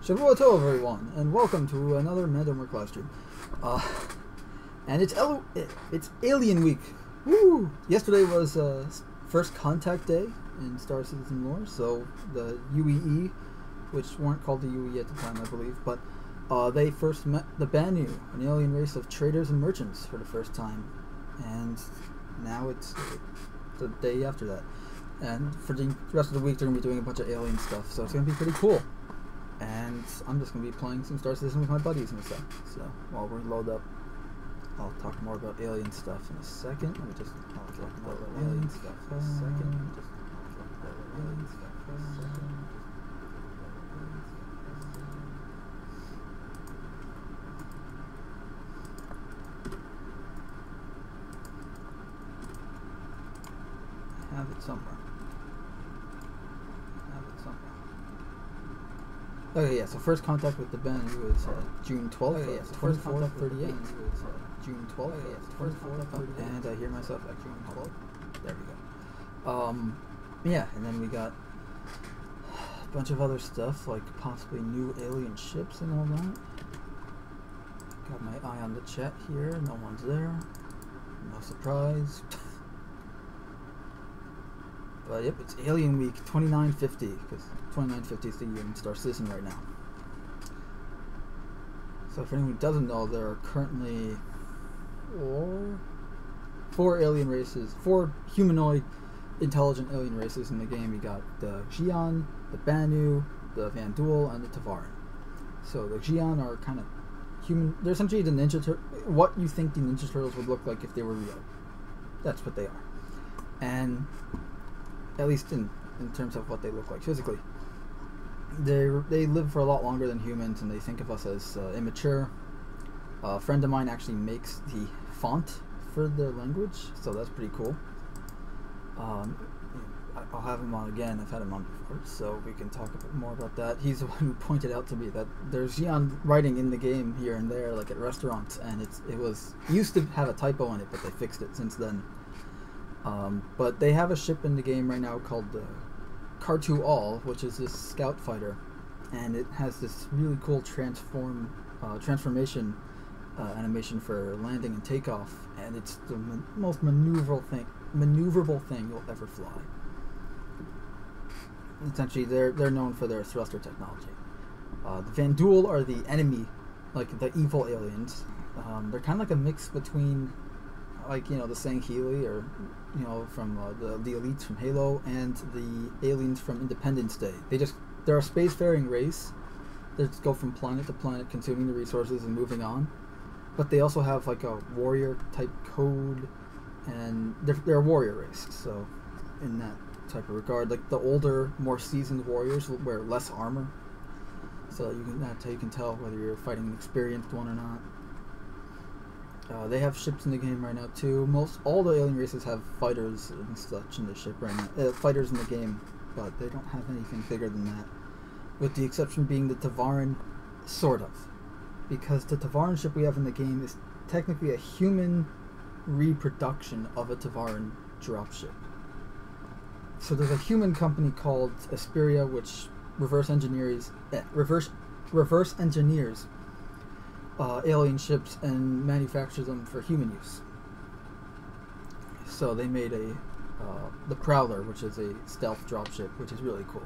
Shavuot everyone, and welcome to another Mando Merc live stream. And it's Alien Week. Woo! Yesterday was first contact day in Star Citizen lore, so the UEE, which weren't called the UEE at the time, I believe, but they first met the Banu, an alien race of traders and merchants, for the first time, and now it's the day after that. And for the rest of the week, they're going to be doing a bunch of alien stuff, so it's going to be pretty cool. And I'm just going to be playing some Star Citizen with my buddies and stuff. So while we're load up, I'll talk more about alien stuff in a second. Let me just talk more about alien stuff in a second. I have it somewhere. Okay, yeah, so first contact with the Banu was June 12th. Okay, yeah, so first contact 38 was June 12th. Okay, yeah, so first contact 38. And I hear myself at June 12th. There we go. Yeah, and then we got a bunch of other stuff, like possibly new alien ships and all that. Got my eye on the chat here. No one's there. No surprise. But yep, it's Alien Week 2950, because 2950 is the year in Star Citizen right now. So if anyone doesn't know, there are currently four alien races, four humanoid intelligent alien races in the game. You got the Xi'an, the Banu, the Vanduul, and the Tavaran. So the Xi'an are kind of human. They're essentially the what you think the Ninja Turtles would look like if they were real. That's what they are. And at least in terms of what they look like physically. They live for a lot longer than humans, and they think of us as immature. A friend of mine actually makes the font for their language, so that's pretty cool. I'll have him on again. I've had him on before, so we can talk a bit more about that. He's the one who pointed out to me that there's Xi'an writing in the game here and there, like at restaurants, and it used to have a typo in it, but they fixed it since then. But they have a ship in the game right now called the Car2All, which is this scout fighter, and it has this really cool transformation animation for landing and takeoff, and it's the most maneuverable thing you'll ever fly. Essentially, they're known for their thruster technology. The Vanduul are the enemy, like the evil aliens. They're kind of like a mix between, like, you know, the Sangheili, or, you know, from the elites from Halo, and the aliens from Independence Day. They're a spacefaring race. They just go from planet to planet, consuming the resources and moving on. But they also have like a warrior type code, and they're a warrior race. So in that type of regard, like the older, more seasoned warriors will wear less armor, so that's how you can tell whether you're fighting an experienced one or not. They have ships in the game right now too. All the alien races have fighters and such in the ship right now. Fighters in the game, but they don't have anything bigger than that. With the exception being the Tavaran, sort of. Because the Tavaran ship we have in the game is technically a human reproduction of a Tavaran dropship. So there's a human company called Esperia, which reverse engineers alien ships and manufactures them for human use. So they made the Prowler, which is a stealth dropship, which is really cool.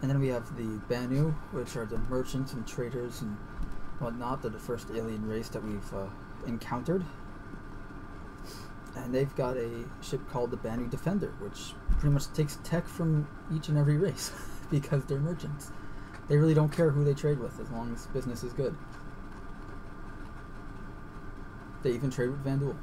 And then we have the Banu, which are the merchants and traders and whatnot. They're the first alien race that we've encountered. And they've got a ship called the Banu Defender, which pretty much takes tech from each and every race because they're merchants. They really don't care who they trade with as long as business is good. They even trade with Vanduul.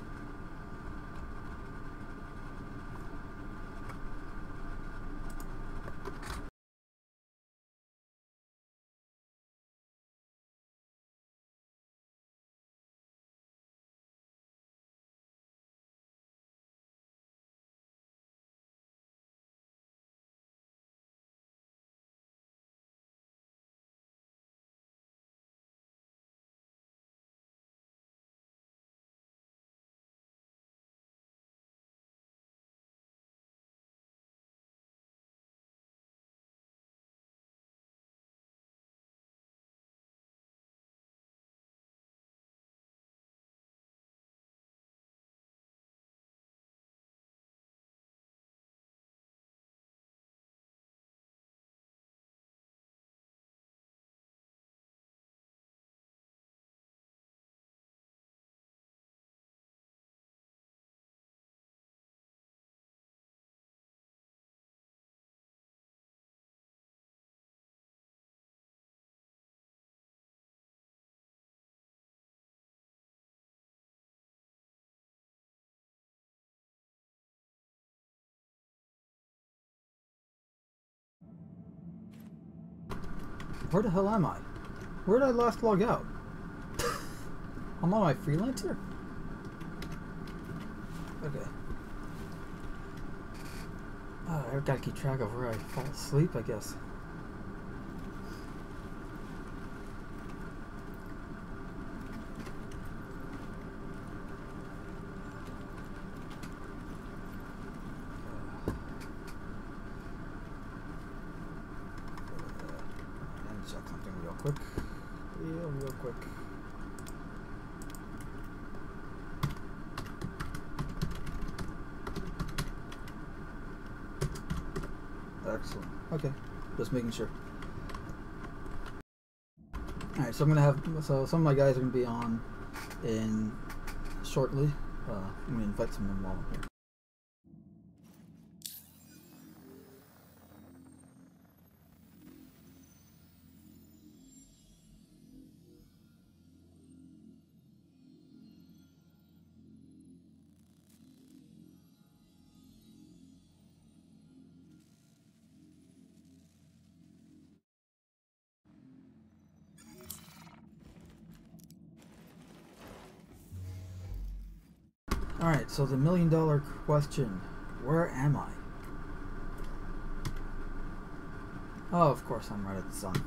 Where the hell am I? Where did I last log out? I'm on my freelancer? Okay. I gotta keep track of where I fall asleep, I guess. And check something real quick. Real quick. Excellent. Okay, just making sure. Alright, so I'm gonna have, so some of my guys are gonna be on in shortly. I'm gonna invite some of them while I'm here. Alright, so the $1 million question. Where am I? Oh, of course I'm right at the sun.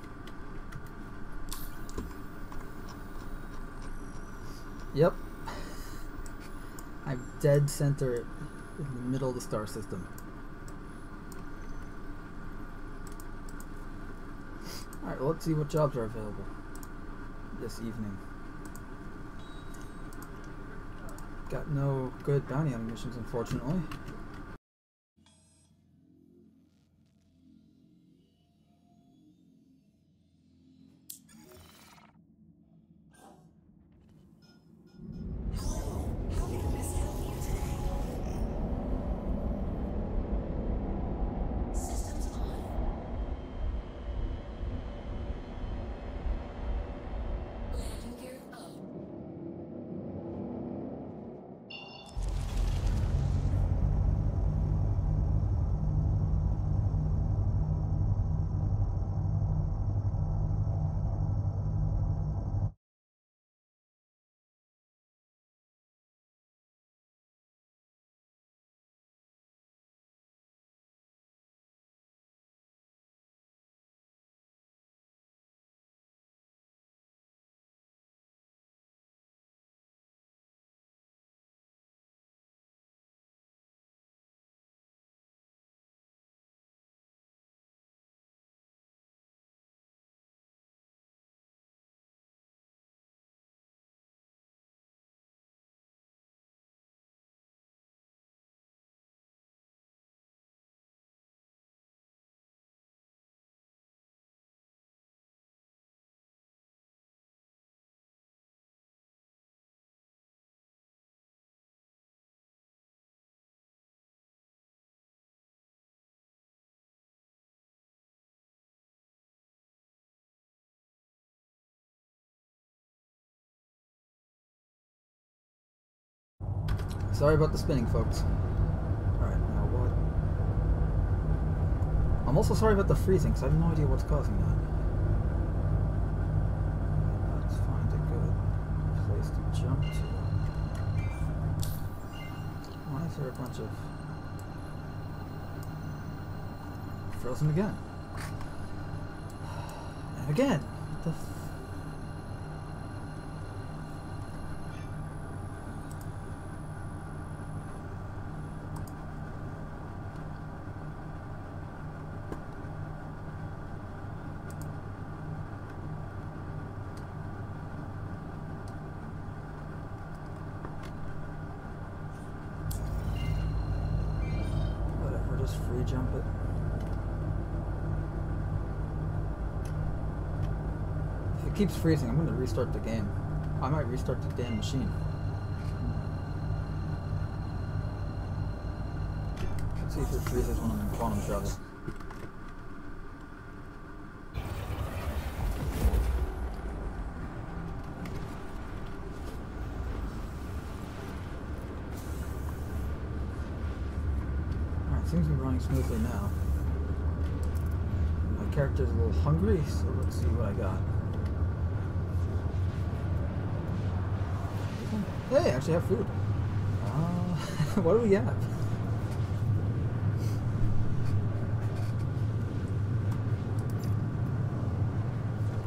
Yep. I'm dead center in the middle of the star system. Alright, well, let's see what jobs are available this evening. Got no good bounty hunting missions, unfortunately. Sorry about the spinning, folks. Alright, now what? I'm also sorry about the freezing, because I have no idea what's causing that. Let's find a good place to jump to. Why is there a bunch of... Frozen again. And again! What the f... jump it. If it keeps freezing, I'm going to restart the game. I might restart the damn machine. Let's see if it freezes when I'm in quantum travel. Seems to be running smoothly now. My character's a little hungry, so let's see what I got. Hey, I actually have food. What do we have?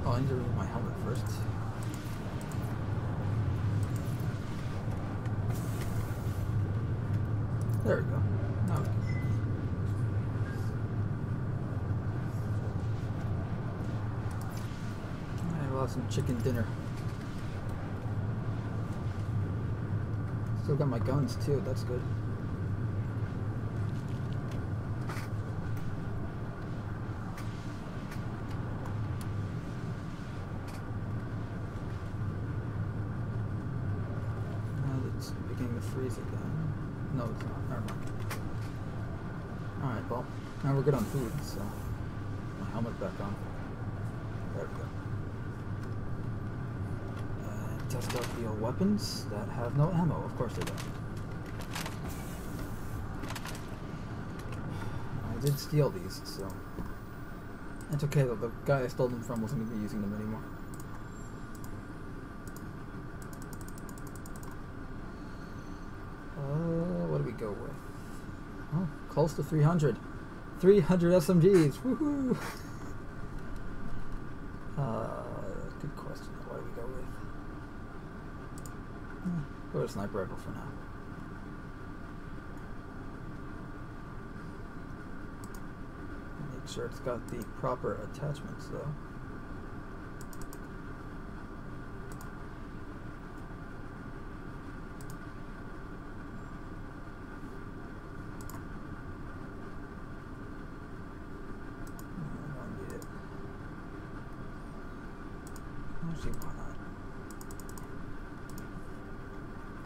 Oh, I need to remove my helmet first. There we go. Now we can. Alright, we'll have some chicken dinner. Still got my guns too, that's good. Now it's beginning to freeze again. No, it's not. Never mind. Alright, well, now we're good on food, so my helmet back on. There we go. Test out the old weapons that have no ammo. Of course they don't. I did steal these, so it's okay though. The guy I stole them from wasn't going to be using them anymore. What do we go with? Oh, close to 300. 300 SMGs. Woohoo! Good question. What do we go with? Go to sniper rifle for now. Make sure it's got the proper attachments though. I don't need it. Actually, why not?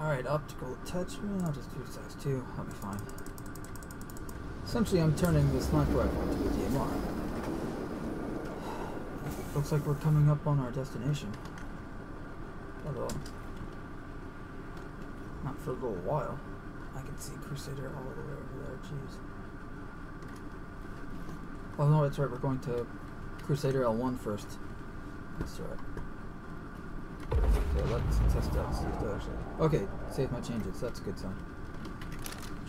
Alright, optical attachment, I'll just do size 2, I'll be fine. Essentially, I'm turning the sniper rifle into a DMR. Looks like we're coming up on our destination. Although, not for a little while. I can see Crusader all the way over there, jeez. Oh no, that's right, we're going to Crusader L1 first. That's right. So let's test out, see if that actually... Okay, save my changes, that's a good sign.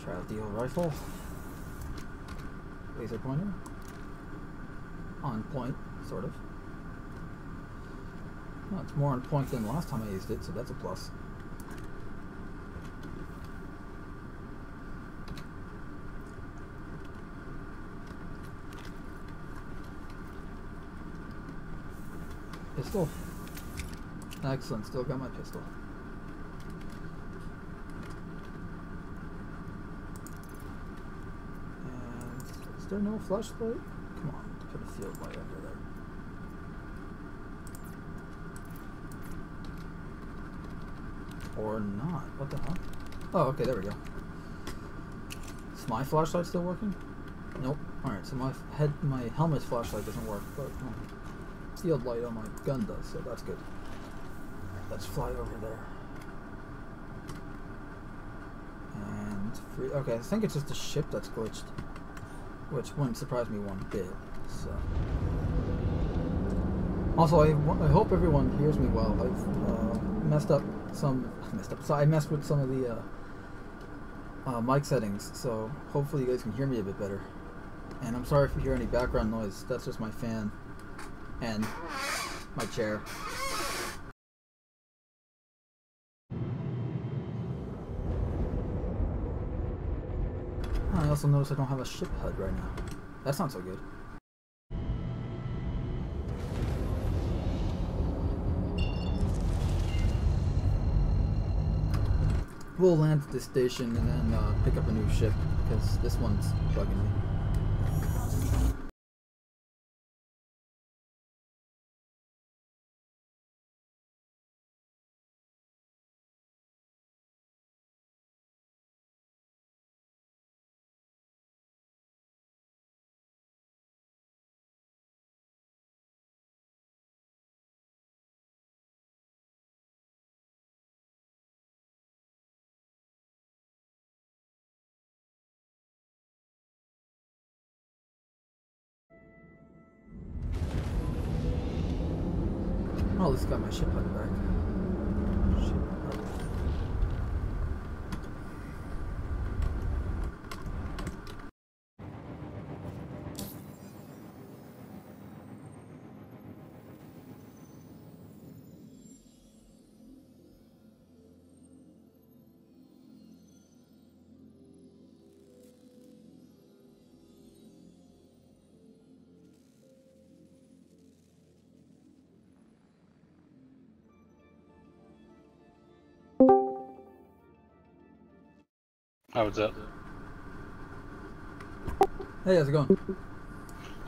Try out the old rifle. Laser pointer. On point, sort of. Well, it's more on point than last time I used it, so that's a plus. Pistol. Excellent, still got my pistol. And is there no flashlight? Come on, put a field light under there. Or not. What the hell? Oh, okay, there we go. Is my flashlight still working? Nope. Alright, so my helmet's flashlight doesn't work, but field light on my gun does, so that's good. Let's fly over there. And free. Okay, I think it's just a ship that's glitched, which wouldn't surprise me one bit. So, also, I hope everyone hears me well. I've messed up. So I messed with some of the mic settings. So hopefully you guys can hear me a bit better. And I'm sorry if you hear any background noise. That's just my fan and my chair. I also notice I don't have a ship HUD right now. That's not so good. We'll land at this station and then pick up a new ship because this one's bugging me. Oh, at least got my ship HUD back. Ship HUD. How was that? Hey, how's it going?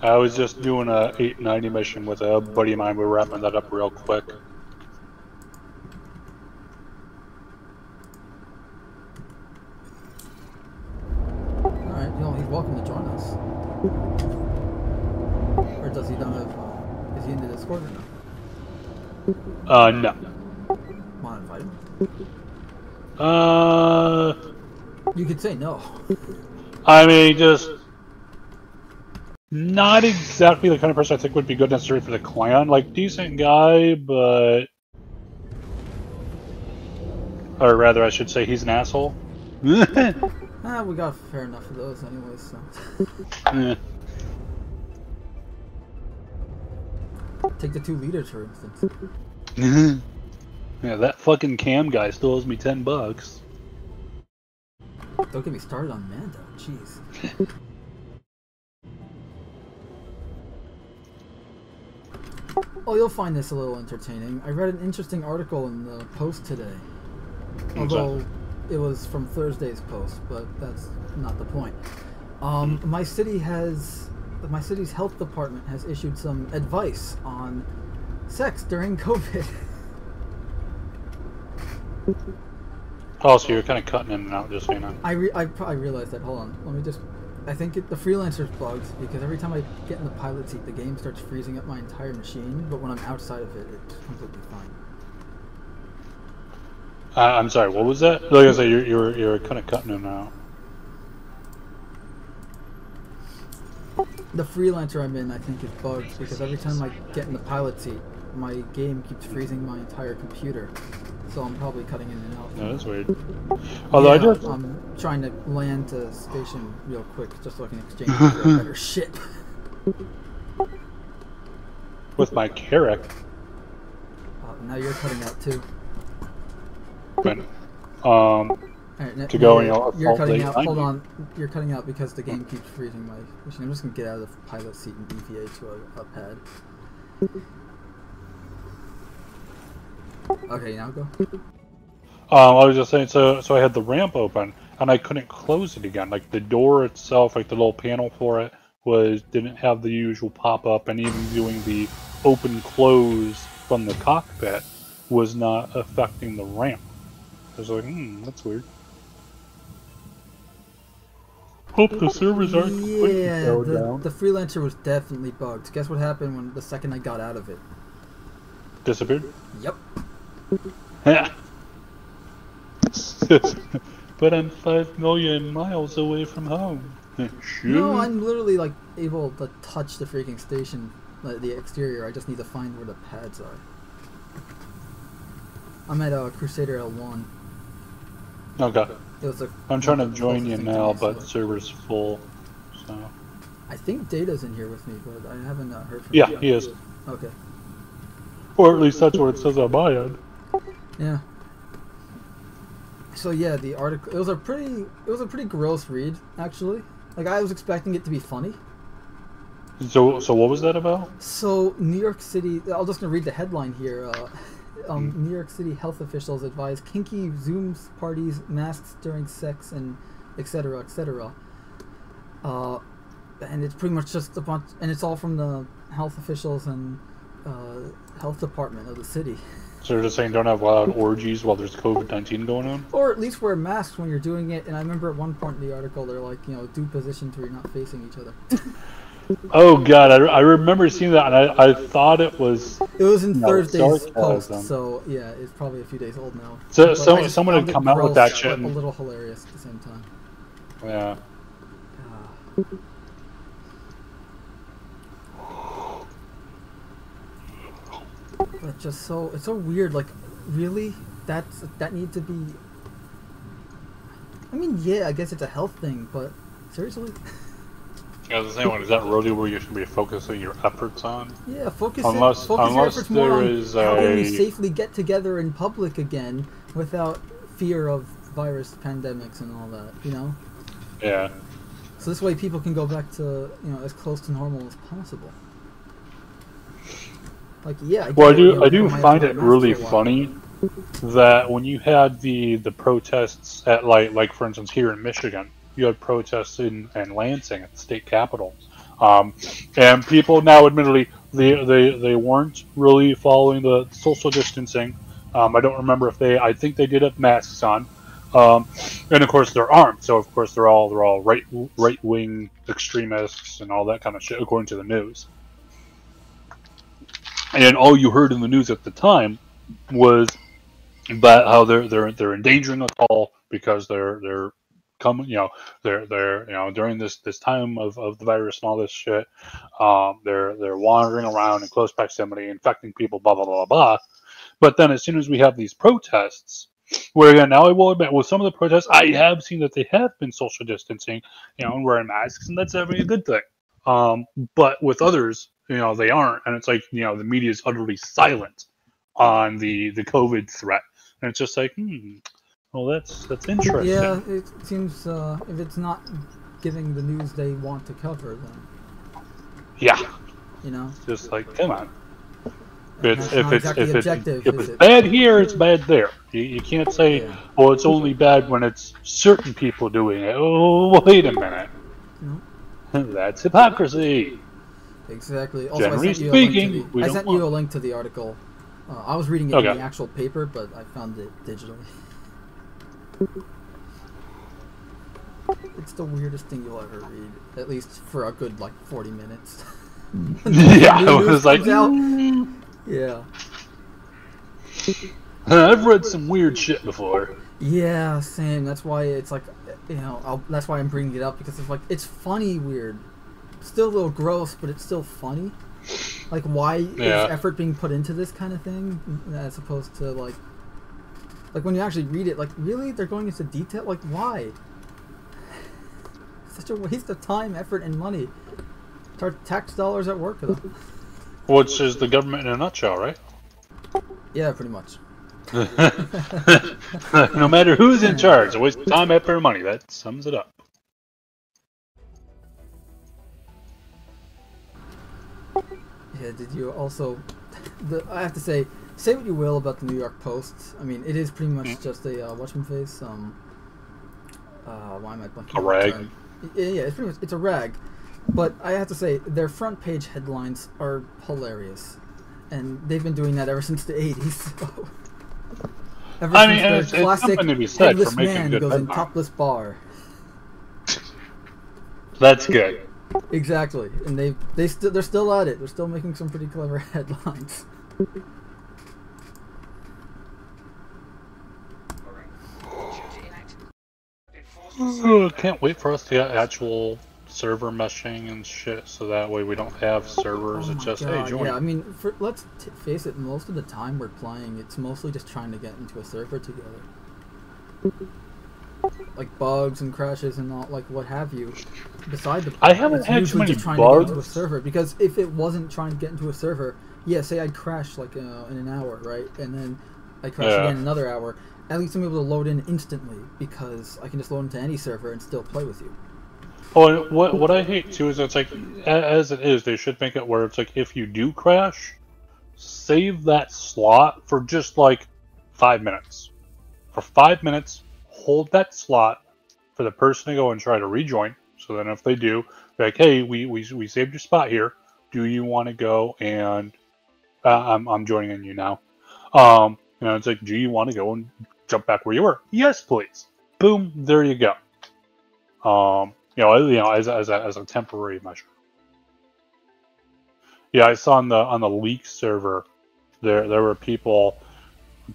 I was just doing a 890 mission with a buddy of mine. We're wrapping that up real quick. Alright, you know, he's welcome to join us. Or does he not have, is he in the Discord or no? No. Want to invite him? You could say no. I mean, just not exactly the kind of person I think would be good necessarily for the clan. Like, decent guy, but... Or rather, I should say he's an asshole. We got fair enough of those anyways, so... Yeah. Take the 2 liters, for instance. Yeah, that fucking cam guy still owes me $10. Don't get me started on Mando, jeez. Oh, you'll find this a little entertaining. I read an interesting article in the Post today. Although it was from Thursday's post, but that's not the point. My city's health department has issued some advice on sex during COVID. Oh, so you're kind of cutting in and out, just so you know. I realized that. Hold on. Let me just... I think the freelancer's bugged because every time I get in the pilot seat, the game starts freezing up my entire machine, but when I'm outside of it, it's completely fine. I'm sorry, what was that? Like I said, you're kind of cutting in and out. The freelancer I'm in, I think, is bugged because every time I get in the pilot seat, my game keeps freezing my entire computer. So I'm probably cutting in and out. No, that's weird. Although yeah, I just... I'm trying to land to station real quick just so I can exchange for better shit. With my Carrack. Now you're cutting out too. But, right, to go and you're cutting out. Hold on, you're cutting out because the game keeps freezing my machine. I'm just gonna get out of the pilot seat and deviate to a pad. Okay, now go. I was just saying, so I had the ramp open and I couldn't close it again. Like the door itself, like the little panel for it, didn't have the usual pop up, and even doing the open close from the cockpit was not affecting the ramp. I was like, that's weird. Hope the servers aren't completely down. The freelancer was definitely bugged. Guess what happened when the second I got out of it? Disappeared? Yep. But I'm 5 million miles away from home. No, I'm literally like able to touch the freaking station, the exterior. I just need to find where the pads are. I'm at Crusader L1. Okay. I'm trying to join you now, but the server's full. So. I think Data's in here with me, but I haven't heard from him. Yeah, he is. Okay. Or at least that's what it says on my end. Yeah. So yeah, the article it was a pretty gross read, actually. Like I was expecting it to be funny. So what was that about? So New York City, I'm just gonna read the headline here. New York City health officials advise kinky Zooms parties, masks during sex, and etc. etc. And it's pretty much just a bunch, and it's all from the health officials and health department of the city. So they're just saying don't have loud orgies while there's COVID-19 going on? Or at least wear masks when you're doing it. And I remember at one point in the article, they're like, you know, do positions where you're not facing each other. Oh god, I remember seeing that, and I thought it was... It was in Thursday's post, so yeah, it's probably a few days old now. So someone had come out with that shit. A little hilarious at the same time. Yeah. But just so it's so weird. Like, really, that needs to be. I mean, yeah, I guess it's a health thing, but seriously. Yeah, the same one. Is that really where you should be focusing your efforts on? Yeah, focus your efforts more on how can we safely get together in public again without fear of virus pandemics and all that, you know? Yeah. So this way people can go back to, you know, as close to normal as possible. Like, yeah. I do find it really funny that when you had the protests at like for instance here in Michigan, you had protests in Lansing at the state capitol, and people now admittedly they weren't really following the social distancing. I don't remember if I think they did have masks on, and of course they're armed, so of course they're all right wing extremists and all that kind of shit according to the news. And all you heard in the news at the time was about how they're endangering us all because they're coming, you know, they're you know, during this time of the virus and all this shit, they're wandering around in close proximity, infecting people, blah blah blah blah. But then as soon as we have these protests, where again now I will admit with some of the protests I have seen that they have been social distancing, you know, and wearing masks, and that's definitely a good thing. But with others, you know, they aren't, and it's like, you know, the media is utterly silent on the COVID threat, and it's just like, well, that's interesting. Yeah, it seems if it's not giving the news they want to cover, then yeah, you know, just like, come on. If it's bad here, it's bad there. You can't say, well, it's only bad when it's certain people doing it. Oh, wait a minute. No. That's hypocrisy. Exactly. Also, Generally speaking, I sent you a link to the article. I was reading it in the actual paper, but I found it digitally. It's the weirdest thing you'll ever read, at least for a good, like, 40 minutes. Yeah, I was like, yeah. I've read some weird shit before. Yeah, same. That's why it's like, you know, that's why I'm bringing it up, because it's like, it's funny weird. Still a little gross, but it's still funny. Like, why is effort being put into this kind of thing, as opposed to, like when you actually read it, like, really? They're going into detail? Like, why? Such a waste of time, effort, and money. It's our tax dollars at work, though. Which is the government in a nutshell, right? Yeah, pretty much. No matter who's in charge, a waste of time, effort, and money. That sums it up. Yeah, did you also... I have to say what you will about the New York Post. I mean, it is pretty much just a whatchamaface. Why am I blanking? A rag. Yeah, it's pretty much, it's a rag. But I have to say, their front page headlines are hilarious, and they've been doing that ever since the '80s. So. I mean, it's something to be said for making man good goes in headlines. topless bar. That's good. Exactly, and they're still at it. They're still making some pretty clever headlines. Can't wait for us to get actual server meshing and shit, so that way we don't have servers. It's just, hey, join. Yeah, I mean, let's face it. Most of the time we're playing, it's mostly just trying to get into a server together. Like bugs and crashes and all, like what have you. Beside the, I haven't had too many just trying bugs. to get into a server, because if it wasn't trying to get into a server, yeah, say I'd crash like in an hour, right, and then I crash again in another hour. At least I'm able to load in instantly, because I can just load into any server and still play with you. Oh, what I hate too is it's like, as it is, they should make it where it's like, if you do crash, save that slot for just like 5 minutes. For 5 minutes, hold that slot for the person to go and try to rejoin. So then if they do, they're like, hey, we saved your spot here. Do you want to go and I'm joining in you now. You know, it's like, do you want to go and jump back where you were? Yes, please. Boom, there you go. You know, as a temporary measure. Yeah, I saw on the leak server, there were people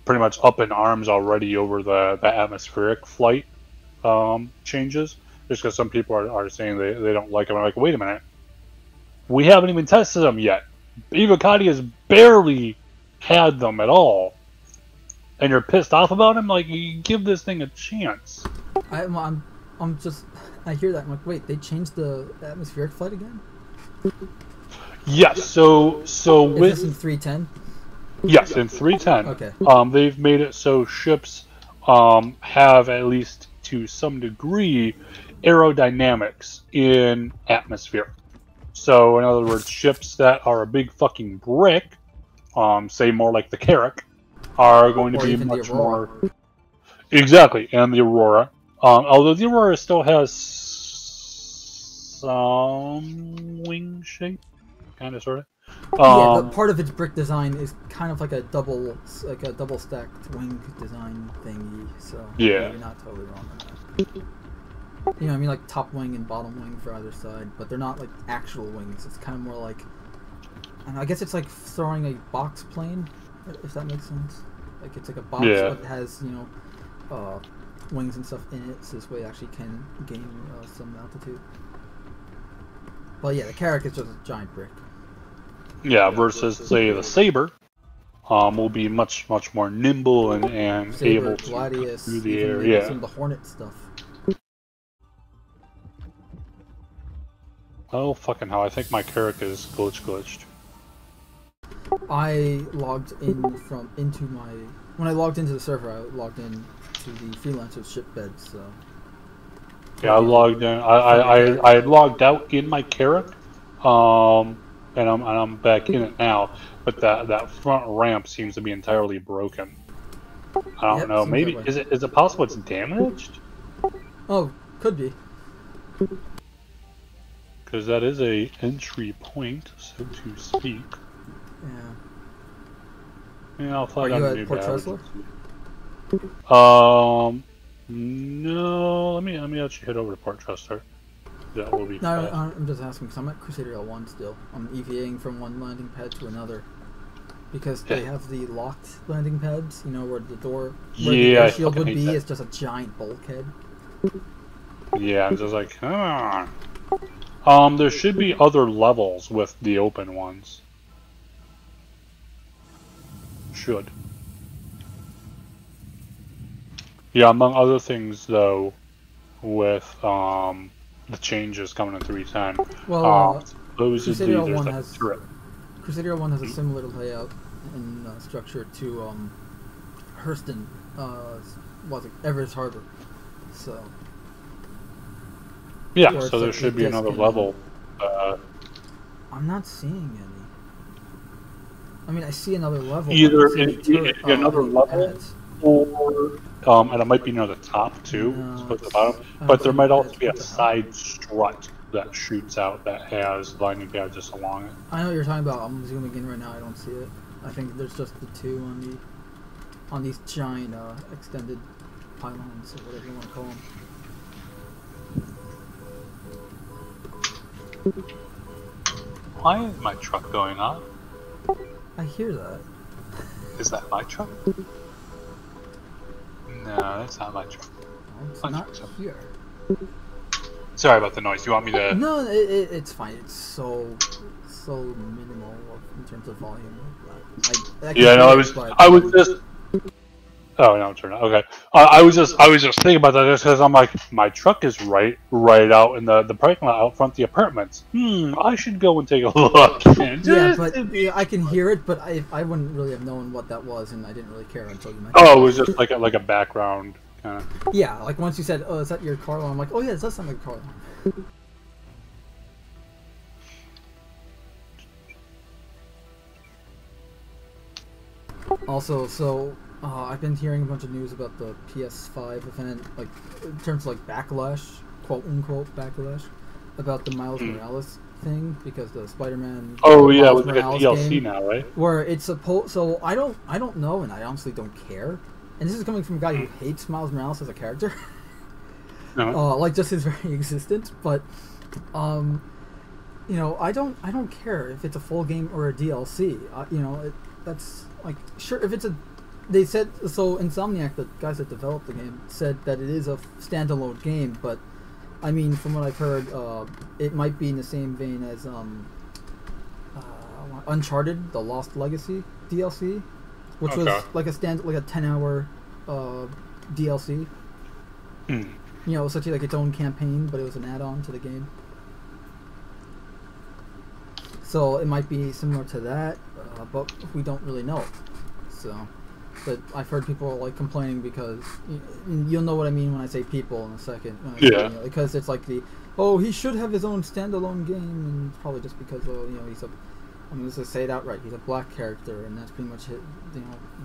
pretty much up in arms already over the atmospheric flight changes, just because some people are saying they don't like them. I'm like, wait a minute, we haven't even tested them yet. Evocati is barely had them at all, and you're pissed off about him, like, you give this thing a chance. I'm just, I hear that, I'm like, wait, they changed the atmospheric flight again? Yes, so Is with this in 310? yes, in 310, Okay. they've made it so ships have, at least to some degree, aerodynamics in atmosphere. So, in other words, ships that are a big fucking brick, say more like the Carrack, are going to Or be even the much Aurora. more... Exactly, and the Aurora. Although the Aurora still has some wing shape, kind of, sort of. Yeah, but part of its brick design is kind of like a double stacked wing design thingy. So Yeah. you're not totally wrong on that. You know, I mean, like top wing and bottom wing for either side, but they're not like actual wings. It's kind of more like, and I guess it's like throwing a box plane, if that makes sense. Like it's like a box, Yeah. but it has, you know, wings and stuff in it, so this way it actually can gain some altitude. But yeah, the Carrack is just a giant brick. Yeah, versus, say, the Saber will be much more nimble and Saber, able to Gladius, through the even air. maybe Yeah. some of the Hornet stuff. Oh, fucking hell. I think my Carrack is glitched. I logged in when I logged into the server, I logged in to the freelancer's ship bed, so... Yeah, I logged in. I logged out in my Carrack, and I'm back in it now. But that front ramp seems to be entirely broken. I don't know. Maybe is it possible it's damaged? Oh, could be. Because that is a entry point, so to speak. Yeah. Yeah, I'll fly Are down you to at New Port Balance. Tressler? No. Let me actually head over to Port Tressler. That will be No, fast. I'm just asking because I'm at Crusader L1 still. I'm EVAing from one landing pad to another. Because they have the locked landing pads, you know, where the door, where the air shield would be, it's just a giant bulkhead. Yeah, I'm just like, come on. There should be other levels with the open ones. Should. Yeah, among other things, though, with the changes coming in 310, Well, supposedly there's like a turret. Crusader L1 has a similar layout and structure to Hurston, was it Everest Harbor? So. Yeah, so there should be another level. I'm not seeing any. I mean, I see another level. Either another level, or and it might be near the top too, at the bottom. But there might also be a side strut that shoots out that has landing pads just along it. I know what you're talking about. I'm zooming in right now. I don't see it. I think there's just the two on these giant extended pylons or whatever you want to call them. Why is my truck going off? I hear that. Is that my truck? No, that's not my truck. Well, it's not here. Sorry about the noise. You want me to? No, it's fine. It's so minimal in terms of volume. Yeah, no, I was just. Oh no, turn it. Okay. I was just thinking about that just because I'm like, my truck is right out in the parking lot out front of the apartments. I should go and take a look. Yeah, but I can hear it, but I wouldn't really have known what that was, and I didn't really care until you mentioned it. Oh, it was just like a background kind of. Yeah, like once you said, "Oh, is that your car alarm?" I'm like, "Oh yeah, it does sound like a car alarm." Also, so I've been hearing a bunch of news about the PS5 event, like in terms of like backlash, quote unquote backlash, about the Miles Morales thing, because the Spider-Man. Oh yeah, with like a DLC now, right? Where it's supposed. So I don't know, and I honestly don't care. And this is coming from a guy who hates Miles Morales as a character, like just his very existence. But you know, I don't care if it's a full game or a DLC. You know, that's like sure if it's a. They said so. Insomniac, the guys that developed the game, said that it is a standalone game. But I mean, from what I've heard, it might be in the same vein as Uncharted: The Lost Legacy DLC, which was like a 10-hour DLC. You know, essentially like its own campaign, but it was an add-on to the game. So it might be similar to that, but we don't really know. So, but I've heard people like complaining because you'll know what I mean when I say people in a second. Because it's like he should have his own standalone game, and it's probably just because he's a. I'm just gonna say it outright. He's a black character, and that's pretty much it.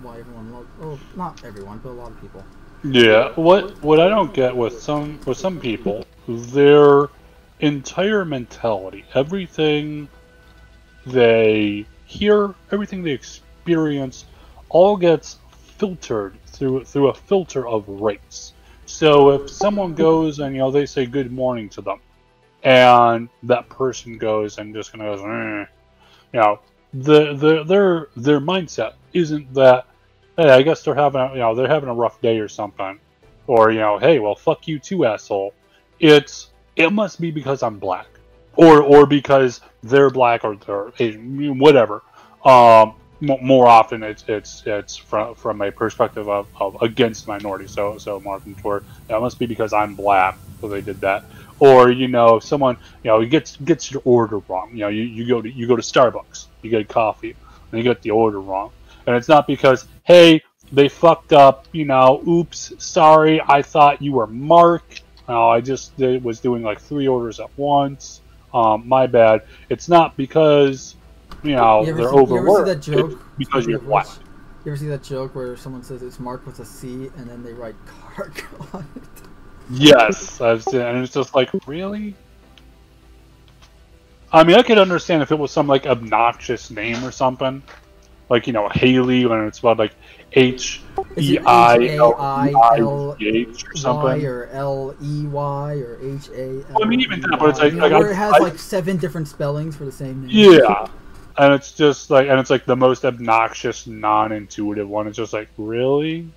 Why everyone loves. Oh, not everyone, but a lot of people. Yeah. What I don't get with some people, their entire mentality, everything they hear, everything they experience, all gets filtered through a filter of race. So if someone goes and they say good morning to them, and that person goes and just kind of goes, their mindset isn't that, hey, I guess they're having a rough day or something, or hey, well, fuck you too, asshole. It must be because I'm black, or because they're black or they're Asian, whatever. More often it's from a perspective of against minorities. So Martin Tor, it must be because I'm black, so they did that. Or someone gets your order wrong. You go to Starbucks, you get coffee, and you get the order wrong, and it's not because, hey, they fucked up. Oops, sorry, I thought you were Mark. I just was doing like 3 orders at once. My bad. It's not because they're overworked. You ever see that joke? It's because you're black. You ever see that joke where someone says it's Mark with a C and then they write Kark on it? Yes, I've seen it, and it's just like, really? I mean, I could understand if it was some like obnoxious name or something, like Haley, when it's about like HEILEIH or something, or LEY or HA. Well, I mean, even that, but it's like, where it has like 7 different spellings for the same name. Yeah, and it's just like, and it's like the most obnoxious, non-intuitive one. It's just like, really?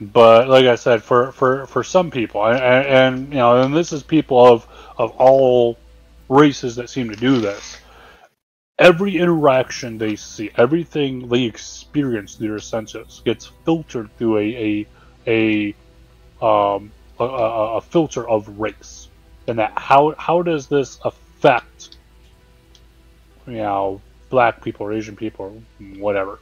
But like I said, for some people, and this is people of all races that seem to do this. Every interaction they see, everything they experience through their senses, gets filtered through a filter of race, and that how does this affect black people or Asian people or whatever?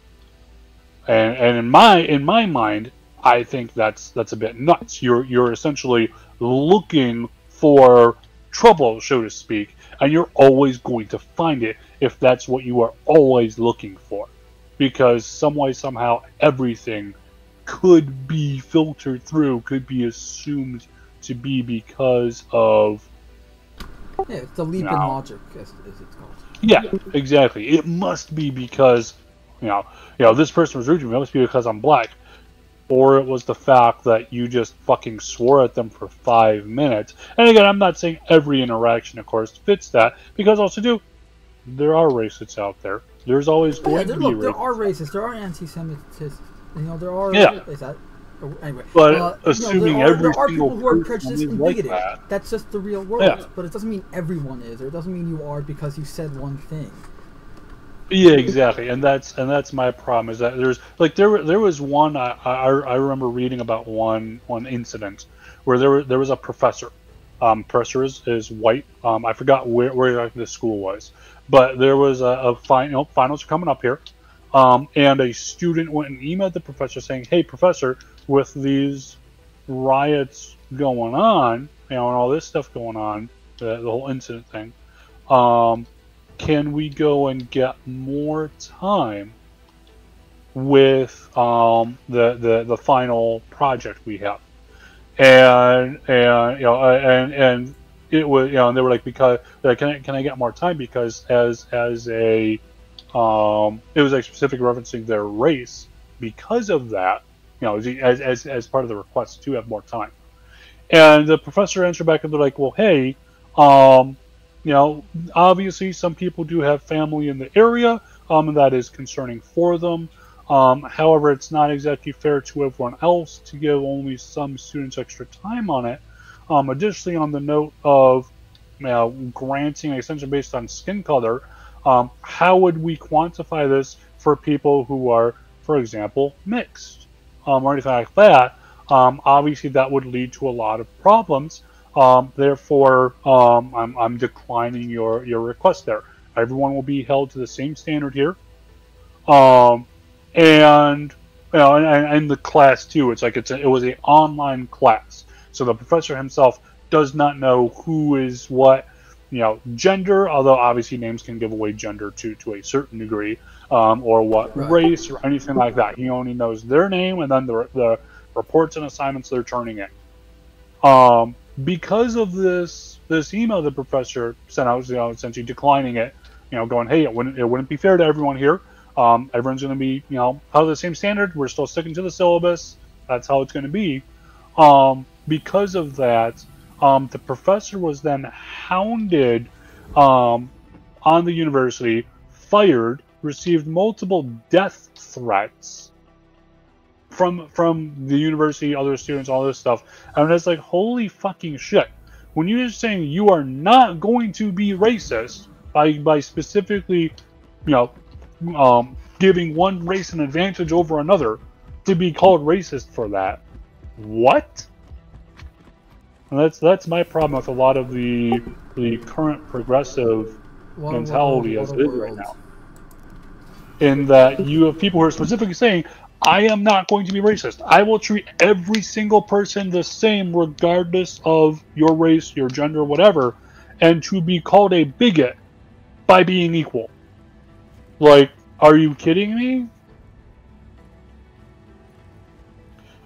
And in my mind, I think that's a bit nuts. You're essentially looking for trouble, so to speak, and you're always going to find it if that's what you are always looking for. Because some way, somehow, everything could be filtered through, could be assumed to be because of... Yeah, it's the leap in logic, as it's called. Yeah, exactly. It must be because, this person was rude to me, it must be because I'm black. Or it was the fact that you just fucking swore at them for 5 minutes. And again, I'm not saying every interaction, of course, fits that, because also there are racists out there. There's always going to be racists. There are racists. There are anti-Semitists. There are. Yeah. Is that? Anyway. But assuming every there are single people who are person prejudiced and like bigoted. that. That's just the real world. Yeah. But it doesn't mean everyone is, or it doesn't mean you are because you said one thing. Yeah, exactly, and that's my problem. Is that there was one I remember reading about one incident where there was a professor. Professor is white. I forgot where the school was, but there was a finals are coming up here, and a student went and emailed the professor saying, "Hey, professor, with these riots going on, and all this stuff going on, the whole incident thing, can we go and get more time with the final project we have?" And it was and they were like, because can I get more time, because as a it was like specific referencing their race, because of that, as part of the request to have more time. And the professor answered back and they're like, well, hey, obviously some people do have family in the area, and that is concerning for them. However, it's not exactly fair to everyone else to give only some students extra time on it, additionally, on the note of granting an extension based on skin color, how would we quantify this for people who are, for example, mixed, or anything like that? Obviously, that would lead to a lot of problems. Therefore, I'm declining your request there. Everyone will be held to the same standard here, and and the class too. It's like it was an online class, so the professor himself does not know who is what, gender. Although obviously names can give away gender to a certain degree, or what race or anything like that. He only knows their name and then the reports and assignments they're turning in. Because of this email the professor sent out, essentially declining it, going, hey, it wouldn't be fair to everyone here. Everyone's going to be, held to the same standard. We're still sticking to the syllabus. That's how it's going to be. Because of that, the professor was then hounded on the university, fired, received multiple death threats from the university, other students, all this stuff. And it's like, holy fucking shit. When you're saying you are not going to be racist by specifically, giving one race an advantage over another, to be called racist for that. What? And that's my problem with a lot of the current progressive mentality as it is right now. In that you have people who are specifically saying, I am not going to be racist. I will treat every single person the same regardless of your race, your gender, whatever, and to be called a bigot by being equal. Like, are you kidding me?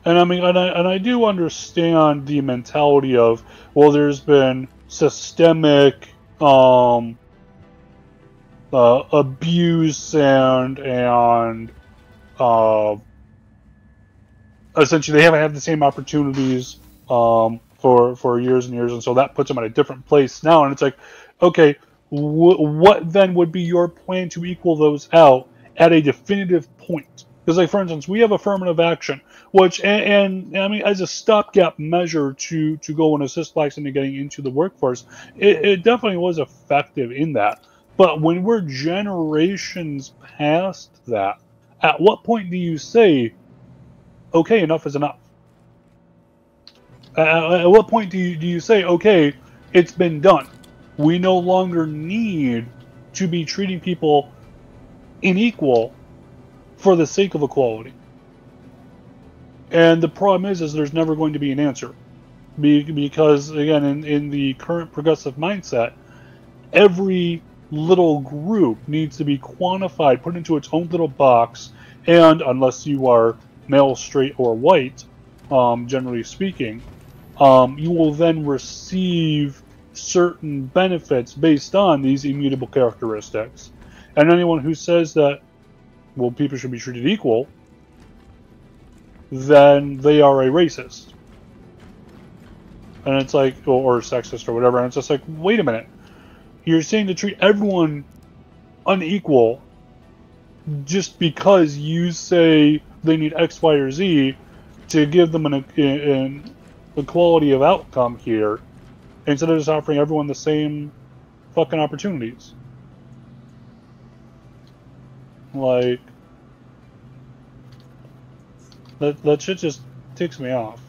And I mean, and I do understand the mentality of, well, there's been systemic abuse and essentially they haven't had the same opportunities for years and years, and so that puts them at a different place now. And it's like, okay, what then would be your plan to equal those out at a definitive point? Because, like, for instance, we have affirmative action, which, and I mean, as a stopgap measure to go and assist blacks into getting into the workforce, it definitely was effective in that. But when we're generations past that, at what point do you say, okay, enough is enough? At what point do you say, okay, it's been done? We no longer need to be treating people unequal for the sake of equality. And the problem is there's never going to be an answer. Because, again, in the current progressive mindset, every little group needs to be quantified, put into its own little box, and unless you are male, straight, or white, generally speaking, you will then receive certain benefits based on these immutable characteristics. And anyone who says that, well, people should be treated equal, then they are a racist. And it's like, or sexist or whatever, and it's just like, wait a minute. You're saying to treat everyone unequal just because you say they need X, Y, or Z to give them an equality of outcome here, instead of just offering everyone the same fucking opportunities. Like, that shit just ticks me off.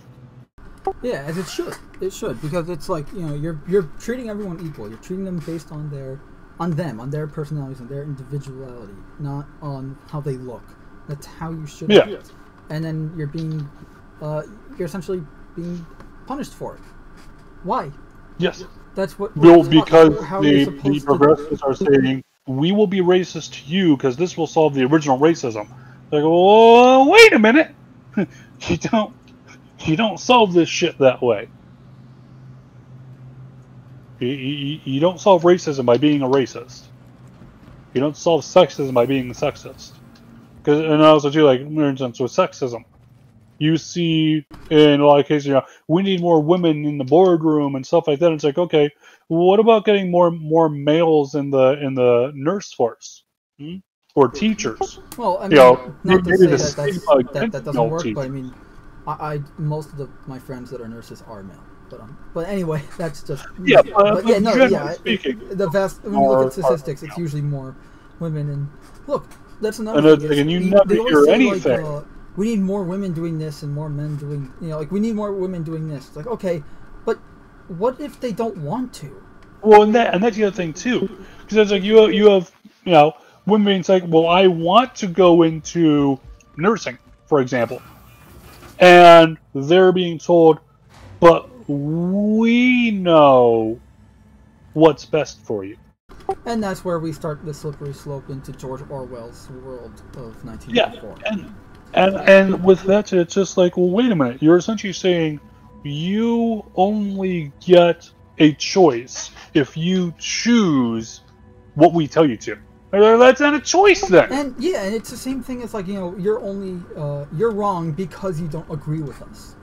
Yeah, as it should. It should, because it's like, you're treating everyone equal. You're treating them based on their personalities, and their individuality, not on how they look. That's how you should act. And then you're essentially being punished for it. Why? Yes. That's what. Well, because the progressives are saying, we will be racist to you because this will solve the original racism. They go, oh, wait a minute. You don't solve this shit that way. You don't solve racism by being a racist. You don't solve sexism by being a sexist. And also too, like, for instance, with sexism, you see in a lot of cases, we need more women in the boardroom and stuff like that. And it's like, okay, what about getting more males in the nurse force? Or teachers? Well, I mean, not to say that doesn't work, but I mean, most of my friends that are nurses are male. But anyway, that's just yeah. But yeah, no, generally speaking, the vast when you look at statistics, it's usually more women. And look, that's another thing. And you never hear anything. Like, we need more women doing this and more men doing, like we need more women doing this. It's like, okay, but what if they don't want to? Well, and that's the other thing too, because it's like you have women being like, well, I want to go into nursing, for example, and they're being told, but we know what's best for you. And that's where we start the slippery slope into George Orwell's world of 1984. Yeah, and with that, it's just like, well, wait a minute. You're essentially saying you only get a choice if you choose what we tell you to. That's not a choice then. And yeah, and it's the same thing as like, you're only you're wrong because you don't agree with us.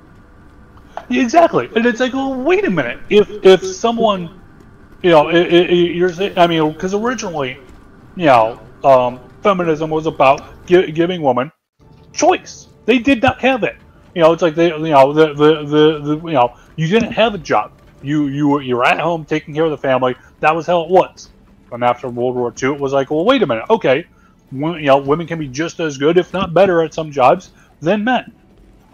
Exactly, and it's like, well, wait a minute. If someone, you're saying, I mean, because originally, feminism was about giving women choice. They did not have it. It's like they, you didn't have a job. You were at home taking care of the family. That was how it was. And after World War II, it was like, well, wait a minute. Okay, women can be just as good, if not better, at some jobs than men.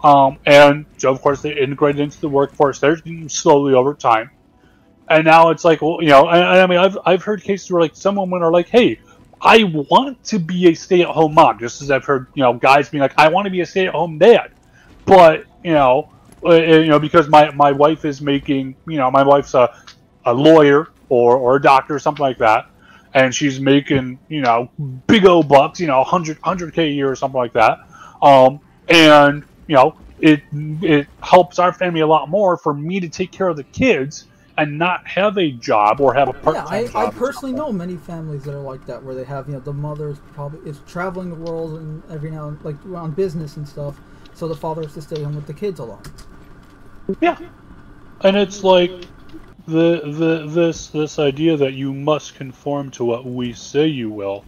And so, of course, they integrated into the workforce there slowly over time. And now it's like, well, I mean, I've heard cases where like some women are like, hey, I want to be a stay-at-home mom, just as I've heard, guys being like, I want to be a stay-at-home dad, but because my wife is making, my wife's a lawyer or a doctor or something like that, and she's making, big old bucks, 100K a year or something like that, and it helps our family a lot more for me to take care of the kids and not have a job or have a part-time job. I personally know many families that are like that, where they have, the mother is traveling the world and every now and like on business and stuff, so the father has to stay home with the kids a lot. Yeah, and it's like this idea that you must conform to what we say you will.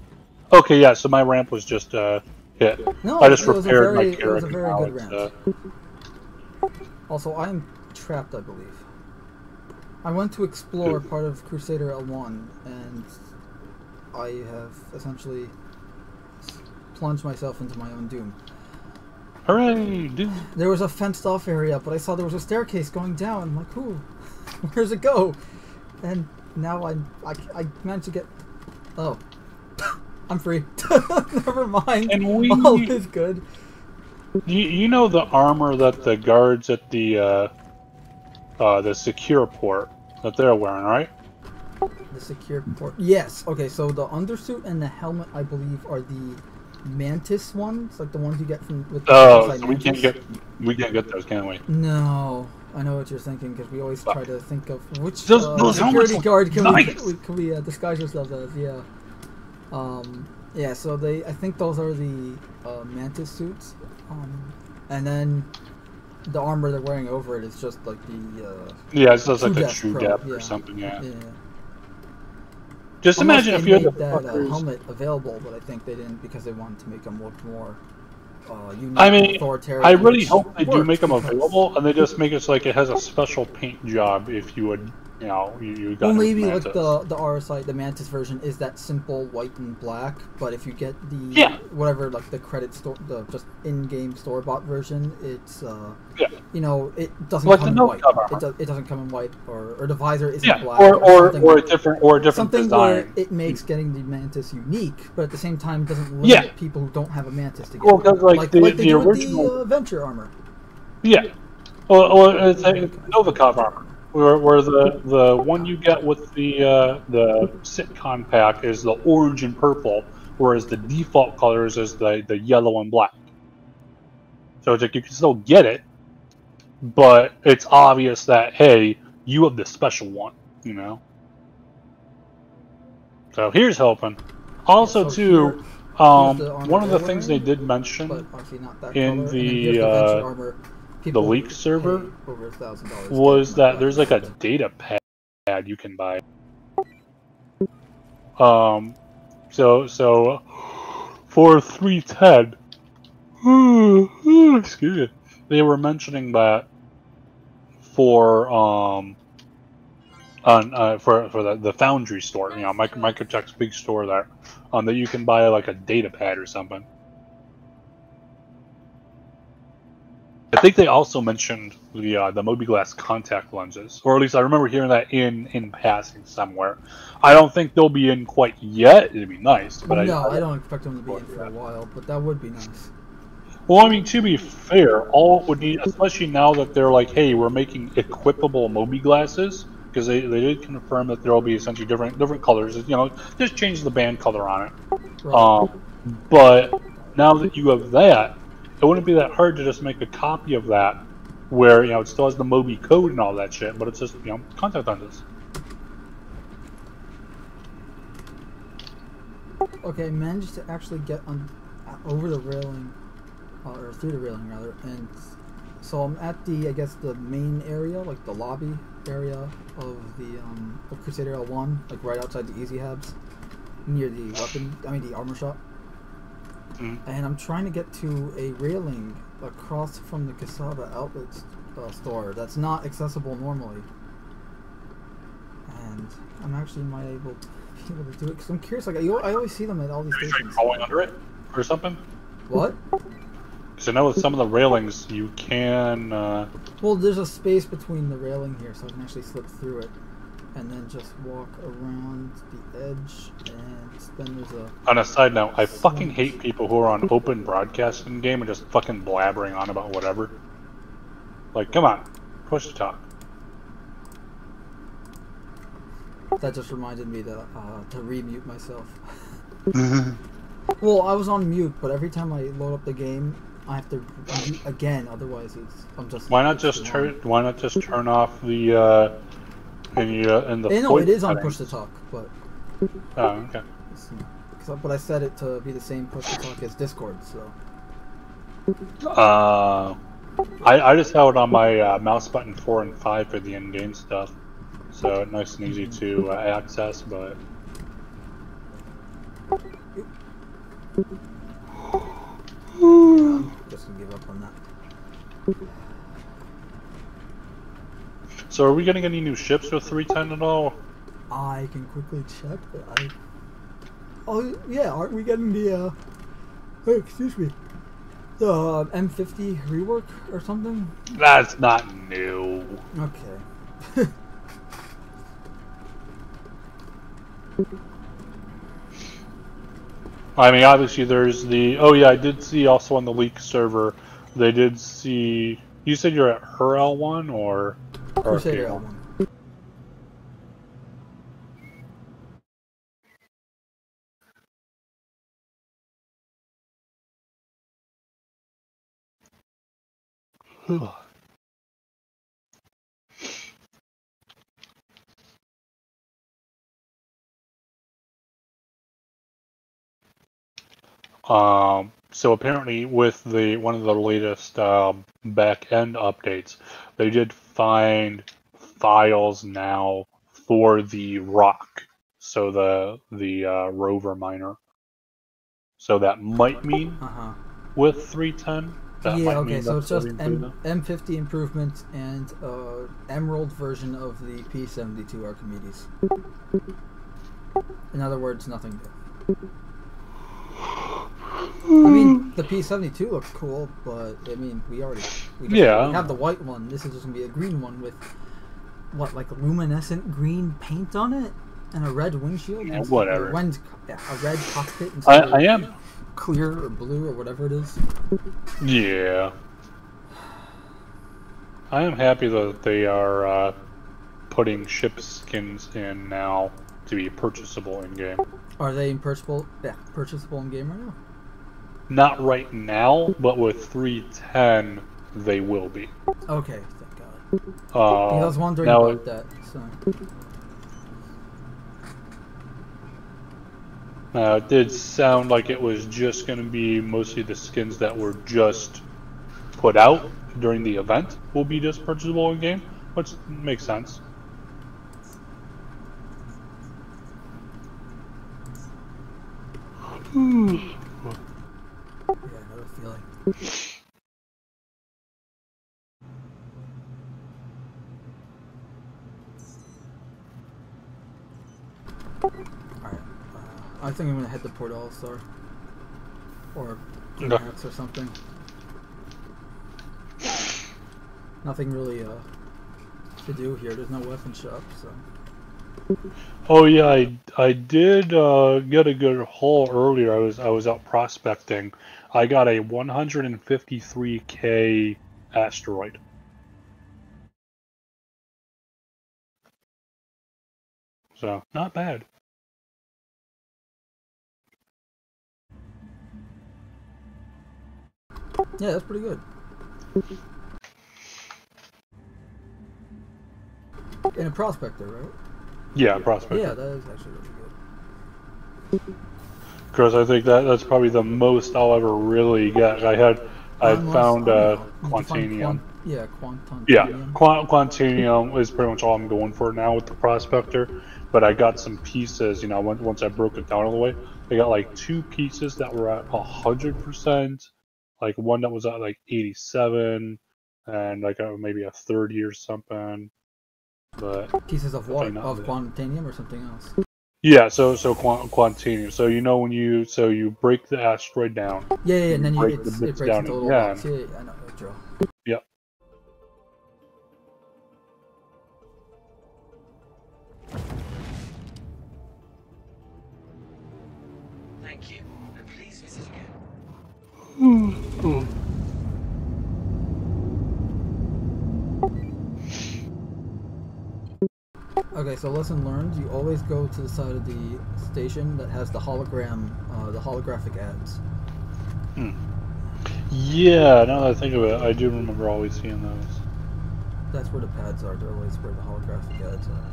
Okay, yeah. So my ramp was just hit. No, I just my repaired character. It was a very good ramp. Also, I am trapped, I believe. I went to explore part of Crusader L1, and I have essentially plunged myself into my own doom. Hooray, doom! There was a fenced-off area, but I saw there was a staircase going down. I'm like, ooh, where's it go? And now I managed to get... Oh. I'm free. Never mind. And all is good. You know the armor that the guards at the secure port that they're wearing, right? The secure port. Yes. Okay. So the undersuit and the helmet, I believe, are the Mantis ones, like the ones you get from. With so we can't get those, can we? No. I know what you're thinking, because we always try to think of which those security guard can nice. we disguise ourselves as. Yeah. Yeah, so I think those are the Mantis suits, and then the armor they're wearing over it is just like the it's just like the true depth or something. Yeah. Just Unless imagine if you had that helmet available, but I think they didn't because they wanted to make them look more unique. I mean, authoritarian. I really hope they do make them available, and they just make it so like it has a special paint job if you would. You got well, maybe like the RSI, the Mantis version is that simple white and black, but if you get the whatever, like the credit store, the just in-game store-bought version, it's it doesn't like come in white. It doesn't come in white, or the visor isn't black, or a different something design. Where it makes getting the Mantis unique, but at the same time doesn't limit people who don't have a Mantis to get well, because like the original with the Venture armor. Yeah, or it's Novikov armor. Where the one you get with the Sitcon pack is the orange and purple, whereas the default colors is the yellow and black. So it's like you can still get it, but it's obvious that, hey, you have the special one, So here's hoping. Also, too, one of the things they did mention in the leak server was that there's like a data pad you can buy. So for 310, excuse me, they were mentioning that for the Foundry store, you know, Microtech's big store there, that you can buy like a data pad or something. I think they also mentioned the Mobi-Glass contact lenses, or at least I remember hearing that in passing somewhere. I don't think they'll be in quite yet. It'd be nice, but no, I don't expect them to be in for a while, but that would be nice. Well, I mean, to be fair, all it would need, especially now that they're like, hey, we're making equipable Mobi glasses, because they did confirm that there will be essentially different colors. You know, just change the band color on it. Right. But now that you have that, it wouldn't be that hard to just make a copy of that, where, you know, it still has the Mobi code and all that shit, but it's just, you know, contact lenses. Okay, I managed to actually get over the railing, or through the railing rather, and so I'm at the, I guess, the main area, like the lobby area of the of Crusader L1, like right outside the Easy Habs, near the the armor shop. And I'm trying to get to a railing across from the Casaba outlet store that's not accessible normally. And I'm actually might be able to do it because I'm curious. Like I always see them at all these stations. Crawling under it or something? What? Because I know with some of the railings you can. Well, there's a space between the railing here, so I can actually slip through it. And then just walk around the edge, and then there's a... On a side note, I fucking hate people who are on open broadcasting game and just fucking blabbering on about whatever. Like, come on, push to talk. That just reminded me to re-mute myself. Well, I was on mute, but every time I load up the game, I have to mute again. Otherwise, I'm just... Why not just turn off the in the no, it is on push to talk, but... Oh, okay. But I set it to be the same push to talk as Discord, so... I just have it on my mouse button 4 and 5 for the in-game stuff, so nice and easy to access, but... I'm just gonna give up on that. So are we getting any new ships with 310 at all? I can quickly check, but oh yeah, aren't we getting the excuse me, the M50 rework or something? That's not new. Okay. I mean, obviously there's the... Oh yeah, I did see also on the leak server, they did see... You said you're at her L1 or... Crusader L1. So apparently with one of the latest back-end updates, they did find files now for the rock, so the rover miner. So that might mean with 310. Yeah, okay, so it's just M50 improvements and Emerald version of the P72 Archimedes. In other words, nothing new. I mean, the P72 looks cool, but I mean, we have the white one. This is just gonna be a green one with what, like luminescent green paint on it and a red windshield. Yeah, whatever. A red cockpit instead I am clear or blue or whatever it is. Yeah, I am happy that they are putting ship skins in now to be purchasable in game. Are they purchasable? Yeah, purchasable in game right now. Not right now, but with 310, they will be. Okay, thank God. I was wondering about that. So. It did sound like it was just going to be mostly the skins that were just put out during the event will be just purchasable in game, which makes sense. Yeah, another feeling. Alright. I think I'm gonna head to Port All-Star. Or Okay. Max or something. Nothing really to do here. There's no weapon shop, so. Oh yeah, I did get a good haul earlier. I was out prospecting. I got a 153K asteroid. So not bad. Yeah, that's pretty good. And a prospector, right? Yeah, prospector. Yeah, that is actually really good. Because I think that's probably the most I'll ever really get. I found Quantanium. Yeah, Quantanium. Yeah, Quantanium is pretty much all I'm going for now with the prospector. But I got some pieces, you know, once I broke it down all the way. I got like 2 pieces that were at 100%, like one that was at like 87, and like maybe a 30 or something. But pieces of what? Of Quantanium or something else? Yeah, so Quantanium. So you know when you break the asteroid down. Yeah, and then it breaks down into little blocks. Yeah, I know the drill. Yep. Thank you, and please visit again. Okay, so lesson learned, you always go to the side of the station that has the hologram, the holographic ads. Yeah, now that I think of it, I do remember always seeing those. That's where the pads are, they're always where the holographic ads are.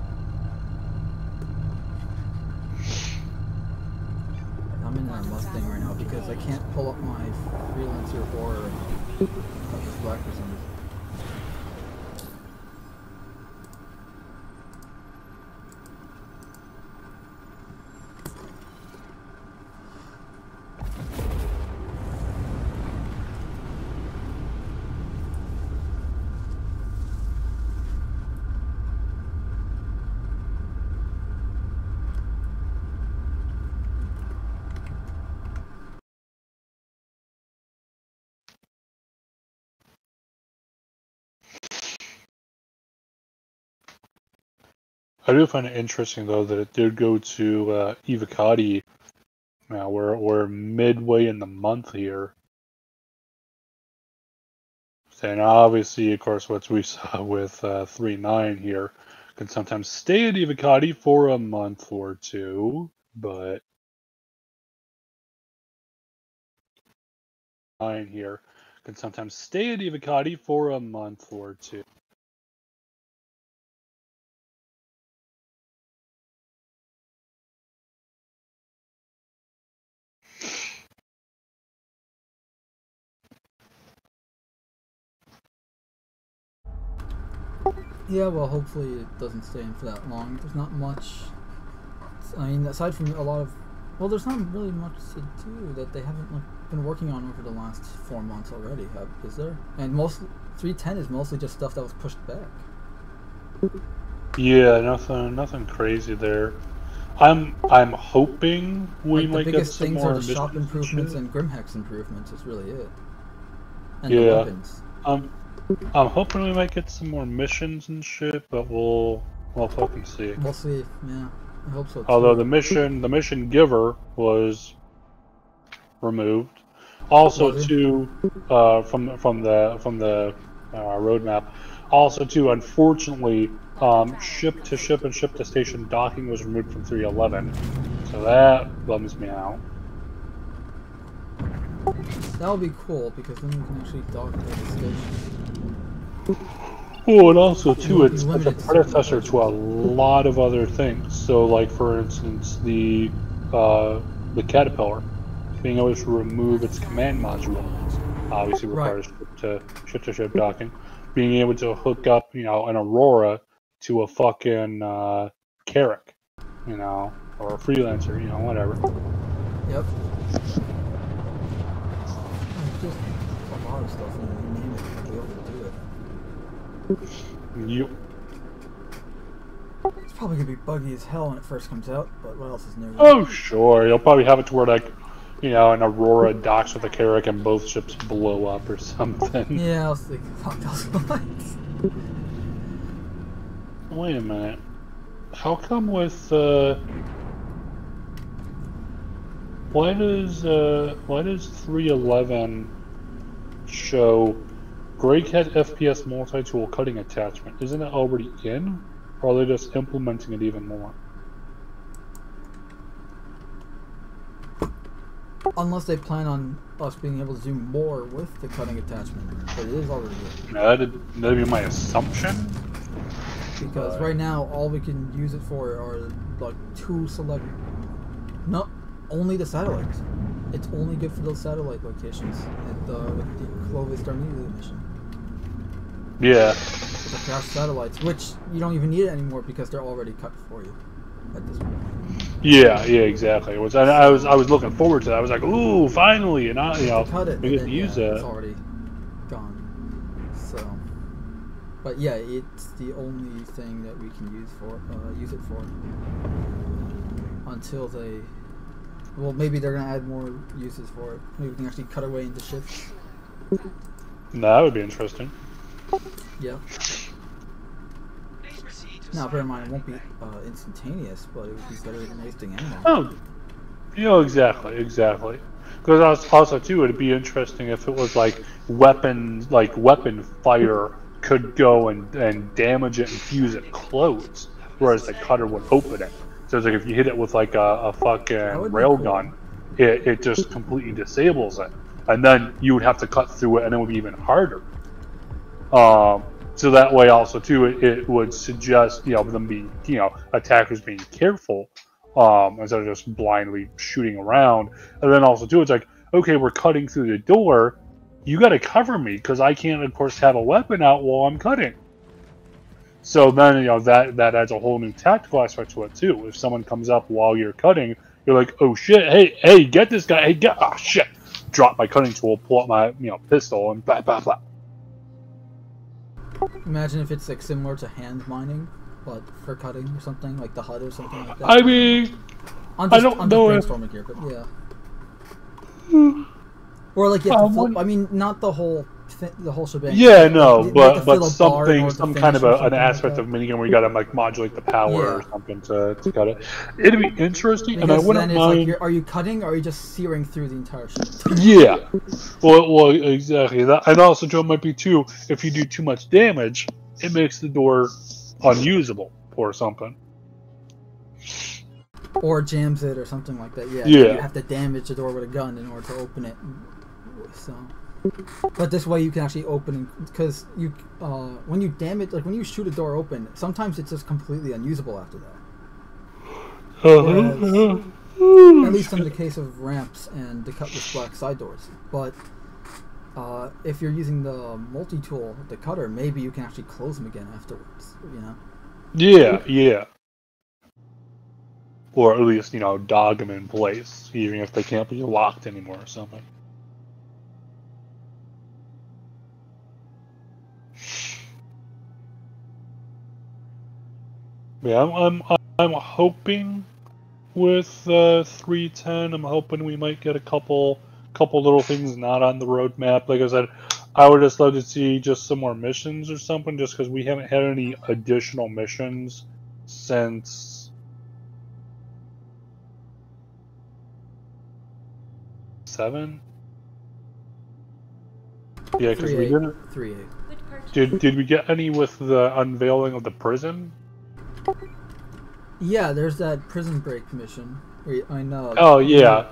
I'm in a Mustang right now because I can't pull up my freelancer or this black for some reason. I do find it interesting though that it did go to Evocati. Now we're midway in the month here. And obviously, of course, what we saw with 3.9 here can sometimes stay at Evocati for a month or two, but 9 here can sometimes stay at Evocati for a month or two. Yeah, well, hopefully it doesn't stay in for that long. There's not much. I mean, aside from a lot of, well, there's not really much to do that they haven't been working on over the last 4 months already. Is there? And most 3.10 is mostly just stuff that was pushed back. Yeah, nothing crazy there. I'm hoping we might get some more. The biggest things are the shop improvements and Grimhex improvements. Is really it. And yeah. The weapons. I'm hoping we might get some more missions and shit, but we'll fucking see. We'll see. Yeah, I hope so too. Although the mission giver was removed, also too from the roadmap. Also too, unfortunately, ship to ship and ship to station docking was removed from 3.11, so that bums me out. That would be cool because then you can actually dock at the station. Oh, and also too, it's a predecessor to a lot of other things. So, like for instance, the Caterpillar being able to remove its command module obviously requires ship to ship docking. Being able to hook up, you know, an Aurora to a fucking Carrack, you know, or a Freelancer, you know, whatever. Yep. Just a lot of stuff, and you name it, you'll be able to do it. Yep. It's probably gonna be buggy as hell when it first comes out, but what else is new? Oh, sure. You'll probably have it to where, like, you know, an Aurora docks with a Carrack and both ships blow up or something. Yeah, I was thinking, fuck those lines. Wait a minute. How come with, why does 311 show Grey Cat FPS multi-tool cutting attachment? Isn't it already in? Or are they just implementing it even more? Unless they plan on us being able to do more with the cutting attachment, but it is already in. That'd be my assumption. Because right now, all we can use it for are like two select. No, only the satellites. It's only good for those satellite locations with the Clovis Darnley mission. Yeah. The crash satellites, which you don't even need it anymore because they're already cut for you at this point. Yeah, exactly. I was looking forward to that. I was like, ooh, finally, and cut it, we get to use it. It's already gone. So, but yeah, it's the only thing that we can use it for until they. Well, maybe they're gonna add more uses for it. Maybe we can actually cut away into ships. That would be interesting. Yeah. Now, bear in mind, it won't be instantaneous, but it would be better than wasting ammo. Oh, exactly. Because also too, it'd be interesting if it was like weapon fire could go and damage it and fuse it closed, whereas the cutter would open it. So it's like if you hit it with like a fucking railgun, it just completely disables it, and then you would have to cut through it, and it would be even harder. So that way also too, it would suggest, them being, attackers being careful, instead of just blindly shooting around. And then also too, it's like, okay, we're cutting through the door, you gotta cover me, because I can't, of course, have a weapon out while I'm cutting. So then, that adds a whole new tactical aspect to it too. If someone comes up while you're cutting, you're like, oh shit, hey, get this guy, oh shit. Drop my cutting tool, pull out my, pistol, and blah, blah, blah. Imagine if it's like similar to hand mining, but for cutting or something, like the HUD or something like that. I mean, I'm just brainstorming here, but yeah. Or like you have to flip, I mean, not the whole shebang. Yeah, no, but something, some kind of an aspect of minigun where you gotta like modulate the power or something to cut it. It'd be interesting, because and I wouldn't mind. Like, are you cutting, or are you just searing through the entire ship? Yeah, well, exactly. That, and also, Joe, might be too. If you do too much damage, it makes the door unusable or something. Or jams it or something like that. Yeah. Yeah. You have to damage the door with a gun in order to open it. So, but this way you can actually open, because you, when you damage, like when you shoot a door open, sometimes it's just completely unusable after that. Whereas, at least in the case of ramps and the cutlass black side doors. But if you're using the multi-tool, the cutter, maybe you can actually close them again afterwards. Yeah. Or at least dog them in place, even if they can't be locked anymore or something. Yeah, I'm hoping with 310. I'm hoping we might get a couple little things not on the roadmap. Like I said, I would just love to see just some more missions or something, just because we haven't had any additional missions since 7. Yeah, because we didn't. 3.8. Did we get any with the unveiling of the prison? Yeah, there's that prison break mission. I know. Oh yeah.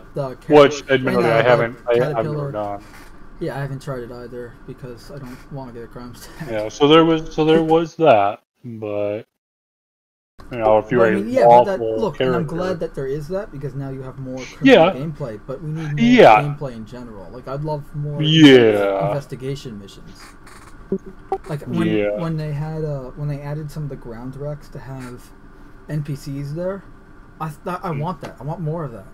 Which I haven't done. Yeah, I haven't tried it either because I don't want to get a crime stat. Yeah, so there was that, but if you're look, and I'm glad that there is that, because now you have more gameplay, but we need more gameplay in general. Like, I'd love more investigation missions. Like when they had when they added some of the ground wrecks to have NPCs there, I want that. I want more of that.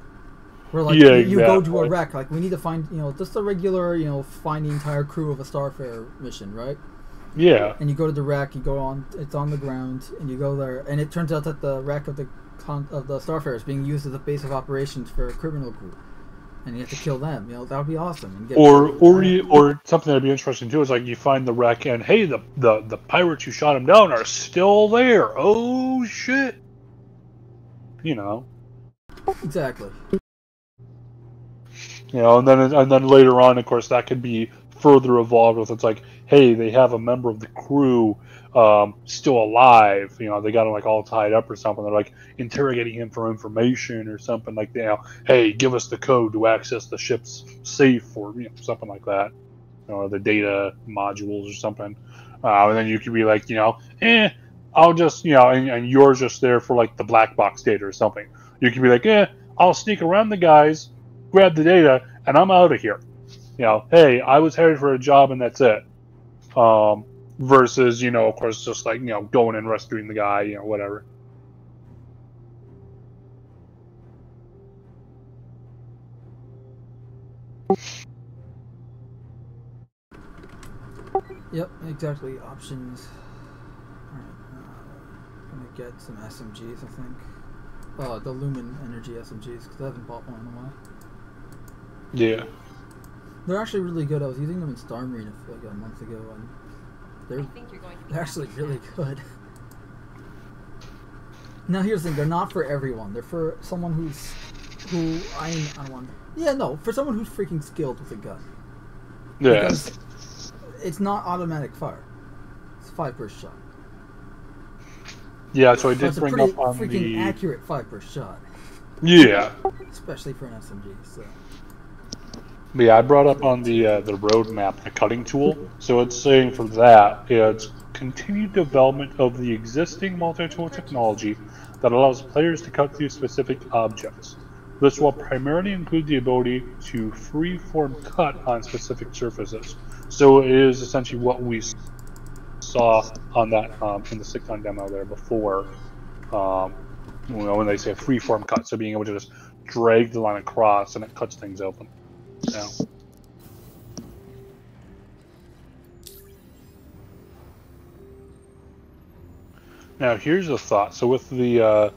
Where like you go to a wreck, like we need to find just a regular find the entire crew of a Starfare mission, right? Yeah. And you go to the wreck, you go on, it's on the ground, and you go there, and it turns out that the wreck of the Starfarer is being used as a base of operations for a criminal group, and you have to kill them. You know, that would be awesome. And get Or something that'd be interesting too is like you find the wreck and hey, the pirates who shot him down are still there. Oh shit! You know. Exactly. You know, and then later on, of course, that could be further evolved with it's like, hey, they have a member of the crew still alive. You know, they got him like all tied up or something. They're like interrogating him for information or something like that. You know, hey, give us the code to access the ship's safe or something like that, or the data modules or something. And then you could be like, I'll just and you're just there for like the black box data or something. You could be like, I'll sneak around the guys, grab the data, and I'm out of here. Hey, I was hired for a job and that's it. Versus, of course, just like, going and rescuing the guy, whatever. Yep, exactly. Options. Alright, gonna get some SMGs, I think. The Lumen Energy SMGs, because I haven't bought one in a while. Yeah. They're actually really good. I was using them in Star Marine like a month ago, and they're actually really good. Now here's the thing: they're not for everyone. They're for someone for someone who's freaking skilled with a gun. Yeah. Because it's not automatic fire. It's 5 per shot. Yeah, so I did bring up on the... It's a pretty freaking accurate 5 per shot. Yeah. Especially for an SMG, so... Yeah, I brought up on the roadmap the cutting tool. So it's saying for that, it's continued development of the existing multi-tool technology that allows players to cut through specific objects. This will primarily include the ability to free-form cut on specific surfaces. So it is essentially what we saw on that in the 6-on demo there before. When they say free-form cut, so being able to just drag the line across and it cuts things open. Yeah. Now here's a thought. So with the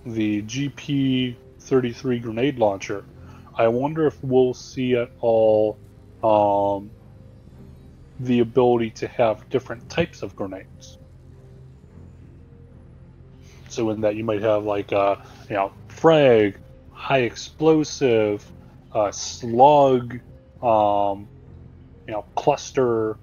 GP33 grenade launcher, I wonder if we'll see at all the ability to have different types of grenades. So in that you might have like frag, high explosive, slug, cluster,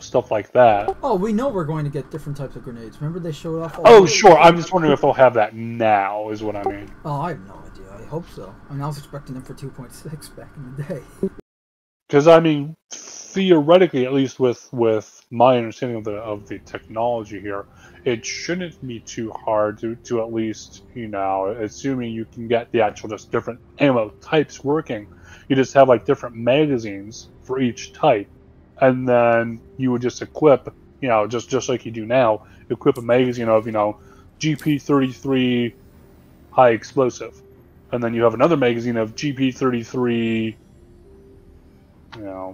stuff like that. Oh, we know we're going to get different types of grenades. Remember they showed off Oh, sure. I'm just wondering if they'll have that now, is what I mean. Oh, I have no idea. I hope so. I mean, I was expecting them for 2.6 back in the day. Because, I mean, theoretically, at least with my understanding of the technology here, it shouldn't be too hard to at least, assuming you can get the actual just different ammo types working, you just have like different magazines for each type, and then you would just equip, just like you do now, equip a magazine of, GP33 high explosive, and then you have another magazine of GP33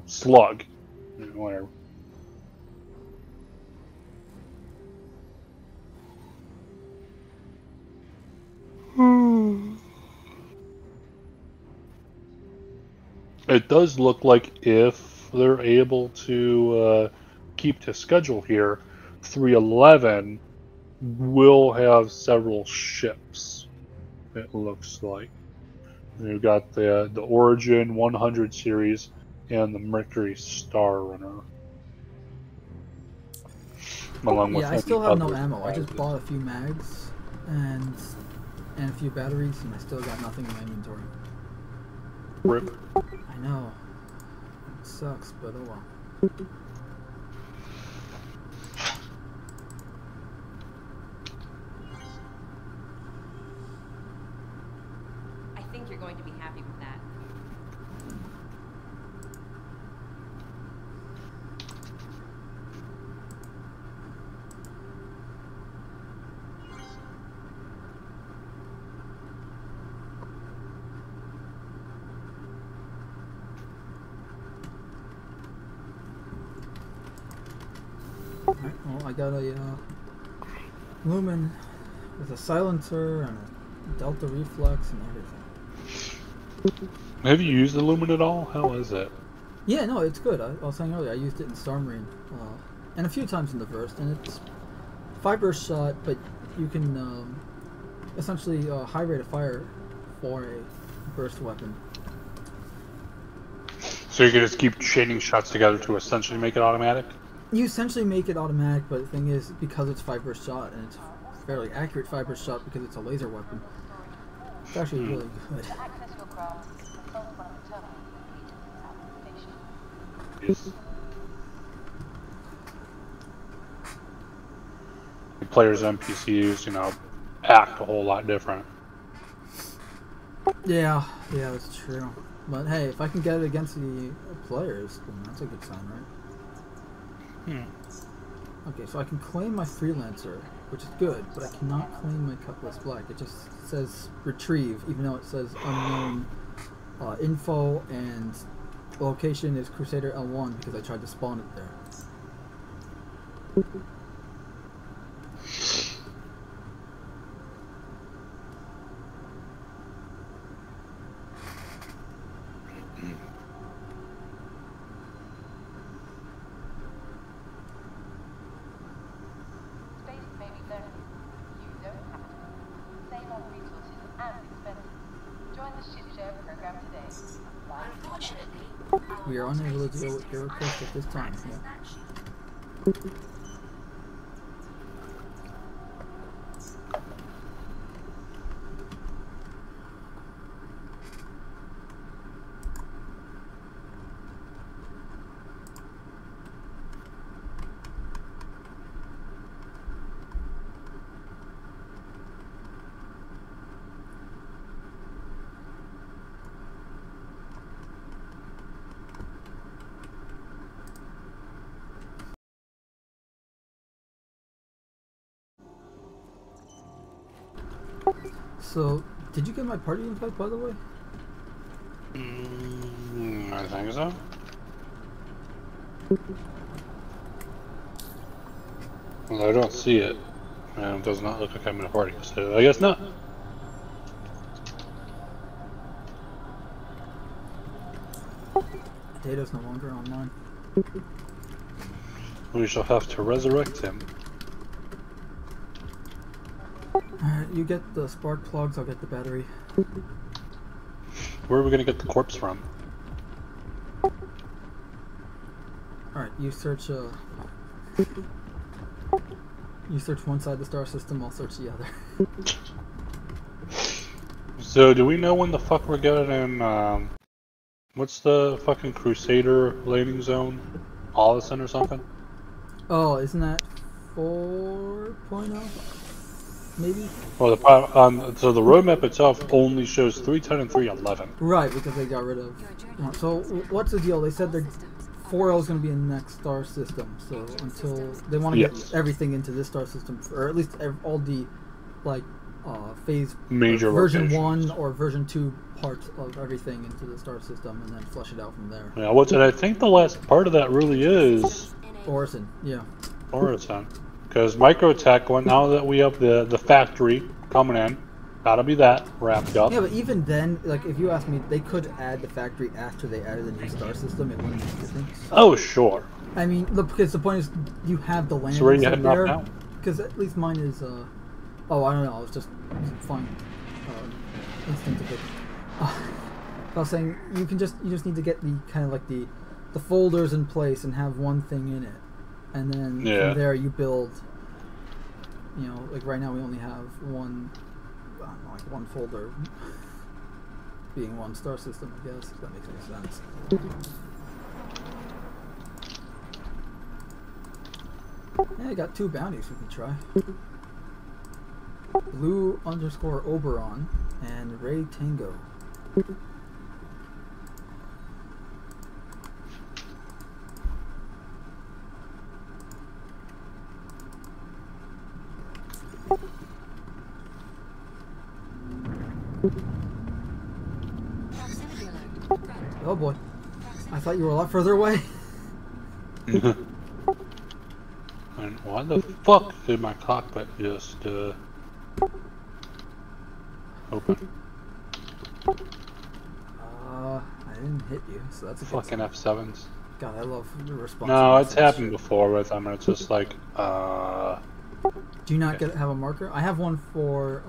slug, whatever. It does look like if they're able to keep to schedule here, 311 will have several ships, it looks like. You've got the Origin 100 series and the Mercury Star Runner. Along with I still have no ammo. prizes. I just bought a few mags and a few batteries, and I still got nothing in my inventory. RIP. I know. It sucks, but oh well. I think you're going to be happy with that. I got a Lumen with a silencer and a Delta Reflex and everything. Have you used the Lumen at all? How is it? Yeah, no, it's good. I was saying earlier, I used it in Star Marine, and a few times in the Verse, and it's 5-burst shot, but you can essentially high rate of fire for a burst weapon. So you can just keep chaining shots together to essentially make it automatic? You essentially make it automatic, but the thing is, because it's 5-burst shot, and it's fairly accurate 5-burst shot because it's a laser weapon, it's actually really good. Yes. The players' NPCs, you know, act a whole lot different. Yeah, that's true. But hey, if I can get it against the players, then that's a good sign, right? Okay, so I can claim my Freelancer, which is good, but I cannot claim my Cutlass Black. It just says retrieve, even though it says unknown info, and location is Crusader L1 because I tried to spawn it there. We are unable to deal with your request at this time. Yeah. So, did you get my party invite, by the way? I think so. Well, I don't see it. And it does not look like I'm in a party, so I guess not. Data's no longer online. We shall have to resurrect him. Alright, you get the spark plugs, I'll get the battery. Where are we gonna get the corpse from? Alright, you search one side of the star system, I'll search the other. So, do we know when the fuck we're getting, what's the fucking Crusader landing zone? Allison or something? Oh, isn't that 4.0? Maybe? Well, so the roadmap itself only shows 310 and 311. Right, because they got rid of... So, what's the deal? They said they're 4L is going to be in the next star system, so until... They want to get everything into this star system, or at least all the, like, phase... Major version locations. 1 or version 2 parts of everything into the star system, and then flush it out from there. Yeah, and I think the last part of that really is... Orison, yeah. Orison. Because Microtech, now that we have the factory coming in, gotta be that wrapped up. Yeah, but even then, like, if you ask me, they could add the factory after they added the new star system. It wouldn't make a difference. Oh, sure. I mean, look, because the point is, you have the land. So where are you heading off now? Because at least mine is, oh, I don't know, it's just fine. Instinctively. I was saying, you just need to get the, kind of like the folders in place and have one thing in it. And then from there you build, you know, like right now we only have one, I don't know, like one folder being one star system, I guess, if that makes any sense. Yeah, I got 2 bounties we can try. Blue_Oberon and Ray Tango. Oh boy. I thought you were a lot further away. And why the fuck did my cockpit just open? I didn't hit you, so that's a good Fucking sign. F7s. God, I love the response. No, it's happened before with them, and it's just like, Do you not have a marker? I have one for,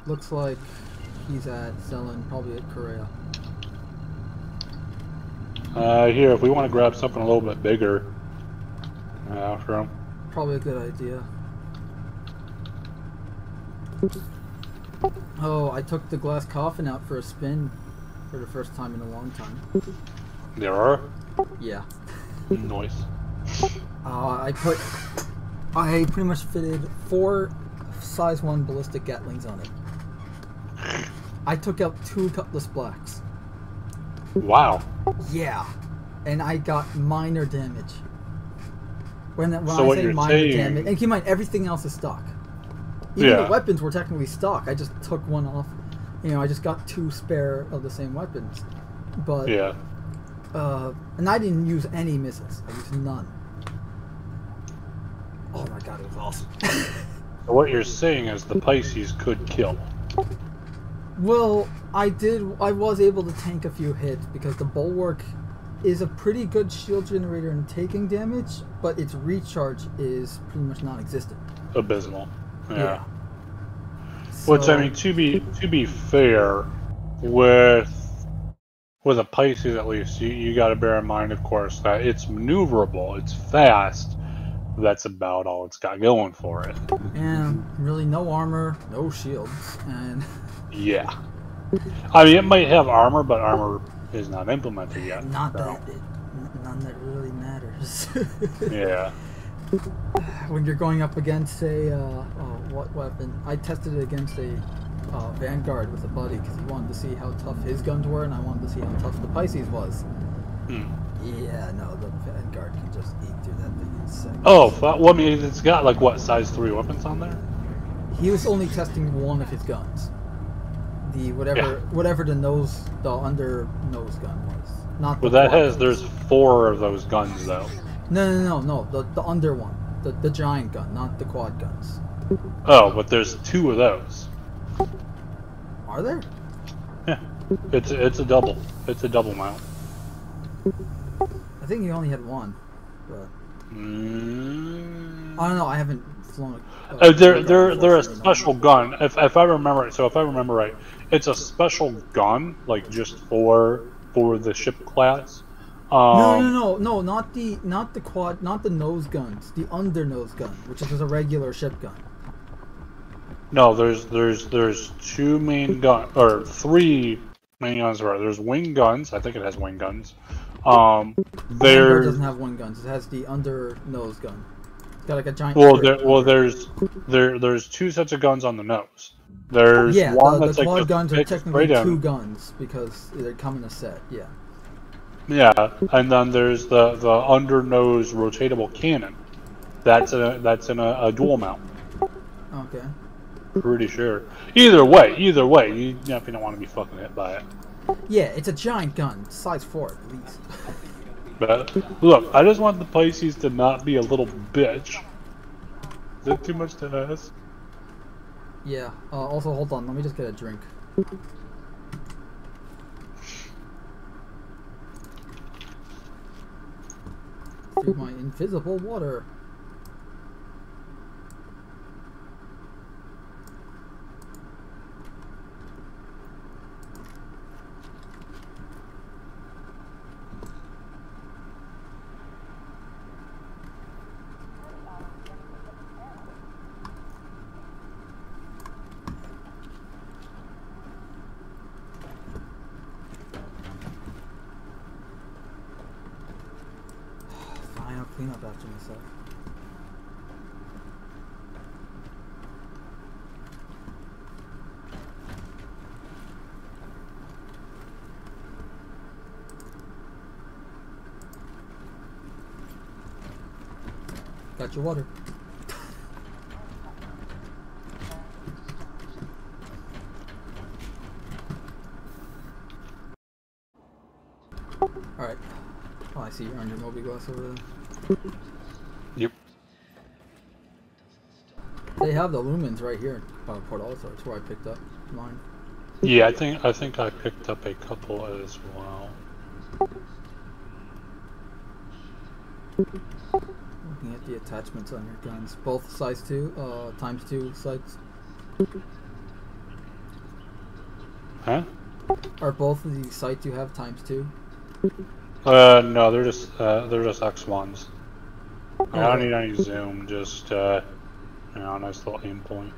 looks like he's at selling, probably at Korea. Here, if we want to grab something a little bit bigger, after him. Probably a good idea. Oh, I took the glass coffin out for a spin for the first time in a long time. There are? Yeah. Nice. I pretty much fitted 4 size 1 ballistic Gatlings on it. I took out 2 Cutlass Blacks. Wow. Yeah. And I got minor damage. When So I say minor damage, and keep in mind, everything else is stock. Even the weapons were technically stock. I just took one off. You know, I just got 2 spare of the same weapons. But yeah. And I didn't use any missiles. I used none. Oh my god, it was awesome. So what you're saying is the Pisces could kill. Well, I was able to tank a few hits because the Bulwark is a pretty good shield generator in taking damage, but its recharge is pretty much non-existent. Abysmal. Yeah. So, Which, I mean, to be fair, with a Pisces at least, you got to bear in mind, of course, that it's maneuverable, it's fast. That's about all it's got going for it. And really no armor, no shields, and yeah. I mean, it might have armor, but armor is not implemented yet. None that really matters. Yeah. When you're going up against a what weapon? I tested it against a Vanguard with a buddy because he wanted to see how tough his guns were, and I wanted to see how tough the Pisces was. Yeah, no, the Vanguard can just eat through that thing in seconds. Oh, well, I mean, it's got like what, size 3 weapons on there? He was only testing one of his guns. The whatever the under nose gun was. Not the there's 4 of those guns though. No, the under one. The giant gun, not the quad guns. Oh, but there's 2 of those. Are there? Yeah. It's a double. It's a double mount. I think he only had one, but I don't know. I haven't flown. They're a special gun. If I remember it, so if I remember right, it's a special gun, like just for the ship class. No, not the quad, not the nose guns. The under nose gun, which is just a regular ship gun. No, there's 2 main gun or 3 main guns. Right, there's wing guns. I think it has wing guns. Vanguard doesn't have wing guns. It has the under nose gun. It's got like a giant. There's 2 sets of guns on the nose. There's one the that's quad like guns are technically 2 guns because they come in a set. Yeah. Yeah, and then there's the under nose rotatable cannon. That's in a dual mount. Okay. Pretty sure. Either way, you definitely don't want to be fucking hit by it. Yeah, it's a giant gun, size 4 at least. But look, I just want the Pisces to not be a little bitch. Is that too much to ask? Yeah. Also, hold on. Let me just get a drink. Through my invisible water. Fine, I'll clean up after myself. Got your water. Alright. Oh, I see you're on your Moby glass over there. Yep. They have the lumens right here at Port Arthur. That's where I picked up mine. Yeah, I think I picked up a couple as well. Looking at the attachments on your guns, both size 2, ×2 sights. Huh? Are both of the sights you have ×2? No, they're just X1s. I don't Okay. need any zoom, just you know, a nice little aim point.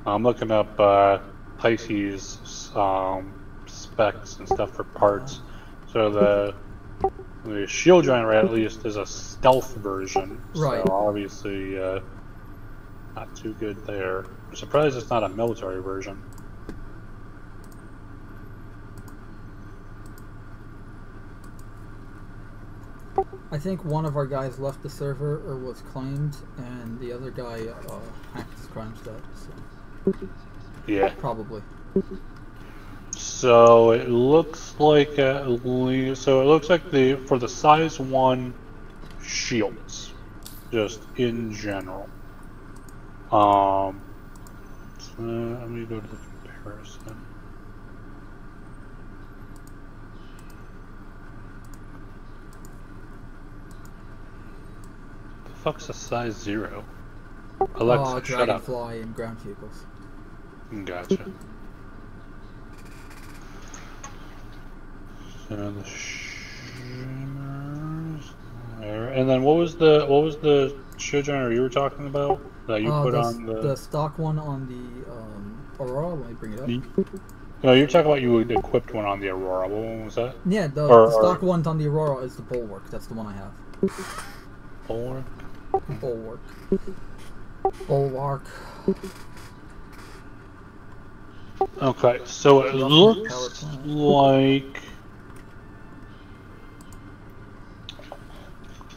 I'm looking up Pisces specs and stuff for parts. So the shield generator at least is a stealth version. Right. So obviously not too good there. I'm surprised it's not a military version. I think one of our guys left the server or was claimed, and the other guy hacked his crime stat. So. Yeah. Probably. So it looks like at least, so it looks like for the size 1 shields, just in general. So let me go to the comparison. The fuck's a size 0? Alexa, shut up. Dragonfly and ground vehicles. Gotcha. So the shimmers there. And then what was the shield generator you were talking about that you put on the stock one on the Aurora? Let me bring it up. No, you're talking about you equipped one on the Aurora. What one was that? Yeah, the stock one on the Aurora is the Bulwark. That's the one I have. Bulwark? Bulwark. Bulwark. Okay, so it looks like...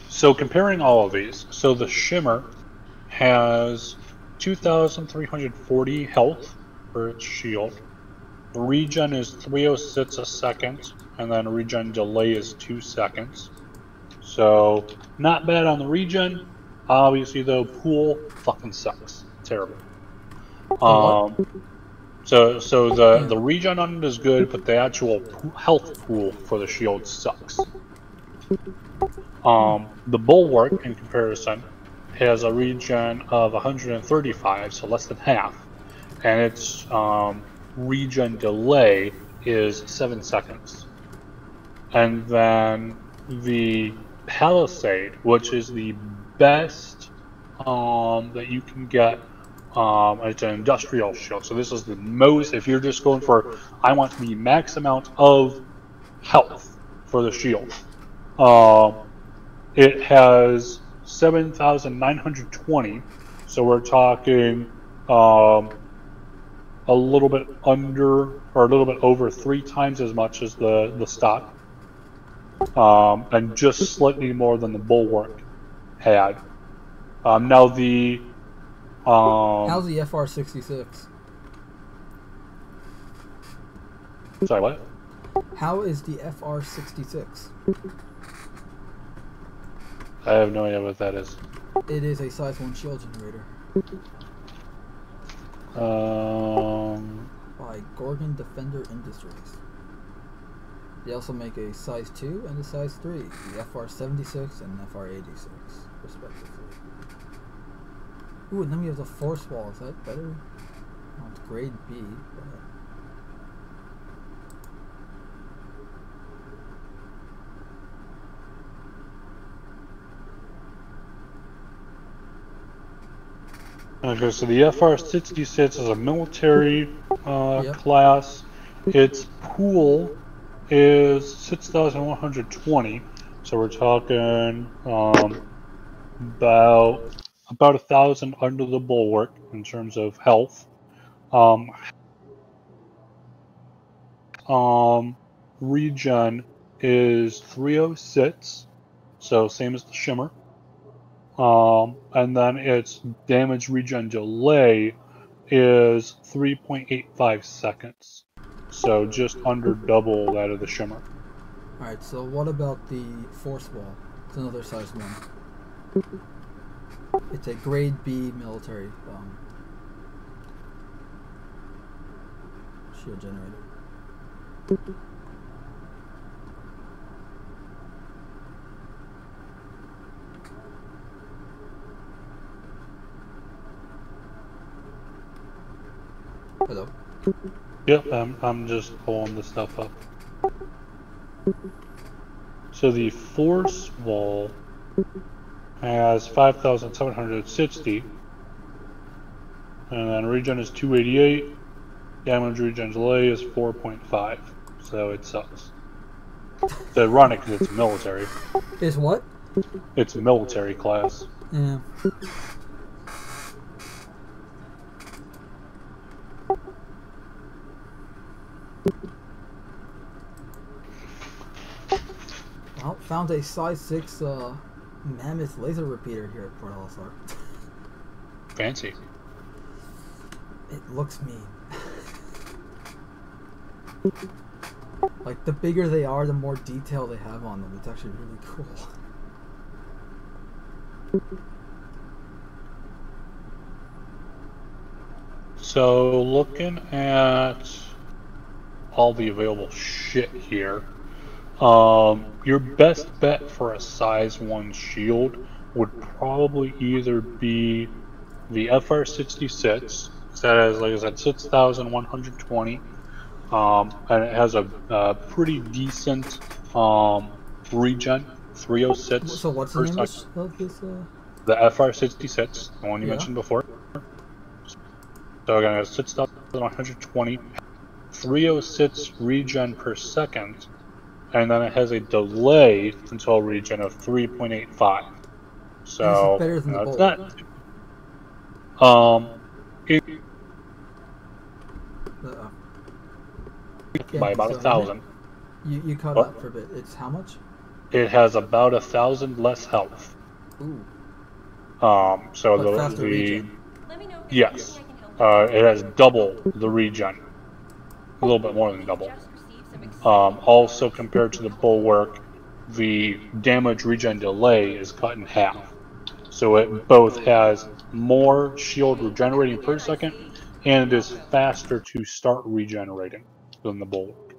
So comparing all of these, so the Shimmer has 2,340 health for its shield. The regen is 306 a second, and then regen delay is 2 seconds. So, not bad on the regen. Obviously though, pool fucking sucks. Terrible. So the regen on it is good, but the actual health pool for the shield sucks. The Bulwark, in comparison, has a regen of 135, so less than half, and its regen delay is 7 seconds. And then the Palisade, which is the best that you can get, it's an industrial shield. So this is the most, if you're just going for, I want the max amount of health for the shield. It has 7,920, so we're talking a little bit under, or a little bit over 3 times as much as the stock, and just slightly more than the Bulwark had. Now the how's the FR66? Sorry, what? How is the FR66? I have no idea what that is. It is a size 1 shield generator. By Gorgon Defender Industries. They also make a size 2 and a size 3, the FR76 and FR86, respectively. Ooh, and then we have the force wall. Is that better? Well, it's grade B, but... Okay, so the FR66 is a military class. Its pool is 6,120, so we're talking about 1,000 under the Bulwark in terms of health. Regen is 306, so same as the Shimmer. And then its damage regen delay is 3.85 seconds. So just under double that of the Shimmer. Alright, so what about the force wall? It's another size 1. It's a grade B military shield generator. Hello. Yep, I'm just pulling the stuff up. So the force wall has 5,760, and then regen is 288. Damage regen delay is 4.5, so it sucks. It's ironic because it's military. Is what? It's military class. Yeah. Well, found a size 6 mammoth laser repeater here at Port LSR. Fancy. It looks mean. Like, the bigger they are, the more detail they have on them. It's actually really cool. So, looking at all the available shit here, your best bet for a size 1 shield would probably either be the FR66, that has, like I said, 6,120, and it has a pretty decent regen, 306. So what's the name of this? The FR66, the one you mentioned before. So again, it has 6,120, 306 regen per second, and then it has a delay until regen of 3.85. So this is better than the bolt. By about 1,000. You cut out for a bit. It's how much? It has about 1,000 less health. Ooh. So but faster regen. Yes. It has double the regen. A little bit more than double. Also, compared to the bulwark, the damage regen delay is cut in half. So it both has more shield regenerating per second, and it is faster to start regenerating than the bulwark.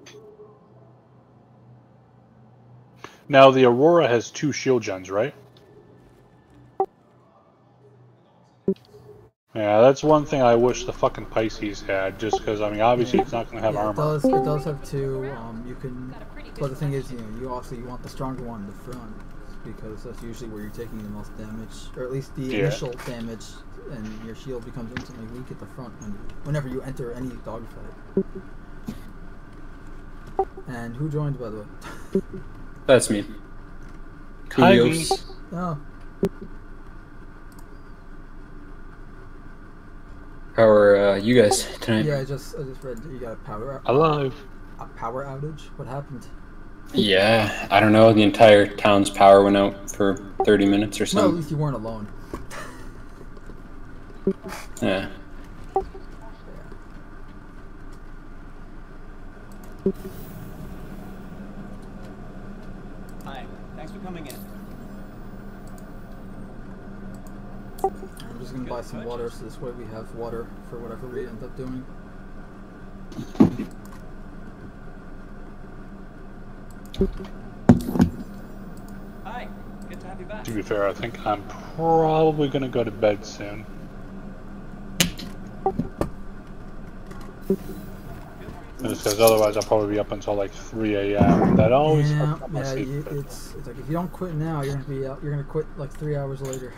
Now, the Aurora has 2 shield gens, right? Yeah, that's one thing I wish the fucking Pisces had, just because, I mean, obviously it's not going to have armor. It does have 2, you can, but the thing is, you know, you want the stronger one in the front, because that's usually where you're taking the most damage, or at least the initial damage, and your shield becomes instantly weak at the front whenever you enter any dogfight. And who joined, by the way? That's me. Hi, me. Oh. How are you guys tonight? Yeah, I just read that you got a power alive. A power outage? What happened? Yeah, I don't know. The entire town's power went out for 30 minutes or something. Well, at least you weren't alone. Yeah. Hi, thanks for coming in. I'm just gonna buy some water, so this way we have water for whatever we end up doing. Hi, good to have you back. To be fair, I think I'm probably going to go to bed soon. Just because otherwise I'll probably be up until like 3 a.m. That always fucks up my sleep. It's like if you don't quit now, you're gonna be out. You're gonna quit like 3 hours later.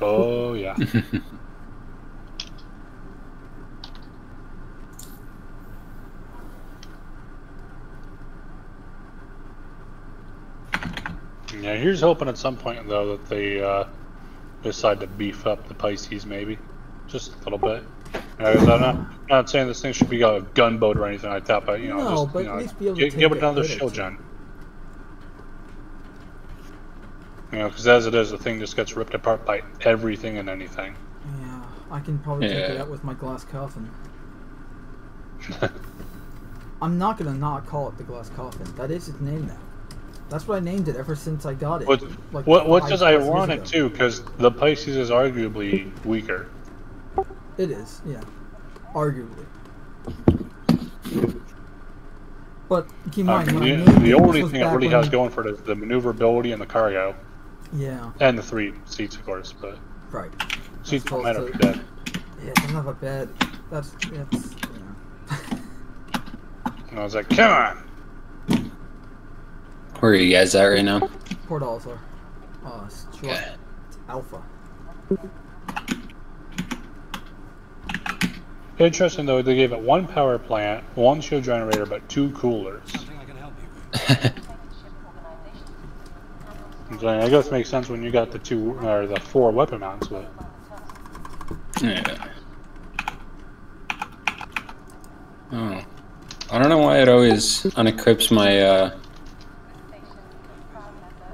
Oh yeah. Yeah, here's hoping at some point though that they decide to beef up the Pisces, maybe just a little bit. I'm not saying this thing should be a gunboat or anything like that, but you know, just, at least be able to give it another shield gen. You know, because as it is, the thing just gets ripped apart by everything and anything. Yeah, I can probably take it out with my glass coffin. I'm not gonna not call it the glass coffin. That is its name now. That's what I named it ever since I got it. Which is ironic too, because the Pisces is arguably weaker. It is, yeah, arguably. But keep in mind, the only thing it really has going for it is the maneuverability and the cargo. Yeah. And the 3 seats, of course, but right. Seats don't matter for bed. Yeah, don't have a bed. That's yeah. And I was like, come on. Where are you guys at right now? Port Alzar. Okay. Alpha. Interesting though, they gave it 1 power plant, 1 shield generator, but 2 coolers. Something I can help you with. I guess it makes sense when you got the 2 or the 4 weapon mounts, but Yeah. Oh. I don't know why it always unequips my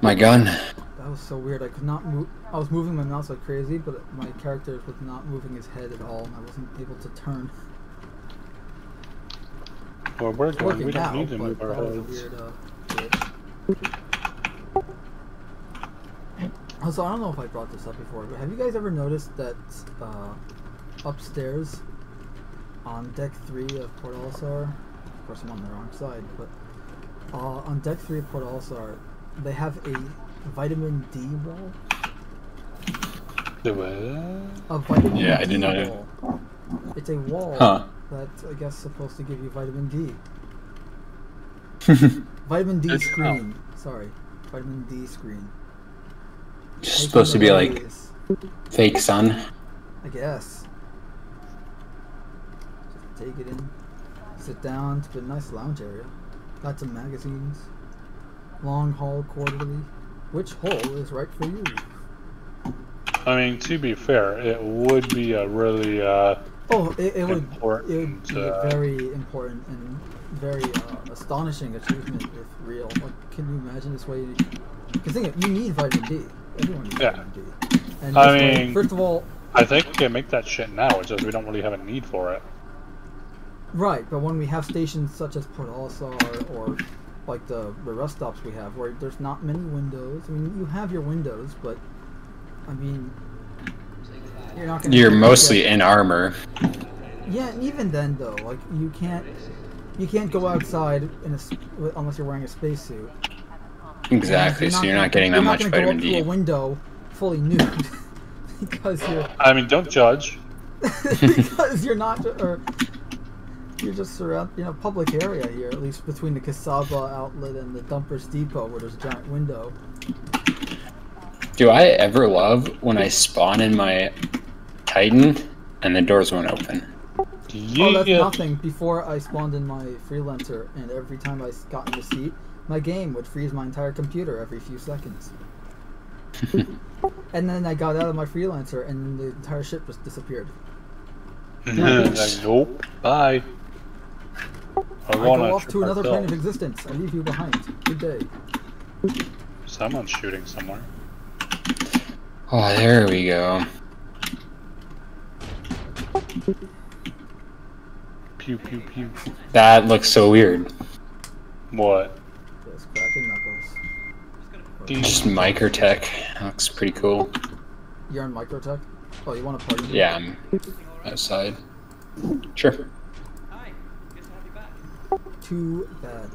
my gun. That was so weird. I could not move. I was moving my mouse like crazy, but my character was not moving his head at all. I wasn't able to turn. well, we're going. We don't now, need to move but our that was a heads. weird, Also, I don't know if I brought this up before, but have you guys ever noticed that upstairs on deck 3 of Port Alzar, of course I'm on the wrong side, but on deck 3 of Port Alzar, they have a vitamin D wall? The what? A vitamin Yeah, D I did not know. wall. It's a wall that's, I guess, supposed to give you vitamin D. Vitamin D screen. Sorry. Vitamin D screen. It's supposed to be like fake sun. I guess. Just take it in. Sit down. It's a nice lounge area. Got some magazines. Long haul quarterly. Which hole is right for you? I mean, to be fair, it would be a really it would be important, a very important and very astonishing achievement if real. Like, can you imagine this way? Because think it, you need vitamin D. Everyone needs vitamin D. And I mean, first of all, I think we can make that shit now. It's just we don't really have a need for it. Right, but when we have stations such as Port Alzar or like the rest stops we have, where there's not many windows. I mean, you have your windows, but I mean, you're not gonna. You're mostly in armor. Yeah, and even then though, like you can't go outside unless you're wearing a spacesuit. Exactly, so you're not getting that much vitamin D. You're not going to go up to a window fully nude because you're. I mean, don't judge. Because you're not, or you're just surrounded, public area here, at least between the Casaba outlet and the Dumpers Depot, where there's a giant window. Do I ever love when I spawn in my Titan and the doors won't open? Oh, that's nothing. Before I spawned in my freelancer, and every time I got in the seat, my game would freeze my entire computer every few seconds. And then I got out of my freelancer, and the entire ship just disappeared. Nice. Nope. Bye. I go off to another plane of existence. I leave you behind. Good day. Someone's shooting somewhere. Oh, there we go. Pew pew pew. That looks so weird. What? Just cracking knuckles. Just Microtech. Looks pretty cool. You're on Microtech? Oh, you want to party? Yeah, I'm outside. Sure. Hi, good to have you back. Too bad.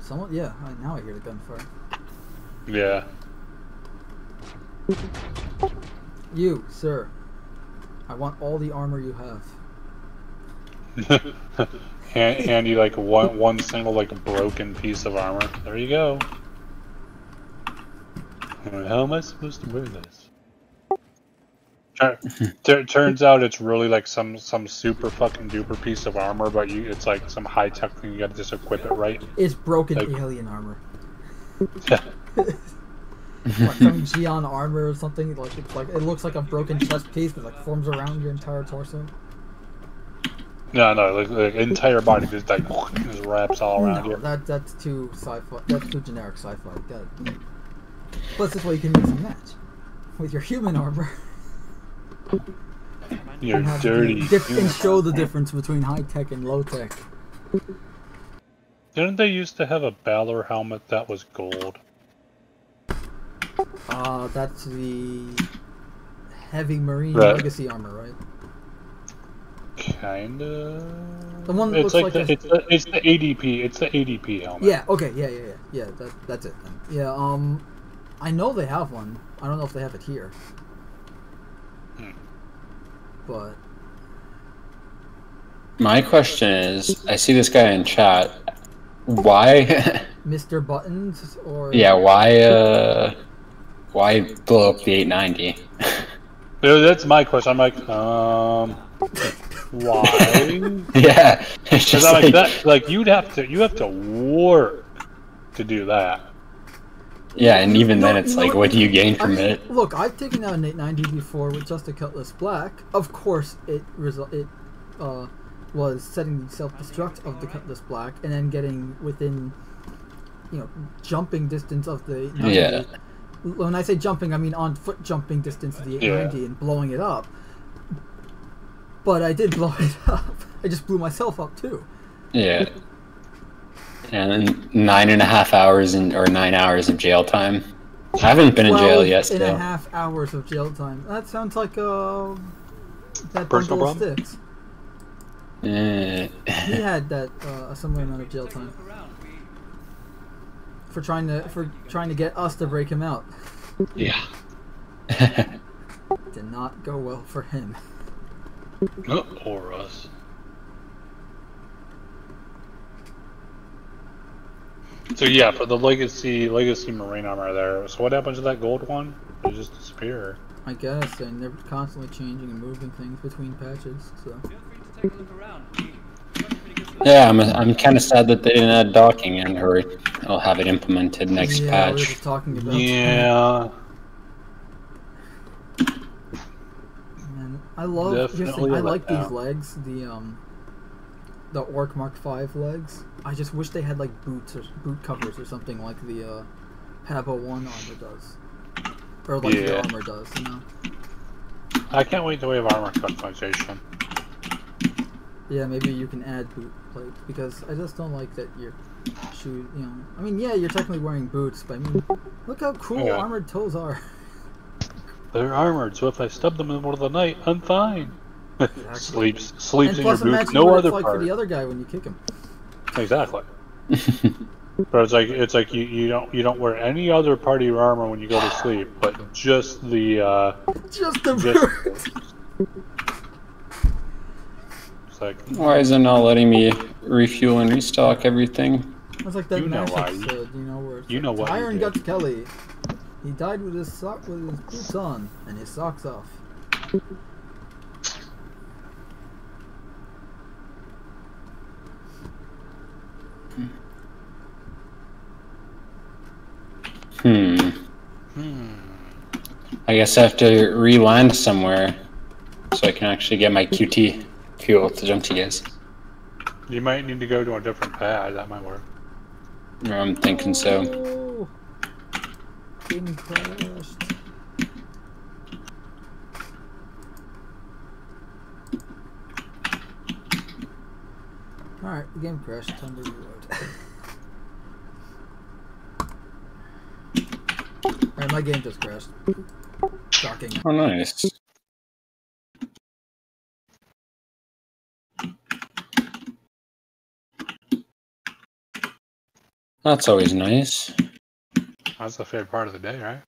Someone? Yeah, now I hear the gunfire. Yeah. You, sir. I want all the armor you have. Hand you like one single like broken piece of armor. There you go. How am I supposed to wear this? Turns out it's really like some super fucking duper piece of armor, but it's like some high tech thing. You gotta just equip it right. It's broken like, alien armor. Like some Geon armor or something. Like it looks like a broken chest piece that like forms around your entire torso. No, like entire body just like just wraps all around you. That's too sci-fi. That's too generic sci-fi. Plus, this way you can mix and match. with your human armor. You're And have dirty. and show the difference between high tech and low tech. Didn't they used to have a Balor helmet that was gold? That's the heavy marine Right. legacy armor, right? Kinda. The one that It's looks like like it's the ADP. It's the ADP helmet. Yeah. Okay. Yeah. That's it. Then. Yeah. I know they have one. I don't know if they have it here. But My question is, I see this guy in chat. Why? Mr. Buttons or Yeah, why blow up the 890? Yeah, that's my question. I'm like, why? Yeah, it's Because just I'm like like, that. Like you have to work to do that. yeah, and even No, then it's you know like, what do you gain I from mean, it? look, I've taken out an 890 before with just a Cutlass Black. Of course, it was setting the self-destruct of the Cutlass Black and then getting within, jumping distance of the 890. Yeah. When I say jumping, I mean on foot jumping distance of the 890 and blowing it up. But I did blow it up. I just blew myself up too. Yeah. And then 9.5 hours or 9 hours of jail time. I haven't been in jail yet, 12 and a still. half hours of jail time. That sounds like that Personal bundle of problem? sticks. Eh. He had that a similar amount of jail time for trying to get us to break him out. Yeah. Did not go well for him. Or us. So yeah, for the legacy marine armor there. So what happens to that gold one? It just disappear. I guess, and they're constantly changing and moving things between patches. So Feel free to take a look around. Looks pretty good for Yeah, I'm kind of sad that they didn't add docking in, or I'll have it implemented next yeah, we were patch. just talking about. Yeah. And I love. Here's the thing, Definitely I like let these down. legs. The Orc Mark V legs. I just wish they had like boots or boot covers or something like the Pabo 1 armor does, or like the Yeah. armor does. I can't wait till we have armor customization. Yeah, maybe you can add boot plates because I just don't like that your shoe. I mean, yeah, you're technically wearing boots, but I mean, look how cool Yeah. armored toes are. They're armored, so if I stub them in the middle of the night, I'm fine. Exactly. sleeps And in your plus, boots. imagine No what other it's like part. for the other guy when you kick him. Exactly. But it's like you don't wear any other part of your armor when you go to sleep, but just the Just the just. It's like Why is it not letting me refuel and restock everything? It's like that You know MASH why. episode, where it's You like, know what you Iron did. Guts Kelly. He died with his boots on and his socks off. I guess I have to re-land somewhere so I can actually get my QT fuel to jump to you guys. you might need to go to a different pad. That might work. I'm thinking so. Oh, game crashed. Alright, the game crashed. Time to reload. Alright, my game just crashed. Shocking. Oh, nice. That's always nice. That's the favorite part of the day, right?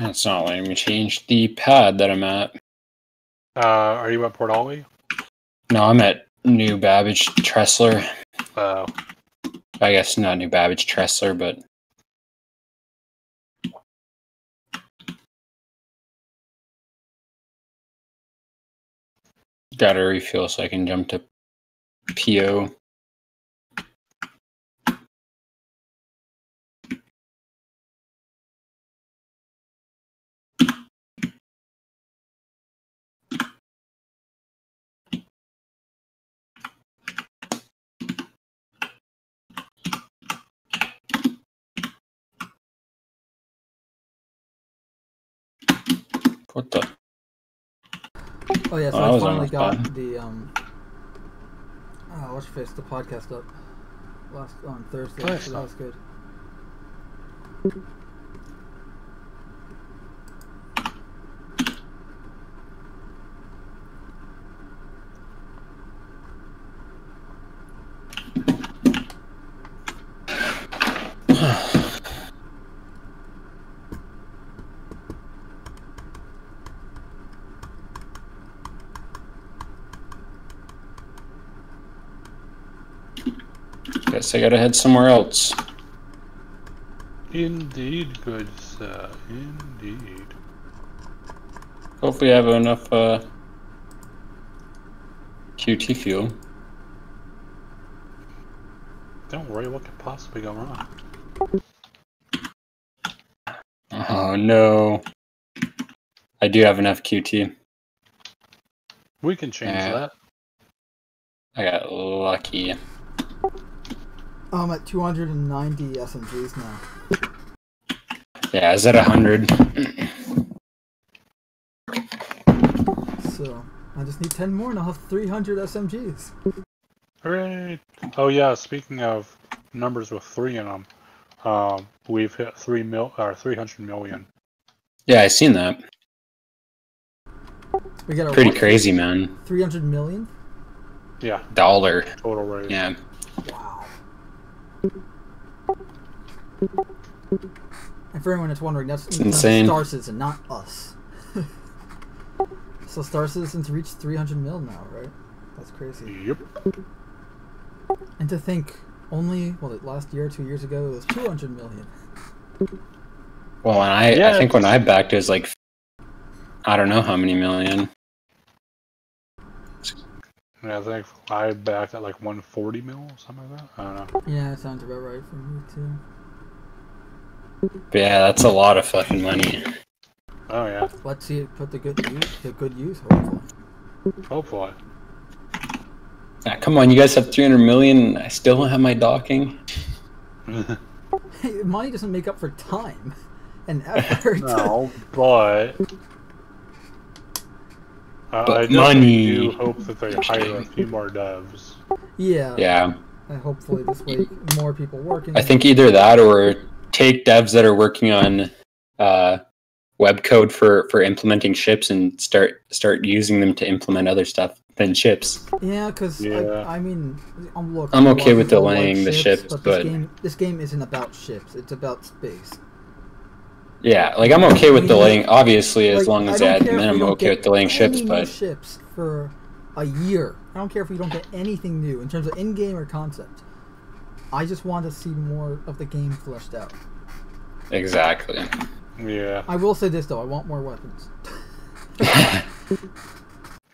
It's not letting me change the pad that I'm at. Are you at Port Ollie? No, I'm at New Babbage Tressler. Oh. I guess not New Babbage Tressler, but gotta refuel so I can jump to PO. What the? Oh yeah, so that I was finally almost got bad. the what's your face, the podcast up on Thursday, Nice. so that was good. Guess I gotta head somewhere else. Indeed, good sir. Indeed. Hopefully I have enough QT fuel. Don't worry, what could possibly go wrong? Oh no. I do have enough QT. We can change that. I got lucky. I'm at 290 SMGs now. Yeah, I was at 100. So I just need 10 more and I'll have 300 SMGs. Hooray! Oh yeah, speaking of numbers with 3 in them, we've hit 300 million. Yeah, I seen that. We got a Pretty what? crazy, man. 300 million? Yeah, Dollar. total raise. Yeah. Wow. And for everyone that's wondering, that's insane. Star Citizen, not us. So Star Citizen's reached 300 mil now, right? That's crazy. Yep. And to think, only, last year, 2 years ago, it was 200 million. Well, and I think when I backed it was like, I don't know how many million. Yeah, I think I backed at like 140 mil or something like that. I don't know. Yeah, that sounds about right for me too. But yeah, that's a lot of fucking money. Oh yeah, Let's see it put to good use, hopefully. hopefully. Ah, come on, you guys have 300 million. I still don't have my docking. Hey, money doesn't make up for time and effort. No, but I money. do hope that they hire a few more devs. Yeah. Yeah. And hopefully this way more people working. I think either that or take devs that are working on web code for implementing ships and start using them to implement other stuff than ships. Yeah, because Yeah. I mean, look, I'm a lot okay of with people delaying the ships, but this game isn't about ships. It's about space. yeah, like I'm okay with delaying. Obviously, as Like, long as I I don't add care them if in, we I'm don't okay get with delaying ships. any new But ships for a year. I don't care if we don't get anything new in terms of in-game or concept. I just want to see more of the game fleshed out. exactly. Yeah. I will say this though: I want more weapons.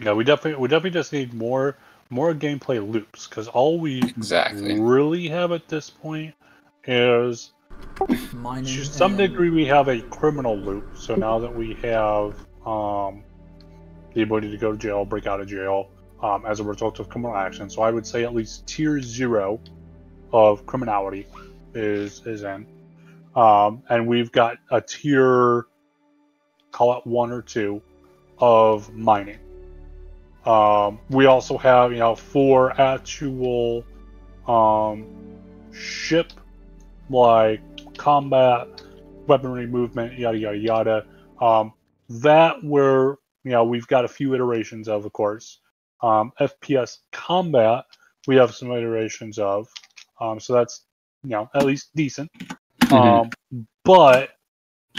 Yeah, we definitely just need more gameplay loops, because all we Exactly. really have at this point is Mining. to some degree we have a criminal loop. So now that we have the ability to go to jail, break out of jail, as a result of criminal action, so I would say at least tier 0 of criminality is in, and we've got a tier, call it 1 or 2, of mining. We also have, 4 actual ship, like combat, weaponry movement, yada yada yada. That we've got a few iterations of course. FPS combat, we have some iterations of. So that's at least decent. But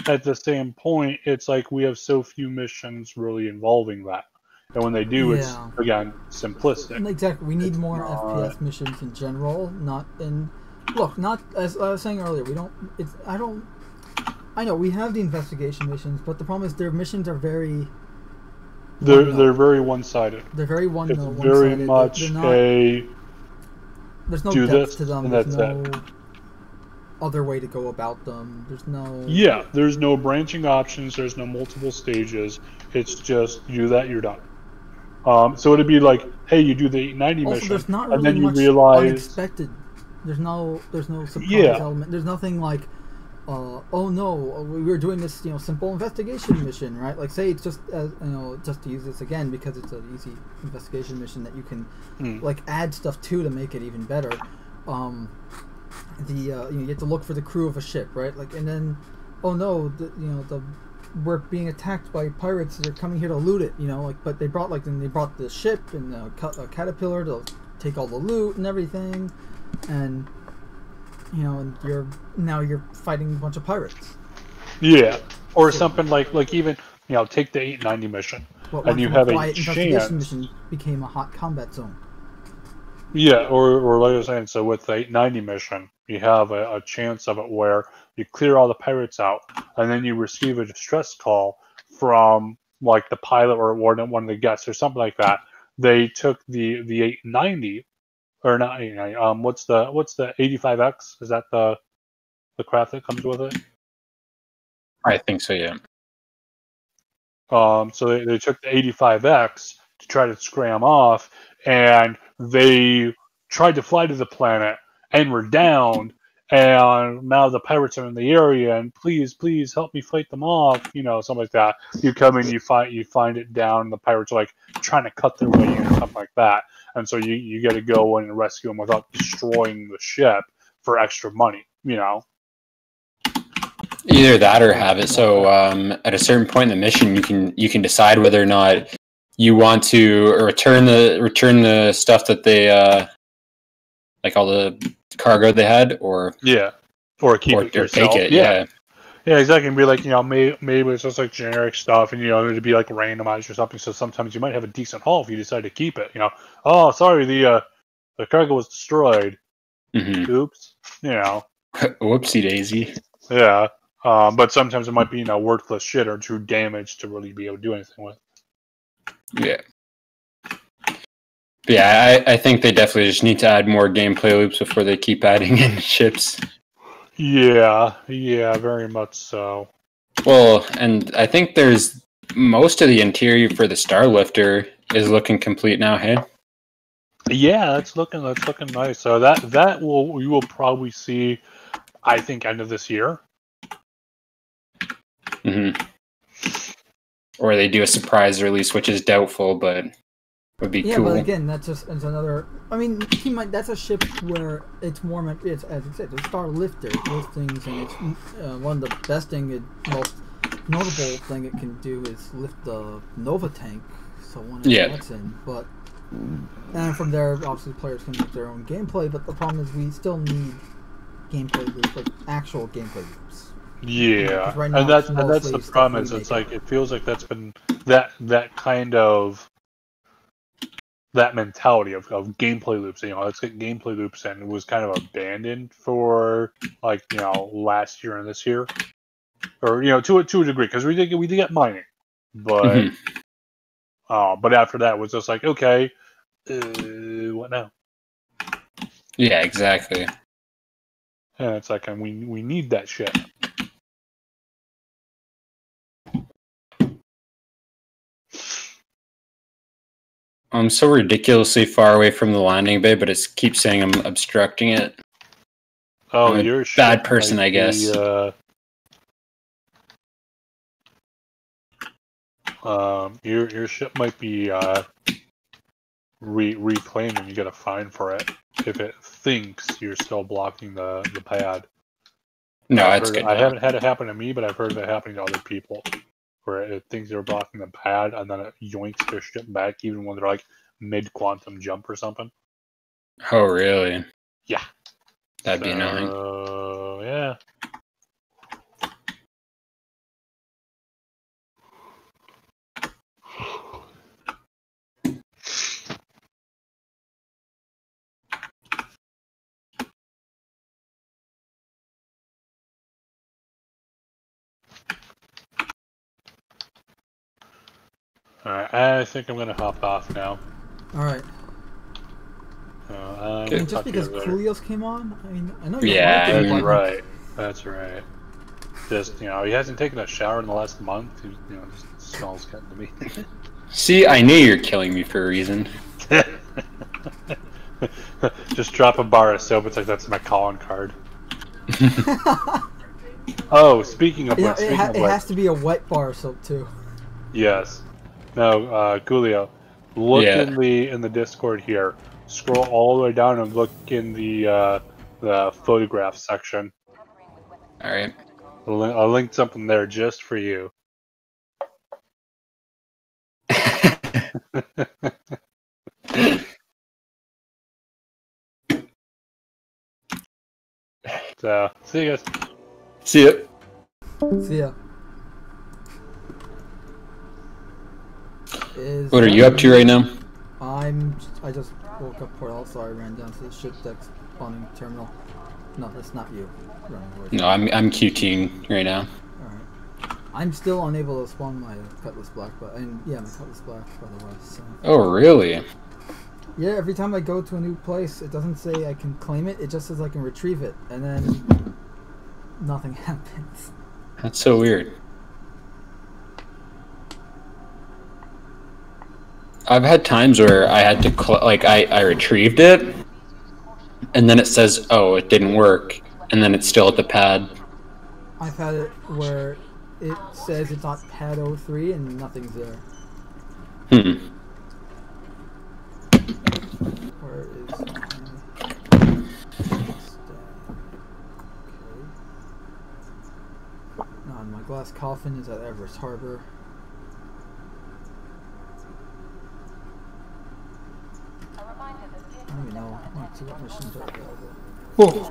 at the same point, it's like we have so few missions really involving that. And when they do, it's, again, simplistic. Exactly. We need more FPS missions in general, not in... Look, not... As I was saying earlier, we don't... I know, we have the investigation missions, but the problem is their missions are very... They're very one-sided. They're very one-sided. It's very much there's no do depth this, to them. and There's that's no other way to go about them. There's no. Yeah, there's no branching options. There's no multiple stages. It's just you do that, you're done. So it'd be like, hey, you do the 890 Also, mission, there's not and really then you much realize, unexpected. There's no surprise Yeah. element. There's nothing like, oh no, we were doing this simple investigation mission, right? Like say it's just just to use this again because it's an easy investigation mission that you can like add stuff to make it even better. You have to look for the crew of a ship, right? Like, and then, oh no, we're being attacked by pirates. They're coming here to loot it, but they brought the ship and a caterpillar to take all the loot and everything, and and you're fighting a bunch of pirates. yeah, or something like even take the 890 mission, and you have a investigation chance. mission became a hot combat zone. Yeah, or like I was saying, so with the 890 mission, you have a chance of it where you clear all the pirates out, and then you receive a distress call from like the pilot or one of the guests or something like that. They took the 890, or not 890. What's the 85X? Is that the craft that comes with it? I think so, yeah. So they took the 85X to try to scram off, and they tried to fly to the planet and were downed, and now the pirates are in the area, and please help me fight them off, something like that. You come in, you find it down, and the pirates are like trying to cut their way in or something like that, and so you got to go in and rescue them without destroying the ship for extra money, Either that or have it so at a certain point in the mission you can decide whether or not you want to return the stuff that they like all the cargo they had, or keep it yourself. take it. Yeah, exactly. And be like, maybe it's just like generic stuff, and it'd be like randomized or something. So sometimes you might have a decent haul if you decide to keep it. Oh, sorry, the cargo was destroyed. Mm-hmm. Oops. Whoopsie daisy. Yeah. But sometimes it might be worthless shit or too damaged to really be able to do anything with. Yeah. But yeah, I think they definitely just need to add more gameplay loops before they keep adding in ships. Yeah, very much so. Well, and I think there's most of the interior for the Starlifter is looking complete now, hey? Yeah, that's looking nice. So that we will probably see, I think, end of this year. Mm-hmm. Or they do a surprise release, which is doubtful, but would be cool. Yeah, but again, that's another. I mean, that's a ship where it's more meant. It's, as you said, it's Starlifter. Those things, and it's one of the best most notable thing it can do is lift the Nova tank. So when that's in, but and from there, obviously, players can make their own gameplay. But the problem is, we still need gameplay loops, like actual gameplay loops. Yeah, right now, and that's the problem. Is it's like it feels like that's been that kind of that mentality of gameplay loops. Let's get gameplay loops, and it was kind of abandoned for like last year and this year, or to a degree, because we did get mining, but but after that it was just like, okay, what now? Yeah, exactly. And it's like, and we need that shit. I'm so ridiculously far away from the landing bay, but it keeps saying I'm obstructing it. Oh, I'm you're a bad person, I guess. Your ship might be reclaimed, and you get a fine for it if it thinks you're still blocking the pad. No, it's good. I haven't had it happen to me, but I've heard of it happening to other people, where it thinks they're blocking the pad, and then it yoinks their ship back, even when they're like mid-quantum jump or something. Oh, really? Yeah. That'd be annoying. Yeah. Alright, I think I'm gonna hop off now. Alright. I mean, just because Coolios came on, I mean, I know you're Yeah, working, but right. That's right. Just, he hasn't taken a shower in the last month. He, just smells good to me. See, I knew you're killing me for a reason. Just drop a bar of soap. It's like, that's my calling card. Oh, speaking of which, it has to be a wet bar of soap too. Yes. No, Coolio, look in the Discord here. Scroll all the way down and look in the photograph section. All right. I'll link something there just for you. So, see you guys. See ya. See ya. What are you up to right now? I just woke up Portal, so I ran down to the ship deck spawning terminal. No, that's not you. No, I'm QTing right now. Alright. I'm still unable to spawn my Cutlass Black, but my Cutlass Black, by the way. So. Oh, really? Yeah, every time I go to a new place, it doesn't say I can claim it. It just says I can retrieve it, and then nothing happens. That's so weird. I've had times where I had to I retrieved it, and then it says, "Oh, it didn't work," and then it's still at the pad. I've had it where it says it's on pad 03 and nothing's there. Where is my glass coffin is at Everest Harbor. I don't even know. Let's see what missions are available. Whoa!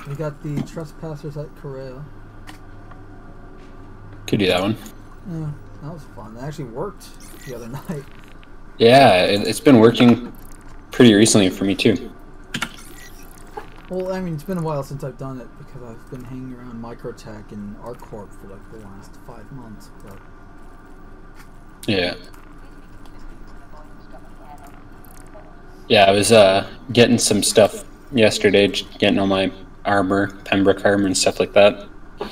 We got the Trespassers at Korea. Could do that one. Yeah, that was fun. It actually worked the other night. Yeah, it's been working pretty recently for me too. Well, I mean, it's been a while since I've done it because I've been hanging around Microtech and ArcCorp for like the last 5 months, but... Yeah. Yeah, I was getting some stuff yesterday, just getting all my armor, Pembroke armor and stuff like that. Yeah.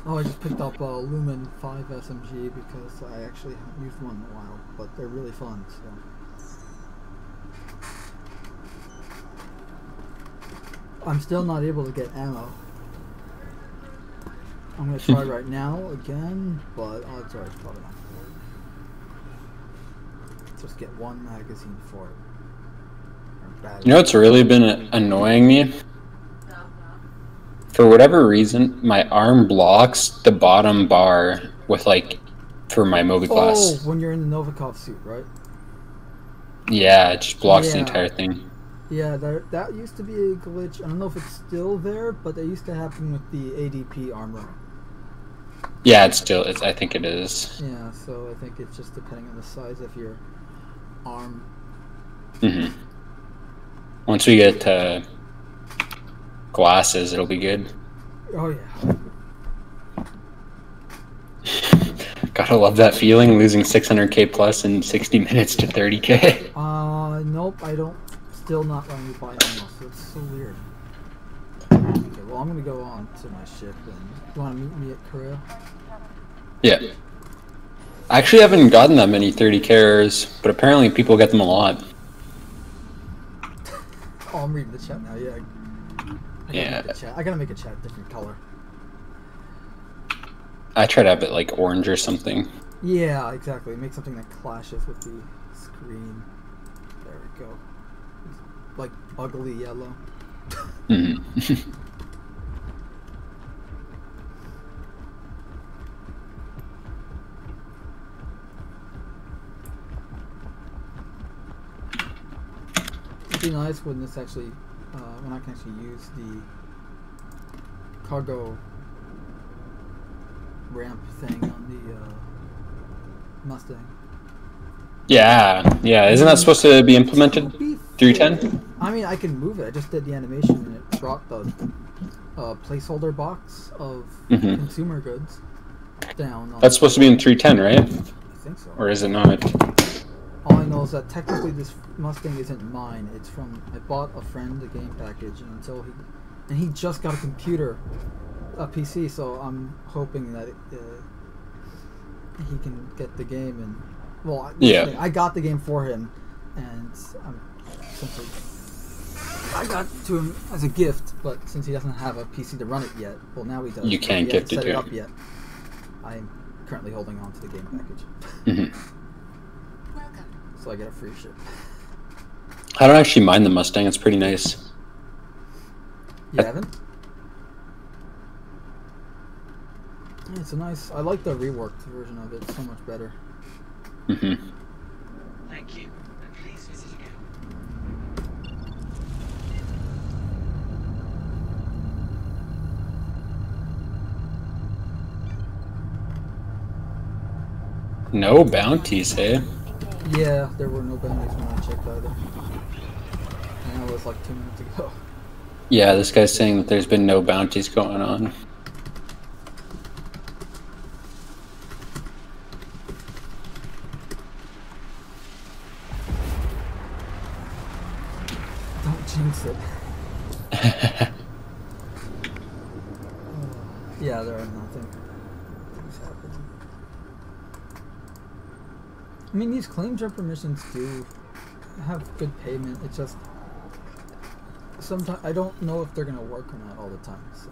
Oh, I just picked up a Lumen 5 SMG because I actually haven't used one in a while, but they're really fun, so... I'm still not able to get ammo. I'm gonna try right now again, but odds are it's probably not gonna work. Just get one magazine for it. You know what's really been annoying me? For whatever reason, my arm blocks the bottom bar with for my Moby class. Oh, when you're in the Novikov suit, right? Yeah, it just blocks the entire thing. Yeah, that used to be a glitch. I don't know if it's still there, but that used to happen with the ADP armor. Yeah, I think it is. Yeah, so I think it's just depending on the size of your arm. Once we get glasses, it'll be good. Oh yeah. Gotta love that feeling, losing 600k plus in 60 minutes to 30k. Nope, I don't. Still not letting me buy ammo, so it's so weird. Okay, well I'm gonna go on to my ship and you wanna meet me at Korea? Yeah. I actually haven't gotten that many 30kers, but apparently people get them a lot. Oh, I'm reading the chat now, yeah. I gotta make a chat different color. I try to have it orange or something. Yeah, exactly. Make something that clashes with the screen. There we go. Like ugly yellow. It'd be nice when this actually, when I can actually use the cargo ramp thing on the Mustang. Yeah, isn't that supposed to be implemented 310? I mean, I can move it. I just did the animation and it brought the placeholder box of consumer goods down. That's supposed to be in 310, right? I think so. Or is it not? All I know is that technically this Mustang isn't mine. It's from, I bought a friend a game package, and he just got a computer, a PC, so I'm hoping that he can get the game. And well, yeah, I got the game for him, and I got it to him as a gift, but since he doesn't have a PC to run it yet, well, now he does. You can't gift it to him. Up yet. I'm currently holding on to the game package. Welcome. So I get a free ship. I don't actually mind the Mustang. It's pretty nice. You haven't? Yeah, it's a nice... I like the reworked version of it. It's so much better. Thank you. And please visit again. No bounties, hey? Yeah, there were no bounties when I checked either. And that was like 2 minutes ago. Yeah, this guy's saying that there's been no bounties going on. Don't jinx it. Yeah, there are nothing. Nothing's happening. I mean, these claim jumper missions do have good payment. It's just sometimes I don't know if they're gonna work or not all the time. So.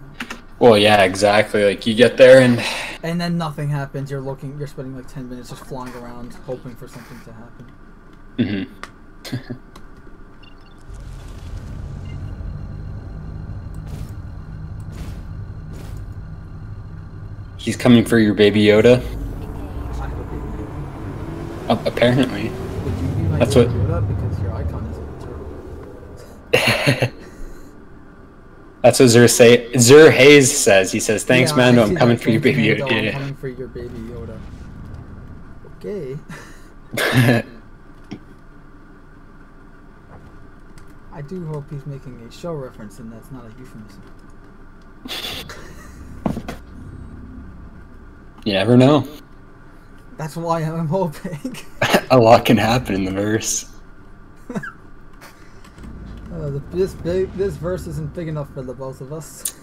Well, yeah, exactly. Like you get there and then nothing happens. You're spending like 10 minutes just flying around hoping for something to happen. He's coming for your baby Yoda. I have a baby Yoda. Oh, apparently. Would you be my That's baby what. Yoda? Because your icon is a turtle. That's what Zur Hayes says. He says, "Thanks, Yeah, Mando. I I'm see coming that. for your Thank baby you, Yoda." Mando. I'm Yeah. coming for your baby Yoda. Okay. I do hope he's making a show reference and that's not a euphemism. You never know. That's why I'm hoping. A lot can happen in the verse. This verse isn't big enough for the both of us.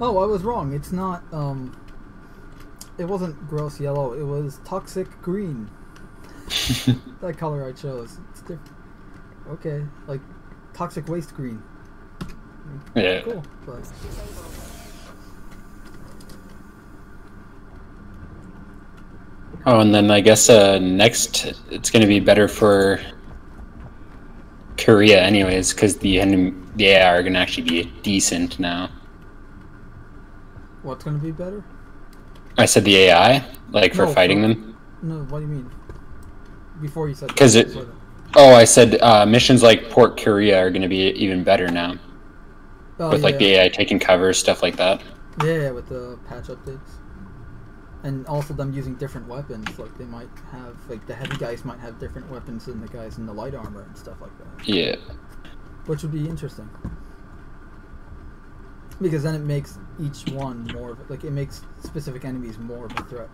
Oh, I was wrong. It's not, it wasn't gross yellow. It was toxic green. That color I chose. It's different. Okay, like toxic waste green. Yeah. Cool. But Oh, and then I guess next it's going to be better for Korea anyways, because the AI are going to actually be decent now. what's gonna be better? I said the AI, like for fighting them. No, what do you mean? Before you said that. Because I said missions like Port Korea are going to be even better now. Oh, with like yeah. the AI taking cover, stuff like that. Yeah, with the patch updates. And also them using different weapons, like they might have, like the heavy guys might have different weapons than the guys in the light armor and stuff like that. Yeah. Which would be interesting. Because then it makes each one more of, like, it makes specific enemies more of a threat.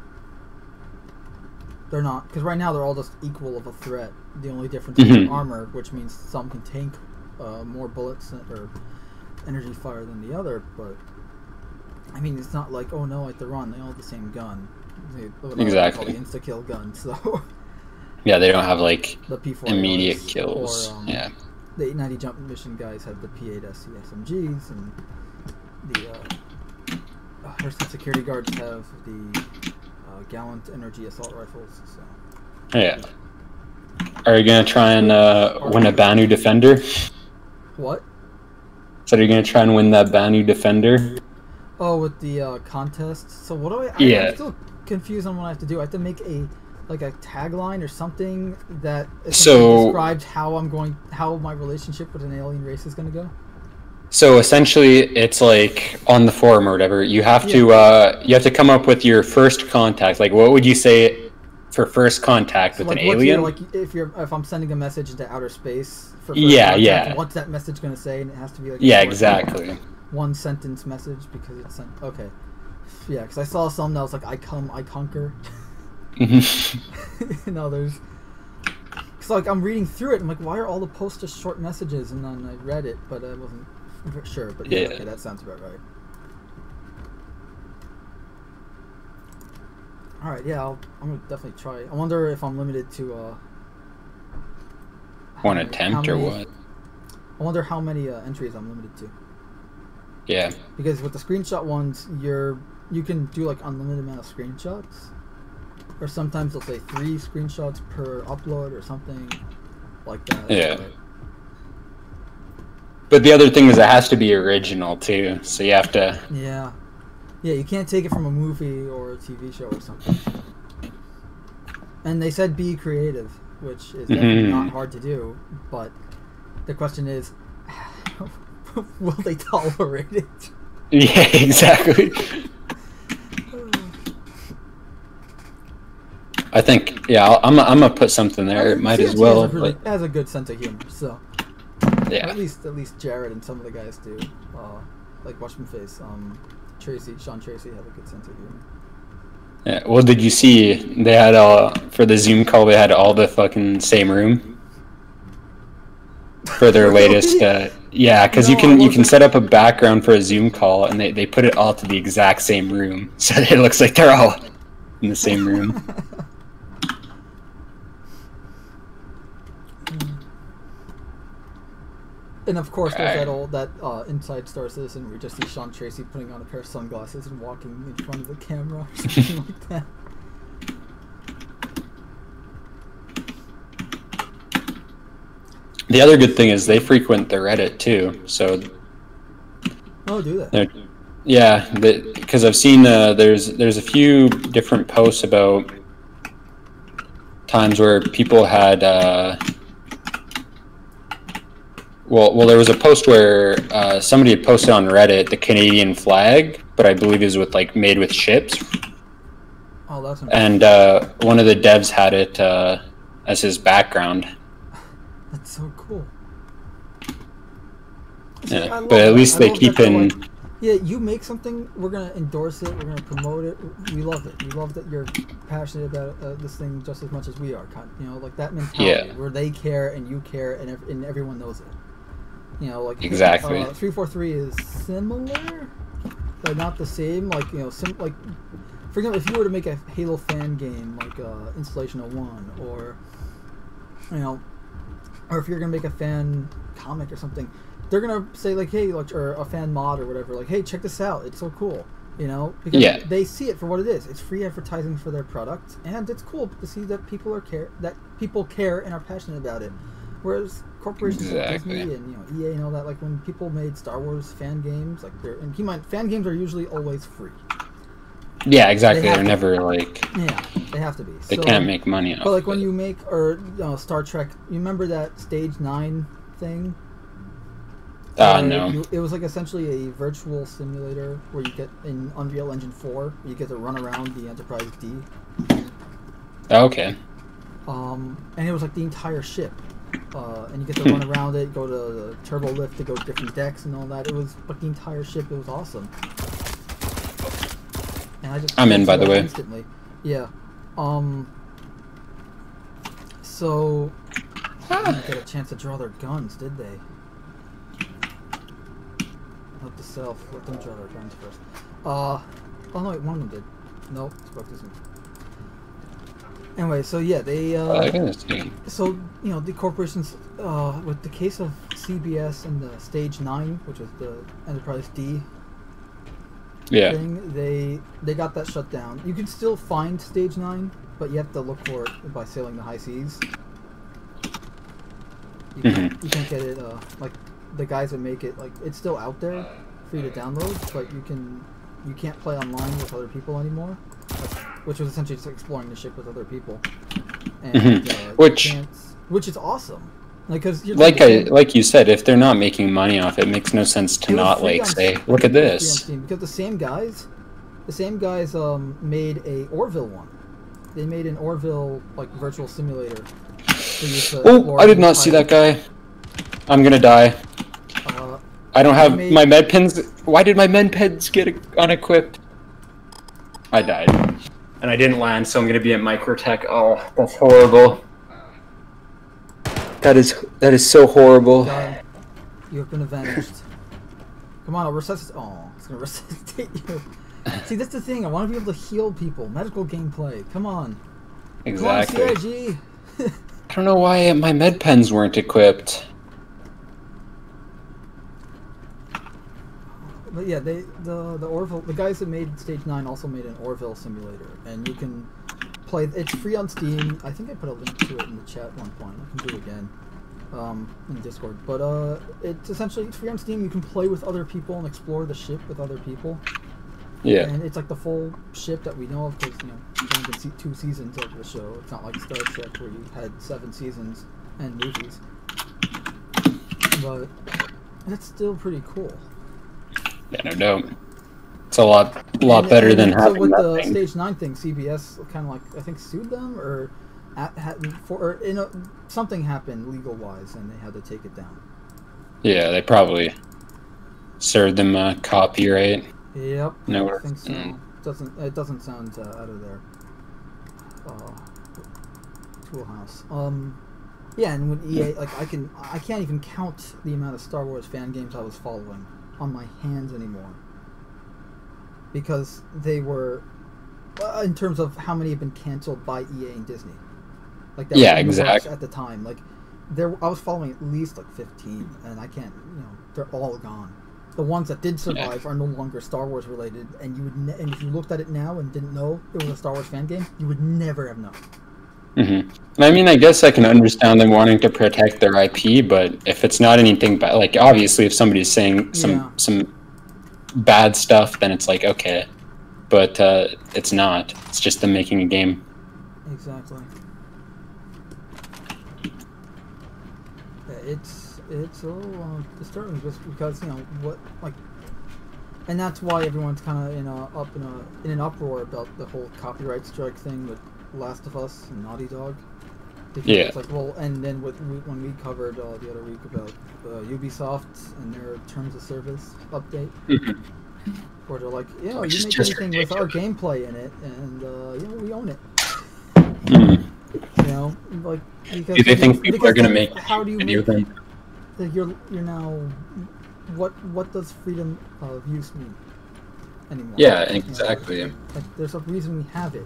They're not, because right now they're all just equal of a threat. The only difference is armor, which means some can tank more bullets or energy fire than the other, but I mean, it's not like, oh no, I have to run. They all have the same gun. Exactly. The insta-kill gun, so... Yeah, they don't have, like, the P4 immediate kills. Or, yeah. The 890 jump mission guys have the P8-SC SMGs, and the Hearthstone security guards have the Gallant energy assault rifles, so... Yeah. Are you gonna try and win a Banu Defender? What? So are you gonna try and win that Banu Defender? Oh, with the contest. So what do I? Yeah. I'm still confused on what I have to do. I have to make a tagline or something that describes how my relationship with an alien race is gonna go. So essentially, it's like on the forum or whatever. You have to come up with your first contact. Like, what would you say for first contact with an alien? If I'm sending a message into outer space for first contact, what's that message gonna say? And it has to be like exactly. One sentence message because it's sent. Okay, yeah, because I saw some that was like I come, I conquer. There's. Cause like I'm reading through it, I'm like, why are all the posts just short messages? And then I read it, but I wasn't sure. But yeah, okay, that sounds about right. All right, yeah, I'm gonna definitely try. I wonder if I'm limited to one attempt or what? I wonder how many entries I'm limited to. Yeah. Because with the screenshot ones, you can do like unlimited amount of screenshots, or sometimes they'll say 3 screenshots per upload or something like that. Yeah. But the other thing is it has to be original too, so you have to. Yeah. Yeah, you can't take it from a movie or a TV show or something. And they said be creative, which is definitely not hard to do, but the question is, will they tolerate it? Yeah, exactly. I think, yeah, I'm gonna put something there. It might as well. Has a good sense of humor, so yeah. At least Jared and some of the guys do. Like Watchman Face, Sean Tracy has a good sense of humor. Yeah. Well, did you see they had for the Zoom call? They had all the fucking same room for their latest. Yeah, because you can set up a background for a Zoom call, and they put it all to the exact same room, so it looks like they're all in the same room. And of course, there's that Inside Star Citizen where you just see Sean Tracy putting on a pair of sunglasses and walking in front of the camera or something like that. The other good thing is they frequent the Reddit too, so. Oh, do they? Yeah, because I've seen there's a few different posts about times where people had. Well, there was a post where somebody had posted on Reddit the Canadian flag, but I believe it was made with ships. Oh, that's impressive. And one of the devs had it as his background. That's so cool. Yeah, but at least they keep in. Yeah, you make something, we're gonna endorse it, we're gonna promote it. We love it. We love that you're passionate about this thing just as much as we are. Like that mentality where they care and you care and everyone knows it. Exactly. 343 is similar, but not the same. For example, if you were to make a Halo fan game like Installation 01, or or if you're gonna make a fan comic or something, they're gonna say hey, or a fan mod or whatever, hey, check this out, it's so cool, because they see it for what it is. It's free advertising for their product, and it's cool to see that people care and are passionate about it. Whereas corporations like Disney and EA and all that, when people made Star Wars fan games, fan games are usually always free. Yeah, exactly. They're never yeah, they have to be. They can't make money off. But when you make Star Trek, you remember that Stage 9 thing? No. It was essentially a virtual simulator where you get in Unreal Engine 4, you get to run around the Enterprise D. Okay. And it was the entire ship. And you get to run around it, go to the turbo lift to go to different decks and all that. It was the entire ship. It was awesome. And I'm in, by the way. Instantly. Yeah. So they didn't get a chance to draw their guns, did they? Let them draw their guns first. Oh no, wait, one of them did. Nope, spoke this one. Anyway, so yeah, they so the corporations with the case of CBS and the Stage 9, which is the Enterprise D thing, they got that shut down. You can still find Stage 9 but you have to look for it by sailing the high seas. You can't get it, like, the guys that make it, like, it's still out there, free to download, but you can't play online with other people anymore, which was essentially just exploring the ship with other people. And, which is awesome. Like, cause like you said, if they're not making money off it, it makes no sense to not, like, say, look at this. Because the same guys made a Orville one. They made an Orville, like, virtual simulator. Oh, I did not see that guy. I'm gonna die. I don't have my med pens. Why did my med pens get unequipped? I died. And I didn't land, so I'm gonna be at Microtech. Oh, that's horrible. That is so horrible. God, you have been avenged. Come on, I'll resuscitate. Oh, it's gonna resuscitate you. See, that's the thing. I want to be able to heal people. Medical gameplay. Come on. Exactly. Come on, CIG. I don't know why my med pens weren't equipped. But yeah, the Orville, the guys that made Stage 9 also made an Orville simulator, and you can play. It's free on Steam. I think I put a link to it in the chat at one point. I can do it again in Discord. But it's essentially free on Steam. You can play with other people and explore the ship with other people. Yeah. And it's like the full ship that we know of, because, you know, there's only been 2 seasons of the show. It's not like Star Trek where you had 7 seasons and movies. But that's still pretty cool. Yeah, no doubt. It's a lot better than having so with that the thing. Stage 9 thing, CBS kind of, like, I think sued them, or something happened legal-wise, and they had to take it down. Yeah, they probably served them copyright. Yep. No, I think so. It doesn't sound out of their wheelhouse. Yeah, and when EA, like, I can't even count the amount of Star Wars fan games I was following on my hands anymore, because they were, in terms of how many have been canceled by EA and Disney. Like, that yeah, was exactly. at the time, like, I was following at least like 15, and I can't, you know, they're all gone. The ones that did survive are no longer Star Wars related, and you would, and if you looked at it now and didn't know it was a Star Wars fan game, you would never have known. Mm-hmm. I mean, I guess I can understand them wanting to protect their IP, but if it's not anything bad, like, obviously if somebody's saying some bad stuff, then it's like, okay, but it's not. It's just them making a game. Exactly. Yeah, it's a little disturbing, just because, you know, what, like, and that's why everyone's kind of in an uproar about the whole copyright strike thing with Last of Us and Naughty Dog. Because it's like, well, and then when we covered the other week about Ubisoft and their terms of service update, where they're like, you know, you make anything with our gameplay in it, and you know, we own it. You know, like, because do they think people are going to make how do you video make them? you're now, what does freedom of use mean anymore? Yeah, exactly. You know, like, there's a reason we have it.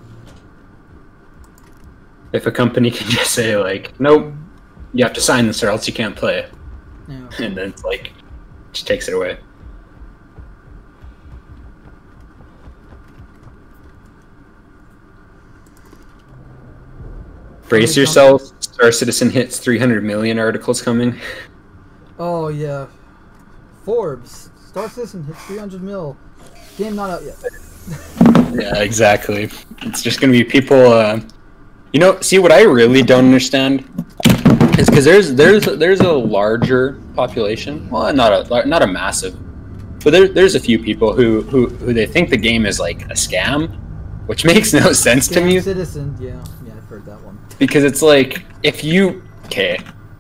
If a company can just say, like, nope, you have to sign this or else you can't play it. Yeah. And then it's like, just takes it away. Brace yourself, Star Citizen hits 300 million articles coming. Oh yeah, Forbes, Star Citizen hits 300 mil. Game not out yet. Yeah, exactly. It's just gonna be people. You know, see, what I really don't understand is because there's a larger population. Well, not a massive, but there's a few people who they think the game is like a scam, which makes no sense to me. Citizen, yeah, I've heard that one. Because it's like, if you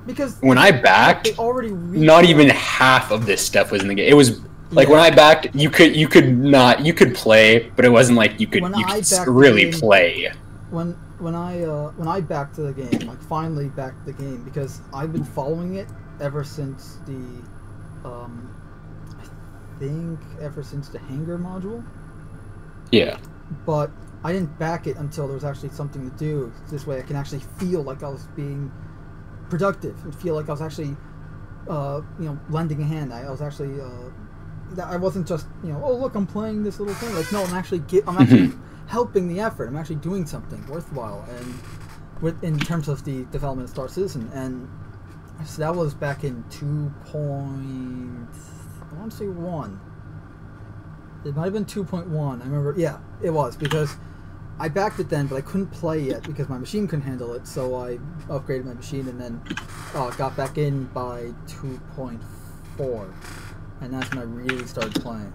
because when I backed, not even half of this stuff was in the game. It was like, when I backed, you could play, but it wasn't like you could really play. When I backed the game, like, finally backed the game, because I've been following it ever since I think ever since the hangar module. Yeah. But I didn't back it until there was actually something to do. This way I can actually feel like I was being productive and feel like I was actually, you know, lending a hand. I was actually, I wasn't just, oh look, I'm playing this little thing. Like, no, I'm actually helping the effort. I'm actually doing something worthwhile, and in terms of the development of Star Citizen, and so that was back in 2.1. It might have been 2.1. I remember. Yeah, it was, because I backed it then, but I couldn't play yet because my machine couldn't handle it. So I upgraded my machine and then got back in by 2.4, and that's when I really started playing.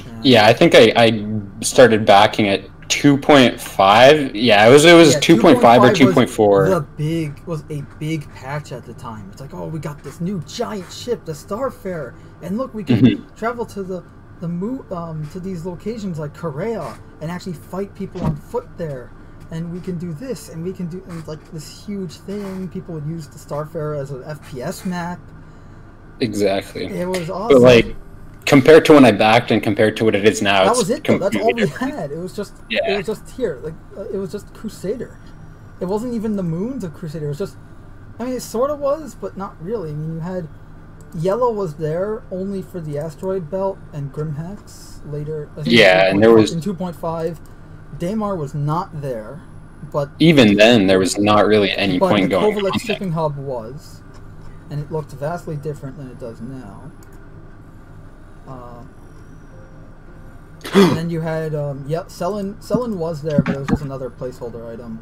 And yeah, I think I started backing at 2.5. Yeah, it was 2.5 or 2.4. Was a big patch at the time. It's like, oh, we got this new giant ship, the Starfarer, and look, we can travel to the moon, to these locations like Korea, and actually fight people on foot there, and we can do this, and we can do like this huge thing. People would use the Starfarer as an FPS map. Exactly. It was awesome. But like, compared to when I backed and compared to what it is now, that was it though. That's all we different. had. It was just it was just here. Like it was just Crusader. It wasn't even the moons of Crusader. It was just, I mean, it sort of was, but not really. I mean, you had Yellow was there only for the asteroid belt and Grimhex later. I think and there was in 2.5. Daymar was not there, but even then there was not really any point going. But the Kovalet shipping hub was, and it looked vastly different than it does now. And then you had Selin was there, but it was just another placeholder item.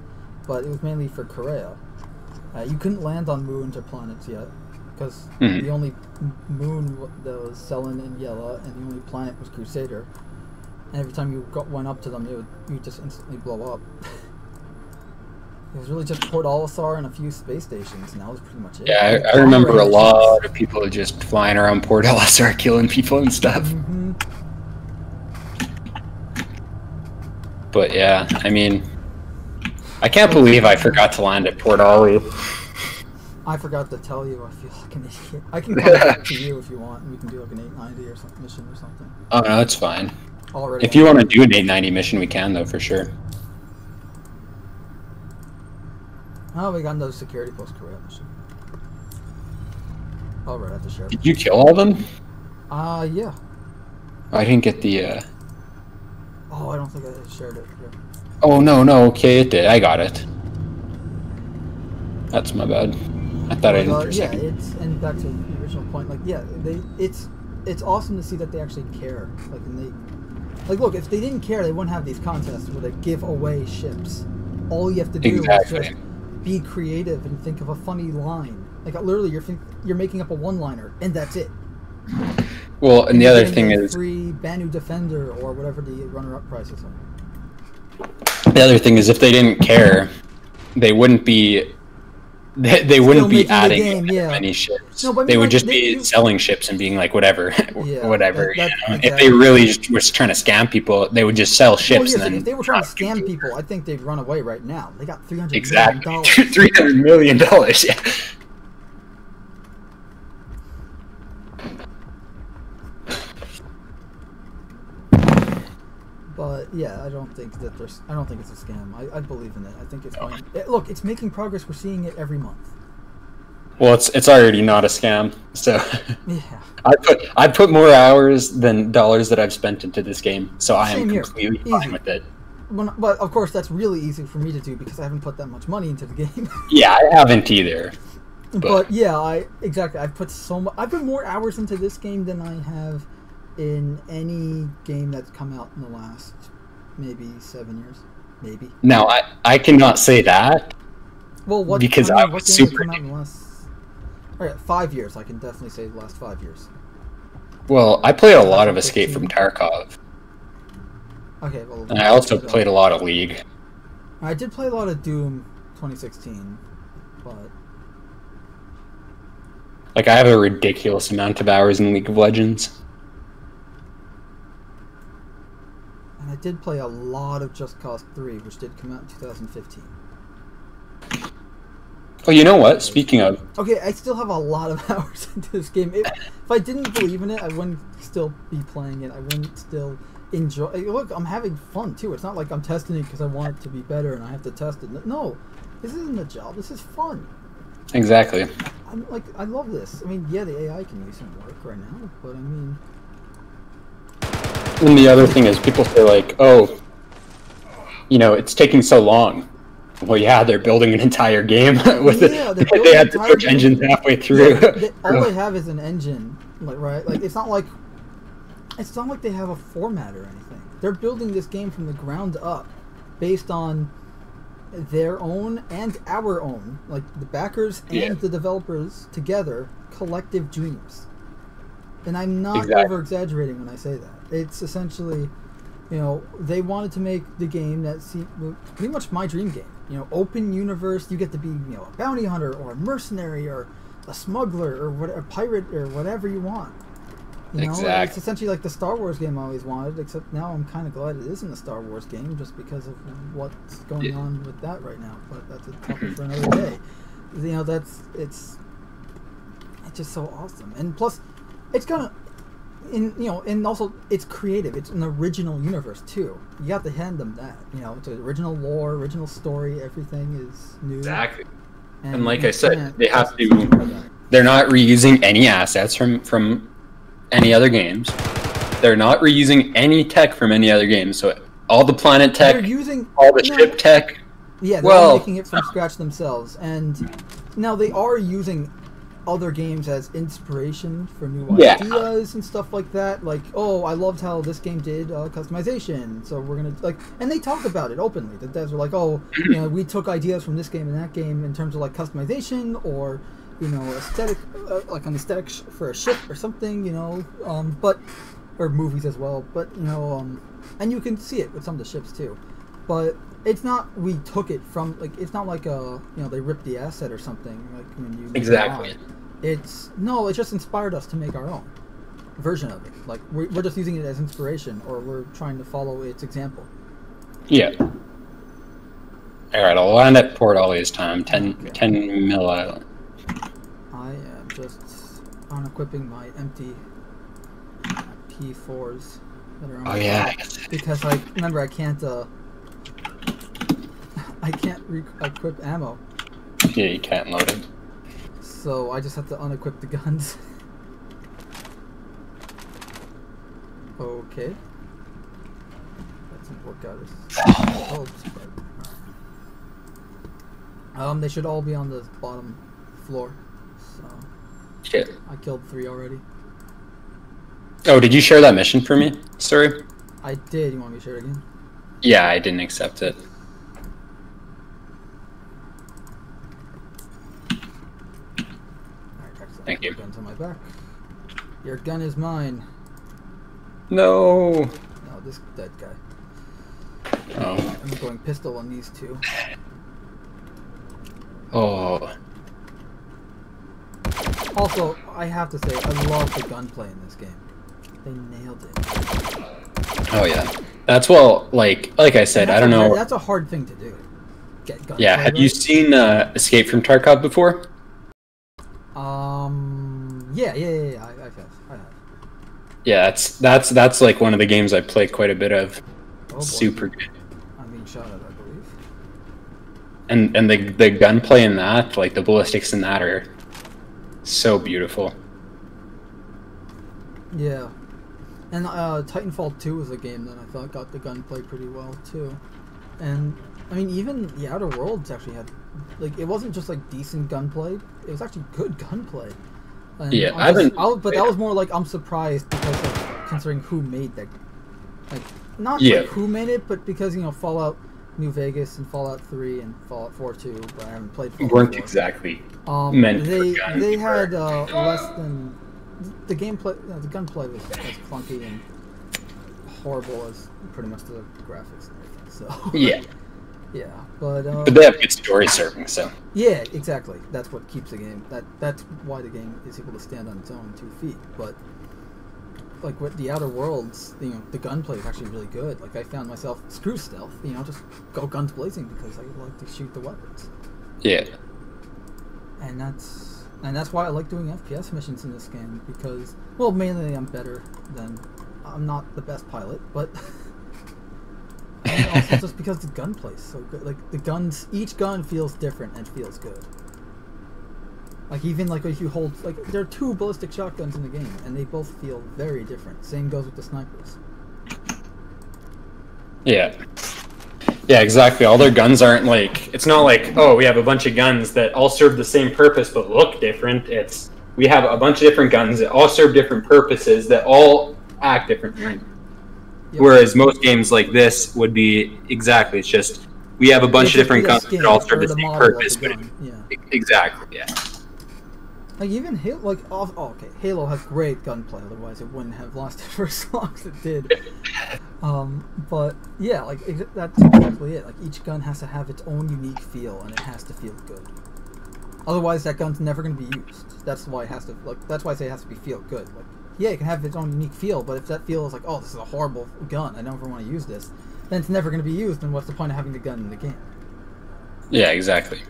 But it was mainly for Korea. You couldn't land on moons or planets yet, because the only moon that was Selin and Yella, and the only planet was Crusader. And every time you went up to them, you would just instantly blow up. It was really just Port Olisar and a few space stations, and that was pretty much it. Yeah, I remember a lot of people just flying around Port Olisar killing people and stuff. But yeah, I mean, I can't believe I forgot to land at Port Ollie. I forgot to tell you. I feel like an idiot. I can come back to you if you want, and we can do like an 890 or something mission or something. Oh no, it's fine. Already. If you want to do an 890 mission, we can though, for sure. Oh, we got another security post Korea mission. Oh, right, I have to share. Did you kill all of them? Yeah. I didn't get the. Oh, I don't think I shared it. Here. Oh no, okay, it did. I got it. That's my bad. I thought I didn't for a second. And back to the original point. Like, yeah, it's awesome to see that they actually care. Like, look, if they didn't care, they wouldn't have these contests where they give away ships. All you have to do is just be creative and think of a funny line. Like, literally, you're making up a one-liner, and that's it. Well, and the other thing is free Banu Defender or whatever the runner-up prices are. The other thing is, if they didn't care, they wouldn't be. They wouldn't be adding many ships. No, they would just be selling ships and being like, whatever, whatever. Exactly. If they really just were trying to scam people, they would just sell ships. And then if they were trying to scam people, I think they'd run away right now. They got $300 million. $300 million. Yeah. But yeah, I don't think it's a scam. I believe in it. I think it's going. Look, it's making progress. We're seeing it every month. Well, it's already not a scam. So yeah, I put more hours than dollars that I've spent into this game. So I am completely fine with it. But of course, that's really easy for me to do because I haven't put that much money into the game. Yeah, I haven't either. But yeah, I've put more hours into this game than I have in any game that's come out in the last maybe 7 years, maybe. Now I cannot say that. Well, because I was super. All right, 5 years. I can definitely say the last 5 years. Well, I played a lot of Escape from Tarkov. Okay, well. And I also played a lot of League. I did play a lot of Doom 2016, but. Like, I have a ridiculous amount of hours in League of Legends. And I did play a lot of Just Cause 3, which did come out in 2015. Oh, you know what? Speaking of... Okay, I still have a lot of hours into this game. If I didn't believe in it, I wouldn't still be playing it. I wouldn't still enjoy... Look, I'm having fun, too. It's not like I'm testing it because I want it to be better and I have to test it. No, this isn't a job. This is fun. Exactly. I love this. I mean, yeah, the AI can use some work right now, but I mean... And the other thing is, people say like, "Oh, you know, it's taking so long." Well, yeah, they're building an entire game with it. They had to switch engines halfway through. Yeah, all they have is an engine, like right? Like it's not like they have a format or anything. They're building this game from the ground up, based on their own and our own, like the backers and the developers together, collective dreams. And I'm not over exaggerating when I say that. It's essentially, you know, they wanted to make the game that pretty much my dream game. You know, open universe. You get to be, you know, a bounty hunter or a mercenary or a smuggler or what, a pirate or whatever you want. You know, it's essentially like the Star Wars game I always wanted. Except now I'm kind of glad it isn't a Star Wars game, just because of what's going on with that right now. But that's a topic for another day. You know, it's just so awesome. And plus, it's gonna. And also it's creative. It's an original universe too. You have to hand them that. You know, it's an original lore, original story. Everything is new. Exactly. And like I said, they have to. They're not reusing any assets from any other games. They're not reusing any tech from any other games. So all the planet tech, they're using all the ship tech. Yeah, they're making it from scratch themselves. And now they are using other games as inspiration for new ideas and stuff like that. Like, oh, I loved how this game did customization, so we're gonna like. And they talk about it openly. The devs were like, oh, you know, we took ideas from this game and that game in terms of like customization or, you know, aesthetic, like an aesthetic for a ship or something, you know, or movies as well. But you know, and you can see it with some of the ships too. But it's not we took it from, like, it's not like you know, they ripped the asset or something, like when you it just inspired us to make our own version of it. Like we're just using it as inspiration, or we're trying to follow its example. Yeah. Alright, I'll land at Port Ollie's time, 10 Mill Island. I am just unequipping my empty P4s that are on because remember I can't equip ammo. Yeah, you can't load it. So I just have to unequip the guns. Okay. That didn't work out as hopes, but they should all be on the bottom floor. So I killed 3 already. Oh, did you share that mission for me? Sorry. I did. You want me to share it again? Yeah, I didn't accept it. Thank you. Guns on my back. Your gun is mine. No. No, this dead guy. Oh. I'm going pistol on these 2. Oh. Also, I have to say, I love the gunplay in this game. They nailed it. Oh yeah. That's like I said, I don't know. That's a hard thing to do. Get gunplay. Yeah. Have you seen Escape from Tarkov before? Yeah, I have. Yeah, that's like one of the games I play quite a bit of. Oh, super good. I'm being shot at, I believe. And the gunplay in that, like the ballistics in that, are so beautiful. Yeah, and Titanfall 2 was a game that I thought got the gunplay pretty well too. And I mean, even the Outer Worlds actually had, like, it wasn't just like decent gunplay; it was actually good gunplay. And yeah, but that was more like I'm surprised because of considering who made that, like not like who made it, but because, you know, Fallout New Vegas and Fallout 3 and Fallout 4 too, but I haven't played Fallout 4. Weren't exactly meant they had less than the gameplay. The gunplay was as clunky and horrible as pretty much the graphics and everything. So yeah. Yeah, but they have good story serving, so yeah, exactly. That's what keeps the game. That's why the game is able to stand on its own 2 feet. But like with the Outer Worlds, you know, the gunplay is actually really good. Like I found myself screw stealth, you know, just go guns blazing because I like to shoot the weapons. Yeah. And that's why I like doing FPS missions in this game because, well, mainly I'm not the best pilot, but. And also just because the gunplay is so good. Like the guns, each gun feels different and feels good. Like even like if you hold, like there are 2 ballistic shotguns in the game and they both feel very different. Same goes with the snipers. Yeah. Yeah, exactly. All their guns aren't like, it's not like, oh, we have a bunch of guns that all serve the same purpose but look different. It's, we have a bunch of different guns that all serve different purposes that all act differently. Yep. Whereas most games like this would be exactly, it's just, we have a bunch of different guns that all serve the same purpose. But exactly, yeah. Like even Halo, like okay, Halo has great gunplay. Otherwise, it wouldn't have lasted for as long as it did. But yeah, like that's exactly it. Like each gun has to have its own unique feel, and it has to feel good. Otherwise, that gun's never going to be used. That's why it has to. Like that's why I say it has to be feel good. Like yeah, it can have its own unique feel, but if that feel is like, oh, this is a horrible gun, I never want to use this, then it's never going to be used. And what's the point of having the gun in the game? Yeah, exactly.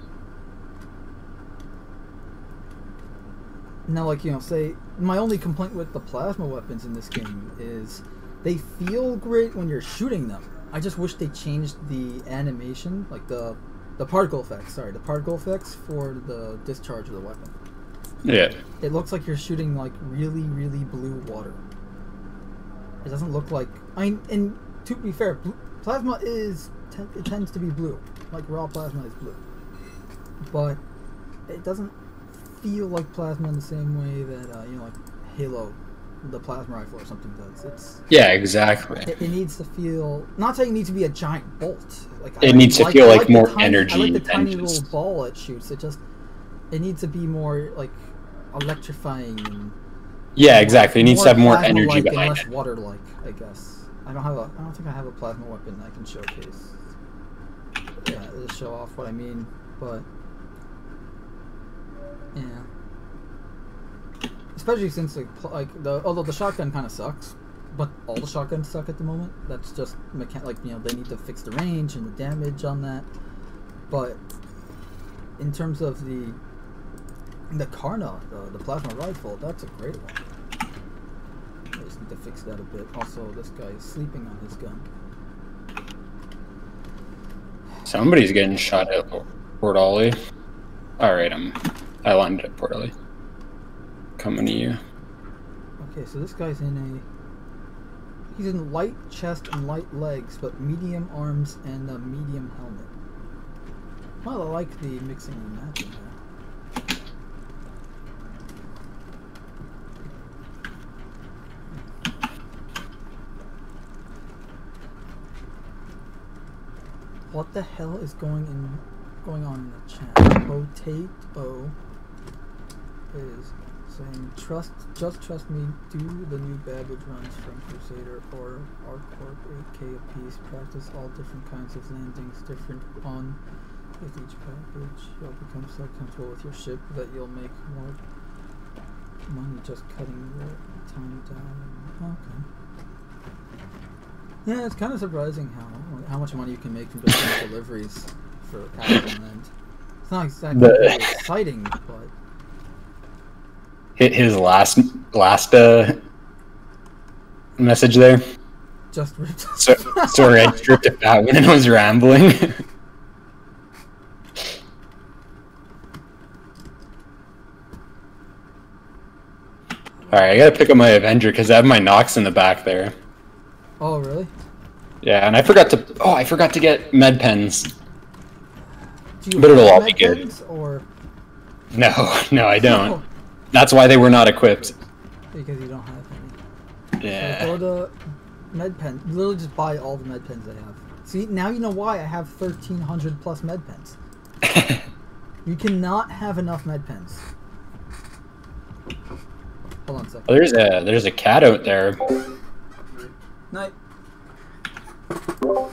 Now, like, you know, say, my only complaint with the plasma weapons in this game is they feel great when you're shooting them. I just wish they changed the animation, like the particle effects, the particle effects for the discharge of the weapon. Yeah. It looks like you're shooting, like, really, really blue water. It doesn't look like, and to be fair, plasma it tends to be blue. Like, raw plasma is blue. But it doesn't feel like plasma in the same way that you know, like Halo, the plasma rifle or something does. It's yeah, exactly. It needs to feel. Not saying it needs to be a giant bolt. Like it needs to feel like more energy. I like the tiny little ball it shoots. It needs to be more like electrifying. And yeah, exactly. It needs to have more energy behind and less it. water-like, I guess. I don't think I have a plasma weapon I can showcase. Yeah, it'll show off what I mean, but. Yeah. Especially since although the shotgun kind of sucks, but all the shotguns suck at the moment. That's just like you know, they need to fix the range and the damage on that. But in terms of the Karna, the plasma rifle, that's a great one. I just need to fix that a bit. Also, this guy is sleeping on his gun. Somebody's getting shot at Port Ollie. Alright, I landed at Port Ollie. Coming to you. Okay, so this guy's he's in light chest and light legs, but medium arms and a medium helmet. Well, I like the mixing and matching there. What the hell is going on in the chat? Potato is saying, just trust me, do the new baggage runs from Crusader or ArcCorp, 8K a piece, practice all different kinds of landings, different on with each package. You'll become so comfortable with your ship that you'll make more money just cutting the time down. Okay. Yeah, it's kind of surprising how much money you can make from just deliveries for Apple and it's not exactly really exciting, but his last message there. Just ripped. Sorry, I stripped it out when I was rambling. Alright, I gotta pick up my Avenger because I have my Nox in the back there. Oh, really? Yeah, and I forgot to get med pens. But it'll all be good. Or? No, I don't. Oh. That's why they were not equipped. Because you don't have any. Yeah. So go to med pen. Literally just buy all the med pens I have. See, now you know why I have 1,300 plus med pens. You cannot have enough med pens. Hold on a second. Oh, there's a cat out there. Night. Or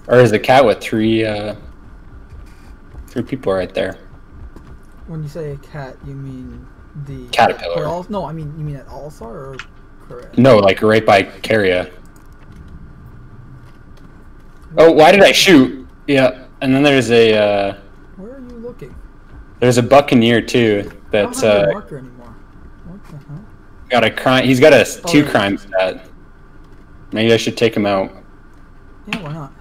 there's a cat with three people right there. When you say a cat, you mean the caterpillar? No, I mean you mean at Alsar or correct? No, like right by Caria. Oh, why did I shoot? Yeah, and then there's a. Where are you looking? There's a Buccaneer too. That's I don't have a marker anymore. What the hell? Got a crime. He's got a 2 crime stat. Maybe I should take him out. Yeah, why not?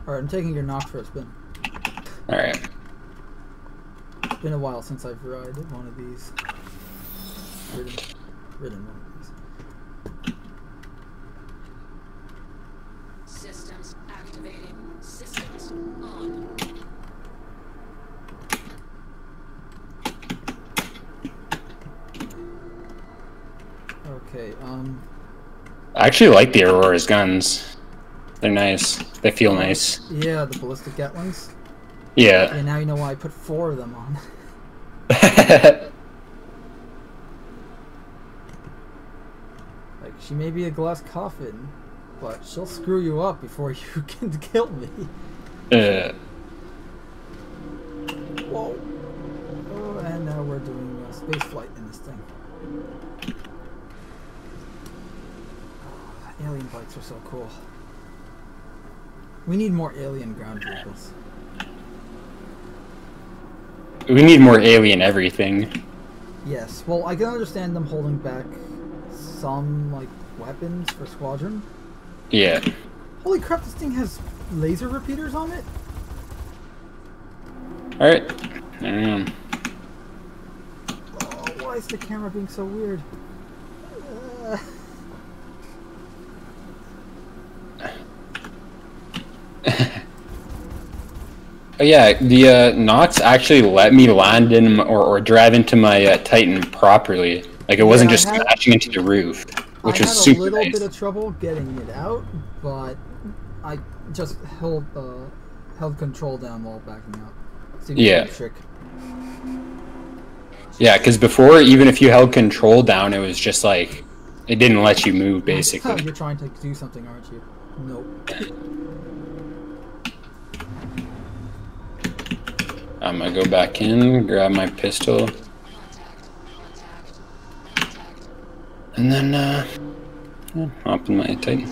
Alright, I'm taking your knock for a spin. Alright. It's been a while since I've ridden one of these. Ridden one of these. Okay, I actually like the Aurora's guns. They're nice. They feel nice. yeah, the ballistic Gatlings. Yeah. Yeah, now you know why I put 4 of them on. Like, she may be a glass coffin, but she'll screw you up before you can kill me. Whoa. Oh, and now we're doing space flight in this thing. Oh, alien bikes are so cool. We need more alien ground vehicles. We need more alien everything. Yes, well, I can understand them holding back some, like, weapons for Squadron. Yeah. Holy crap, this thing has laser repeaters on it? Alright. I don't know. Oh, why is the camera being so weird? Oh yeah, the Nox actually let me land in or drive into my Titan properly. Like it wasn't just smashing into the roof, which was super nice. I had a little bit of trouble getting it out, but I just held control down while backing up. Yeah. Trick. Yeah, because before, even if you held control down, it was just like it didn't let you move, basically. You're trying to do something, aren't you? Nope. I'm gonna go back in, grab my pistol, and then hop in my Titan.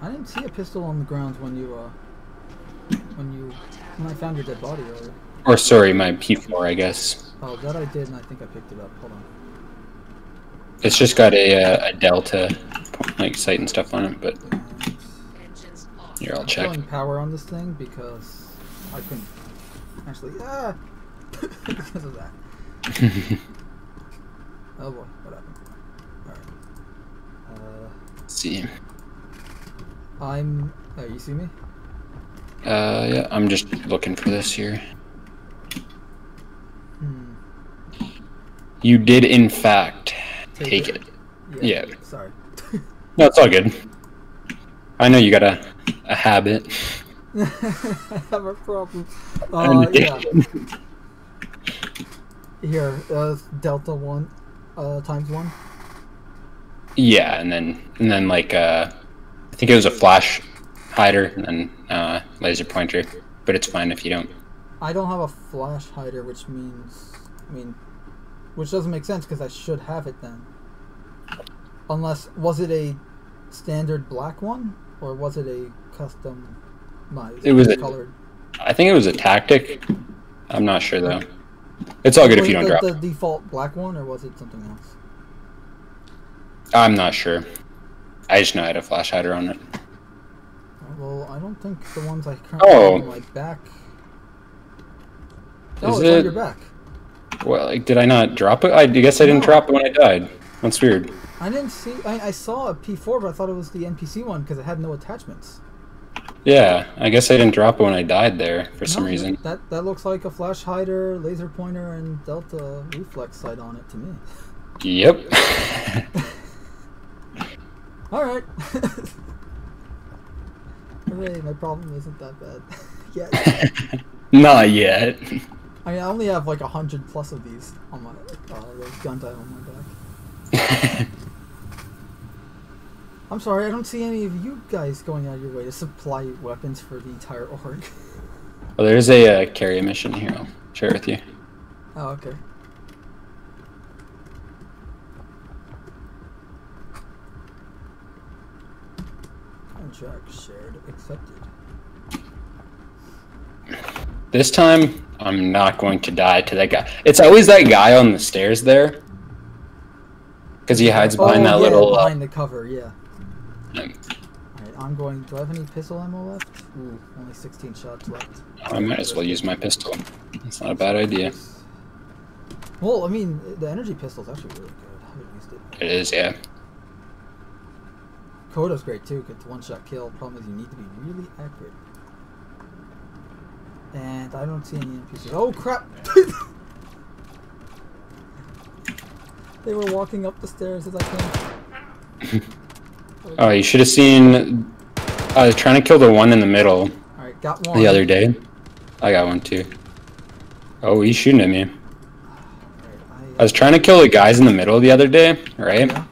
I didn't see a pistol on the ground when I found your dead body earlier. Or sorry, my P4, I guess. Oh, that I did, and I think I picked it up. Hold on. It's just got a Delta, like sight and stuff on it, but here I'll check. I'm pulling power on this thing because I couldn't actually because of that. Oh boy, what happened? Alright. Let's see. You see me? Yeah, I'm just looking for this here. You did, in fact, take it. Yeah. Sorry. No, it's all good. I know you got a habit. I have a problem. Yeah. Here, Delta 1, times 1. Yeah, and then like I think it was a flash hider and then laser pointer, but it's fine if you don't. I don't have a flash hider, which doesn't make sense because I should have it then. Unless, was it a standard black one or was it a custom? It was colored. I think it was a tactic. I'm not sure though. It's all good if you don't drop the default black one, or was it something else? I'm not sure. I just know I had a flash hider on it. Well, I don't think the ones I currently have on my back. Oh, it's on your back. Well, like, did I not drop it? I guess I didn't drop it when I died. That's weird. I didn't see. I saw a P4, but I thought it was the NPC one because it had no attachments. Yeah, I guess I didn't drop it when I died there for some reason. That looks like a flash hider, laser pointer, and Delta reflex sight on it to me. Yep. Alright. Hooray, my problem isn't that bad. Yet. Not yet. I mean, I only have like 100 plus of these on my gun type on my back. I'm sorry, I don't see any of you guys going out of your way to supply weapons for the entire org. Well, there's a carrier mission here. I'll share it with you. Oh, okay. Contract shared, accepted. This time, I'm not going to die to that guy. It's always that guy on the stairs there. Because he hides behind that little... behind the cover, yeah. Alright, I'm going... Do I have any pistol ammo left? Ooh, only 16 shots left. I might as well use my pistol. It's not a bad idea. Well, I mean, the energy pistol's actually really good. I haven't used it. It is, yeah. Koda's great too, it's one-shot kill. Problem is you need to be really accurate. And I don't see any NPCs. Oh crap! They were walking up the stairs as I came. Oh, you should have seen. I was trying to kill the one in the middle Alright, got one. the other day. I got one too. Oh, he's shooting at me. I was trying to kill the guys in the middle the other day, right? Yeah.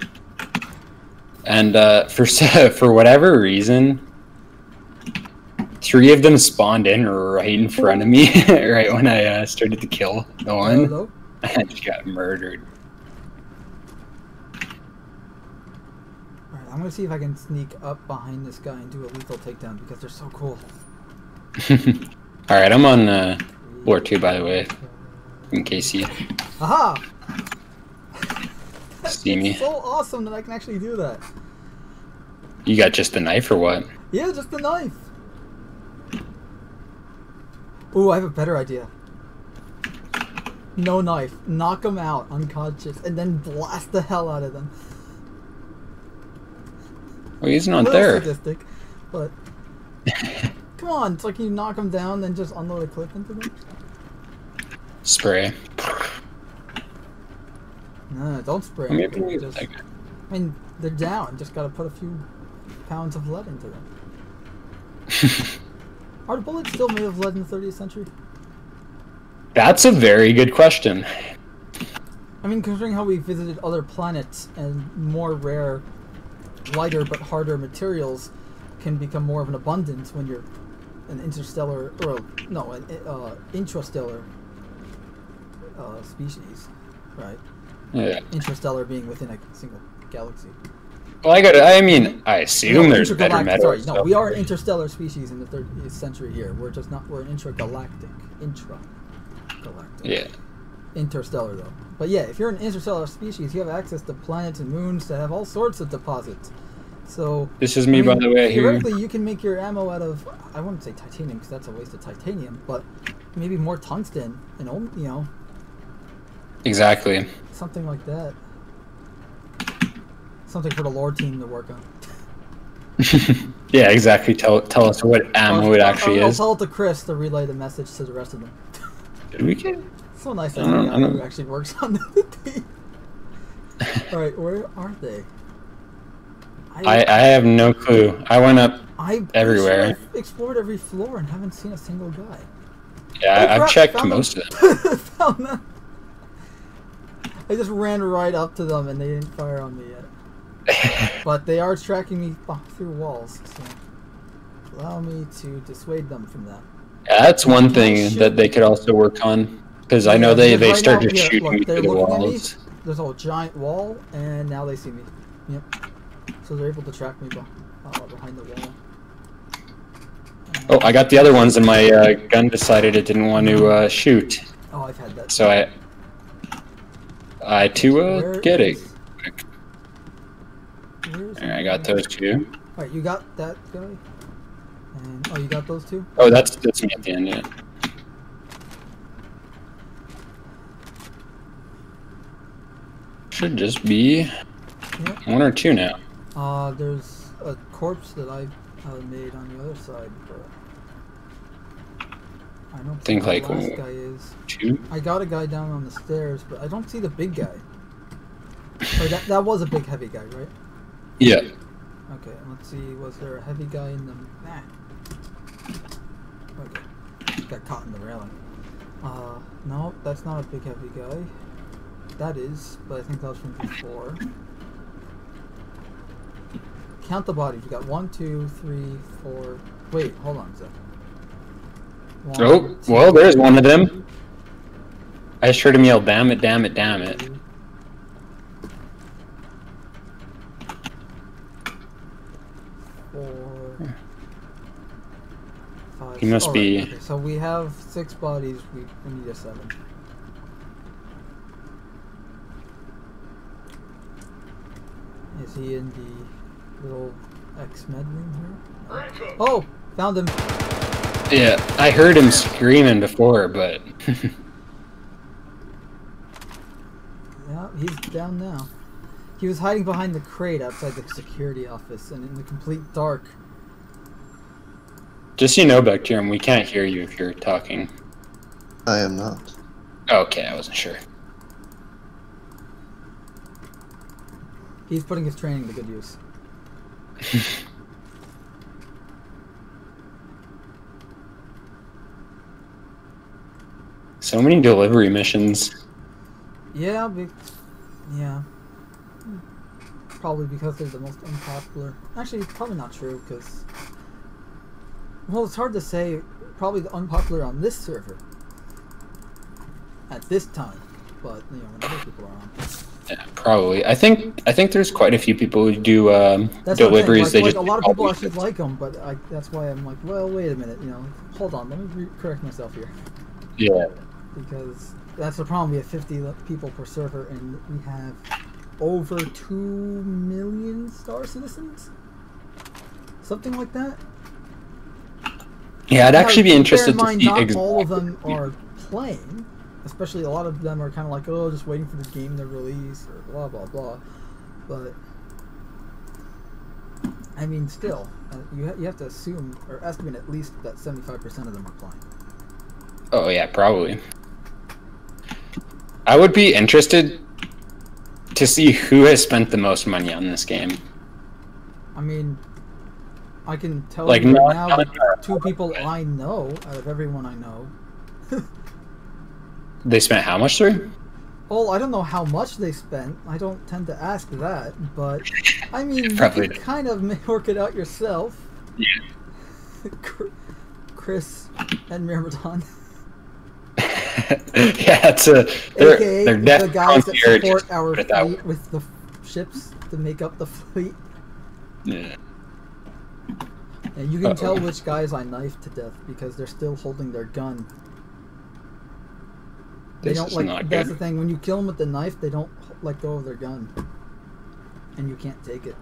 And for whatever reason, 3 of them spawned in right in front of me, right when I started to kill the one. Hello? And she got murdered. Alright, I'm gonna see if I can sneak up behind this guy and do a lethal takedown because they're so cool. Alright, I'm on floor 2, by the way, in case you Aha! see me. It's so awesome that I can actually do that. You got just the knife or what? Yeah, just the knife. Ooh, I have a better idea. No knife. Knock them out unconscious and then blast the hell out of them. Oh, he's not A there. little sadistic, but come on, it's like you knock them down, then just unload a clip into them. Spray. No, don't spray. Maybe them. Just, I mean, they're down. Just gotta put a few pounds of lead into them. Are the bullets still made of lead in the 30th century? That's a very good question. I mean, considering how we visited other planets and more rare, lighter but harder materials can become more of an abundance when you're an interstellar, or no, an intrastellar species, right? Yeah. Interstellar being within a single galaxy. Well, I mean, I assume there's better metal. Sorry, no, we are an interstellar species in the 30th century here. We're just not, we're an intragalactic. Yeah. Interstellar, though. But yeah, if you're an interstellar species, you have access to planets and moons that have all sorts of deposits. So This is me, by the way. Here. Theoretically, you can make your ammo out of, I wouldn't say titanium because that's a waste of titanium, but maybe more tungsten and, you know. Exactly. Something like that. Something for the lore team to work on. Yeah, exactly. Tell us what ammo it actually I'll is. tell it to Chris to relay the message to the rest of them. Did we get? So nice to I have a don't guy know. who actually works on the team. Alright, where are they? I have no clue. I went up everywhere. Sure I've explored every floor and haven't seen a single guy. Yeah, I've checked found most them. of them. Found them. I just ran right up to them and they didn't fire on me yet. But they are tracking me through walls, so allow me to dissuade them from that. Yeah, that's one thing that they could also work on, because I know they right started now, shooting me they're through the looking at me. walls. There's a giant wall, and now they see me. Yep. So they're able to track me behind the wall. Oh, I got the other ones, and my gun decided it didn't want to shoot. Oh, I've had that. So I to get it. Alright, I got those two. Alright, you got that guy? And, oh, you got those two? Oh, that's me at the end, yeah. Should just be one or two now. There's a corpse that I made on the other side, but I don't think where like the last guy is. Two? I got a guy down on the stairs, but I don't see the big guy. Or that was a big heavy guy, right? Yeah. Okay, let's see, was there a heavy guy in the... Nah. Okay, got caught in the railing. No, that's not a big heavy guy. That is, but I think that was from before. Count the bodies. We got 1, 2, 3, 4... Wait, hold on a second. Oh, well, there's one of them. I just heard him yell, damn it, damn it, damn it. He must be... Okay, so we have 6 bodies, we need a 7. Is he in the little X-Med room here? Oh! Found him! Yeah, I heard him screaming before, but... Yeah, he's down now. He was hiding behind the crate outside the security office, and in the complete dark. Just so you know, Bacterium, we can't hear you if you're talking. I am not. Okay, I wasn't sure. He's putting his training to good use. So many delivery missions. Yeah, yeah. Probably because they're the most unpopular. Actually, probably not true, because... Well, it's hard to say. Probably the unpopular on this server. At this time. But, you know, when other people are on. Yeah, probably. I think there's quite a few people who do That's deliveries. Like, they just a lot of people actually like them, but that's why I'm like, well, wait a minute, you know, hold on, let me correct myself here. Yeah. Because that's the problem. We have 50 people per server, and we have over 2 million Star Citizens, something like that. Yeah, I'd actually be interested to see. Not all of them are playing. Especially a lot of them are kind of like, oh, just waiting for the game to release, or blah, blah, blah. But, I mean, still, you have to assume, or estimate at least that 75% of them are playing. Oh, yeah, probably. I would be interested to see who has spent the most money on this game. I mean, I can tell like, you right now that 2 people I know, out of everyone I know, they spent how much, sir? Oh, I don't know how much they spent. I don't tend to ask that, but I mean, you Probably can kind of work it out yourself. Yeah. Chris and Myrmidon. Yeah, they're the guys that support our fleet with the ships to make up the fleet. Yeah. And you can tell which guys I knifed to death because they're still holding their gun. They don't like. That's the thing. When you kill them with the knife, they don't let go of their gun, and you can't take it.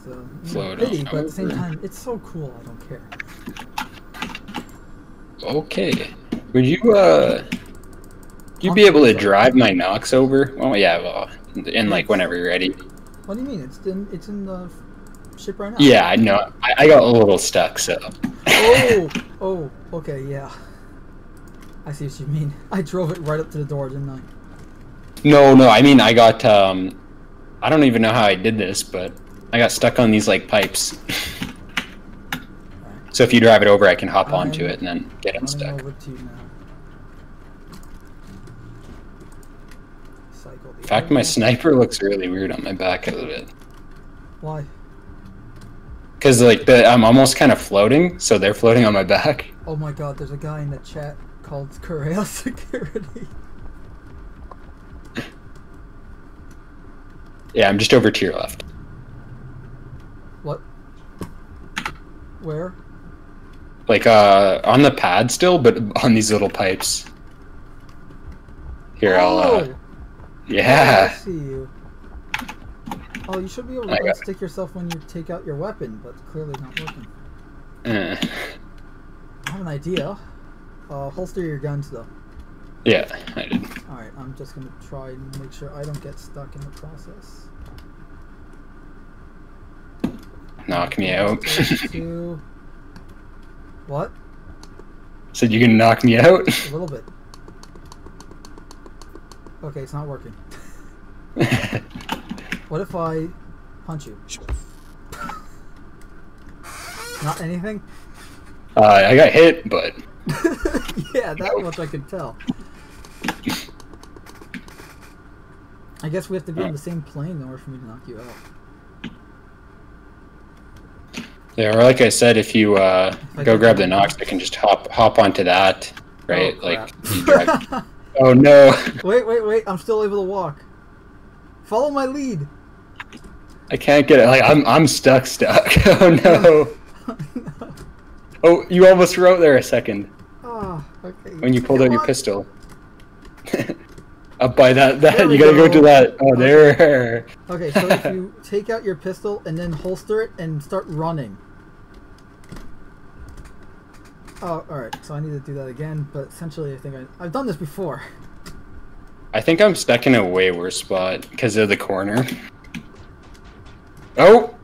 So pity, but at the same time, it's so cool. I don't care. Okay. Would you you'd be able to drive my Nox over? Oh yeah, well, in like whenever you're ready. What do you mean? It's in the ship right now. Yeah, I know. I got a little stuck, so. Oh, okay, yeah. I see what you mean. I drove it right up to the door, didn't I? No, I mean, I got, I don't even know how I did this, but I got stuck on these, like, pipes. Right. So if you drive it over, I can hop onto it and then get unstuck. Over to you now. In fact, my sniper looks really weird on my back a little bit. Why? Because, like, I'm almost kind of floating, so they're floating on my back. Oh my god, there's a guy in the chat called Correa Security. Yeah, I'm just over to your left. What? Where? Like, on the pad still, but on these little pipes. Here, I'll, yeah. Oh, I see you. Oh, you should be able to unstick yourself when you take out your weapon, but clearly not working. I have an idea. Holster your guns, though. Yeah, I did. Alright, I'm just gonna try and make sure I don't get stuck in the process. Knock me out. What? Said you can knock me out? A little bit. Okay, it's not working. What if I punch you? Not anything? I got hit, but... Yeah, that much I could tell. I guess we have to be on the same plane in order for me to knock you out. Yeah, or like I said, if you go grab the Nox, I can just hop onto that, right? Oh, like, you drive... Oh no! Wait, I'm still able to walk. Follow my lead. I can't get it. Like, I'm stuck. Oh no! No. Oh, you almost were out there a second. Oh, okay. When you pulled out your pistol. Up by that you gotta go to that. Oh, there. Okay, so if you take out your pistol and then holster it and start running. Oh, alright, so I need to do that again, but essentially I think I've done this before. I think I'm stuck in a way worse spot because of the corner. Oh!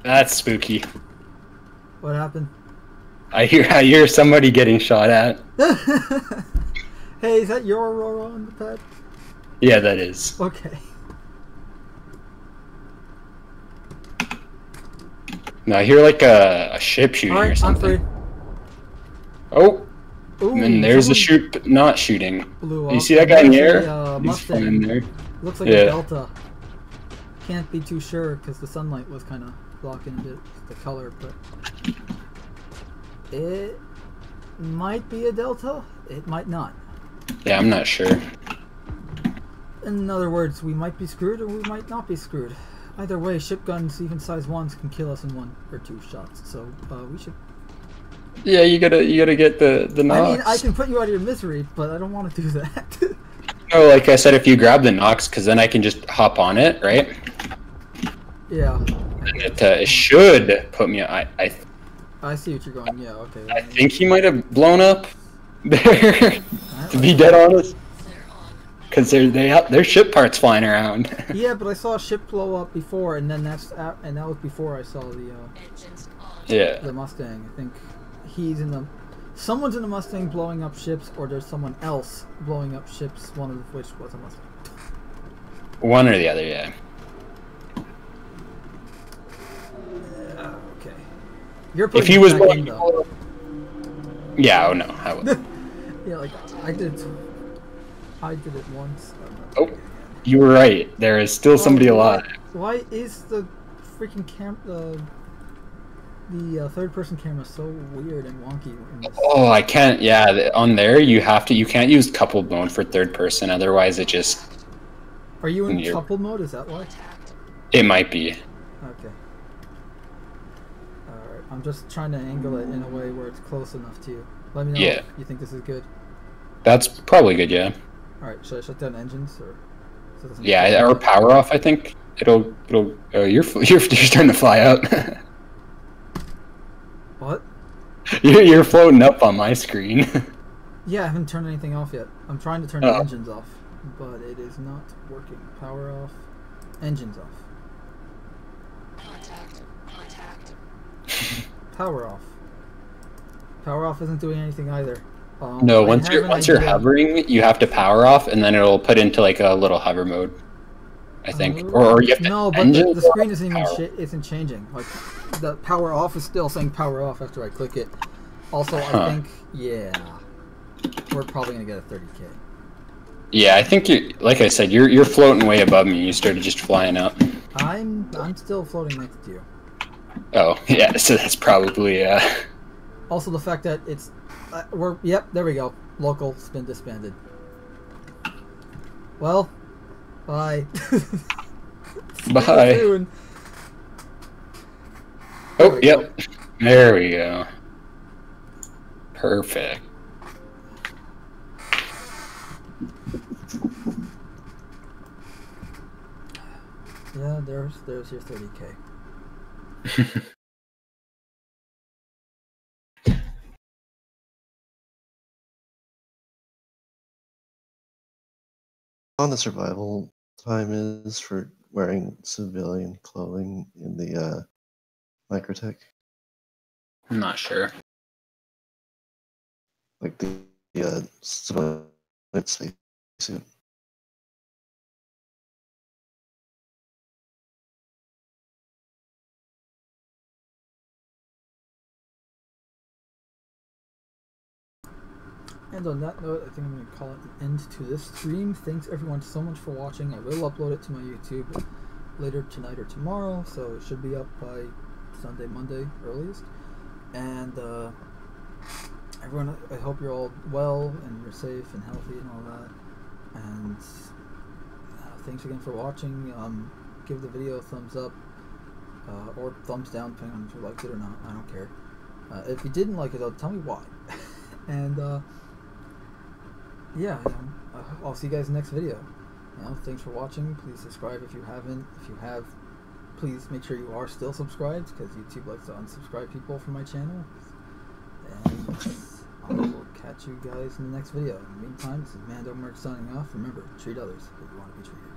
That's spooky. What happened? I hear somebody getting shot at. Hey, is that your Aurora on the pad? Yeah, that is. Okay. No, I hear like a ship shooting or Alright, I'm something. free. Oh, Ooh, and there's a someone shoot not shooting. blew You up. see that guy in the air? There's a, He's Mustang. flying there. Looks like a Delta. Can't be too sure because the sunlight was kind of blocking a bit the color, but it might be a Delta. It might not. Yeah, I'm not sure. In other words, we might be screwed or we might not be screwed. Either way, ship guns, even size 1s, can kill us in 1 or 2 shots. So we should. Yeah, you gotta get the knocks. I mean, I can put you out of your misery, but I don't want to do that. No, like I said, if you grab the knocks, because then I can just hop on it, right? Yeah. And it should put me. I see what you're going. Yeah. Okay. I think he might have blown up there. To be dead honest. Because there's ship parts flying around. Yeah, but I saw a ship blow up before, and then that was before I saw the Mustang. I think someone's in the Mustang blowing up ships, or there's someone else blowing up ships. One of which was a Mustang. One or the other, yeah. Okay. You're putting if he was back blowing in, though. Yeah, oh no, I would. Yeah, like I did it once. Oh, you were right. There is still somebody alive. Why is the freaking the third-person camera so weird and wonky? Oh, I can't. Yeah, on there you can't use coupled mode for third person. Otherwise, it just. Are you in coupled mode? Is that why? It might be. Okay. Alright, I'm just trying to angle it in a way where it's close enough to you. Let me know if you think this is good. That's probably good, yeah. Alright, should I shut down engines or? Yeah, or power off. I think it'll. Oh, you're starting to fly up. What? You're floating up on my screen. Yeah, I haven't turned anything off yet. I'm trying to turn the engines off, but it is not working. Power off. Engines off. Contact. Power off. Power off isn't doing anything either. No, once you're hovering, you have to power off, and then it'll put into like a little hover mode. I think, or you have to. No, but the screen isn't changing. Like the power off is still saying power off after I click it. Also, I think we're probably gonna get a 30K. Yeah, I think like I said, you're floating way above me. You started just flying up. I'm still floating next to you. Oh yeah, so that's probably Also, the fact that it's there we go. Local spin disbanded. Well, bye. Bye. Oh, yep. There we go. Perfect. Yeah, there's your 30K. On the survival time is for wearing civilian clothing in the microtech? I'm not sure. Like the civilian spacesuit. And on that note, I think I'm going to call it an end to this stream. Thanks everyone so much for watching. I will upload it to my YouTube later tonight or tomorrow, so it should be up by Sunday, Monday earliest. And everyone, I hope you're all well and you're safe and healthy and all that. And thanks again for watching. Give the video a thumbs up or thumbs down, depending on if you liked it or not. I don't care. If you didn't like it, though, tell me why. And yeah, I'll see you guys in the next video. Thanks for watching. Please subscribe if you haven't. If you have, please make sure you are still subscribed, because YouTube likes to unsubscribe people from my channel. And I will catch you guys in the next video. In the meantime, this is Mando Merc signing off. Remember, treat others as you want to be treated.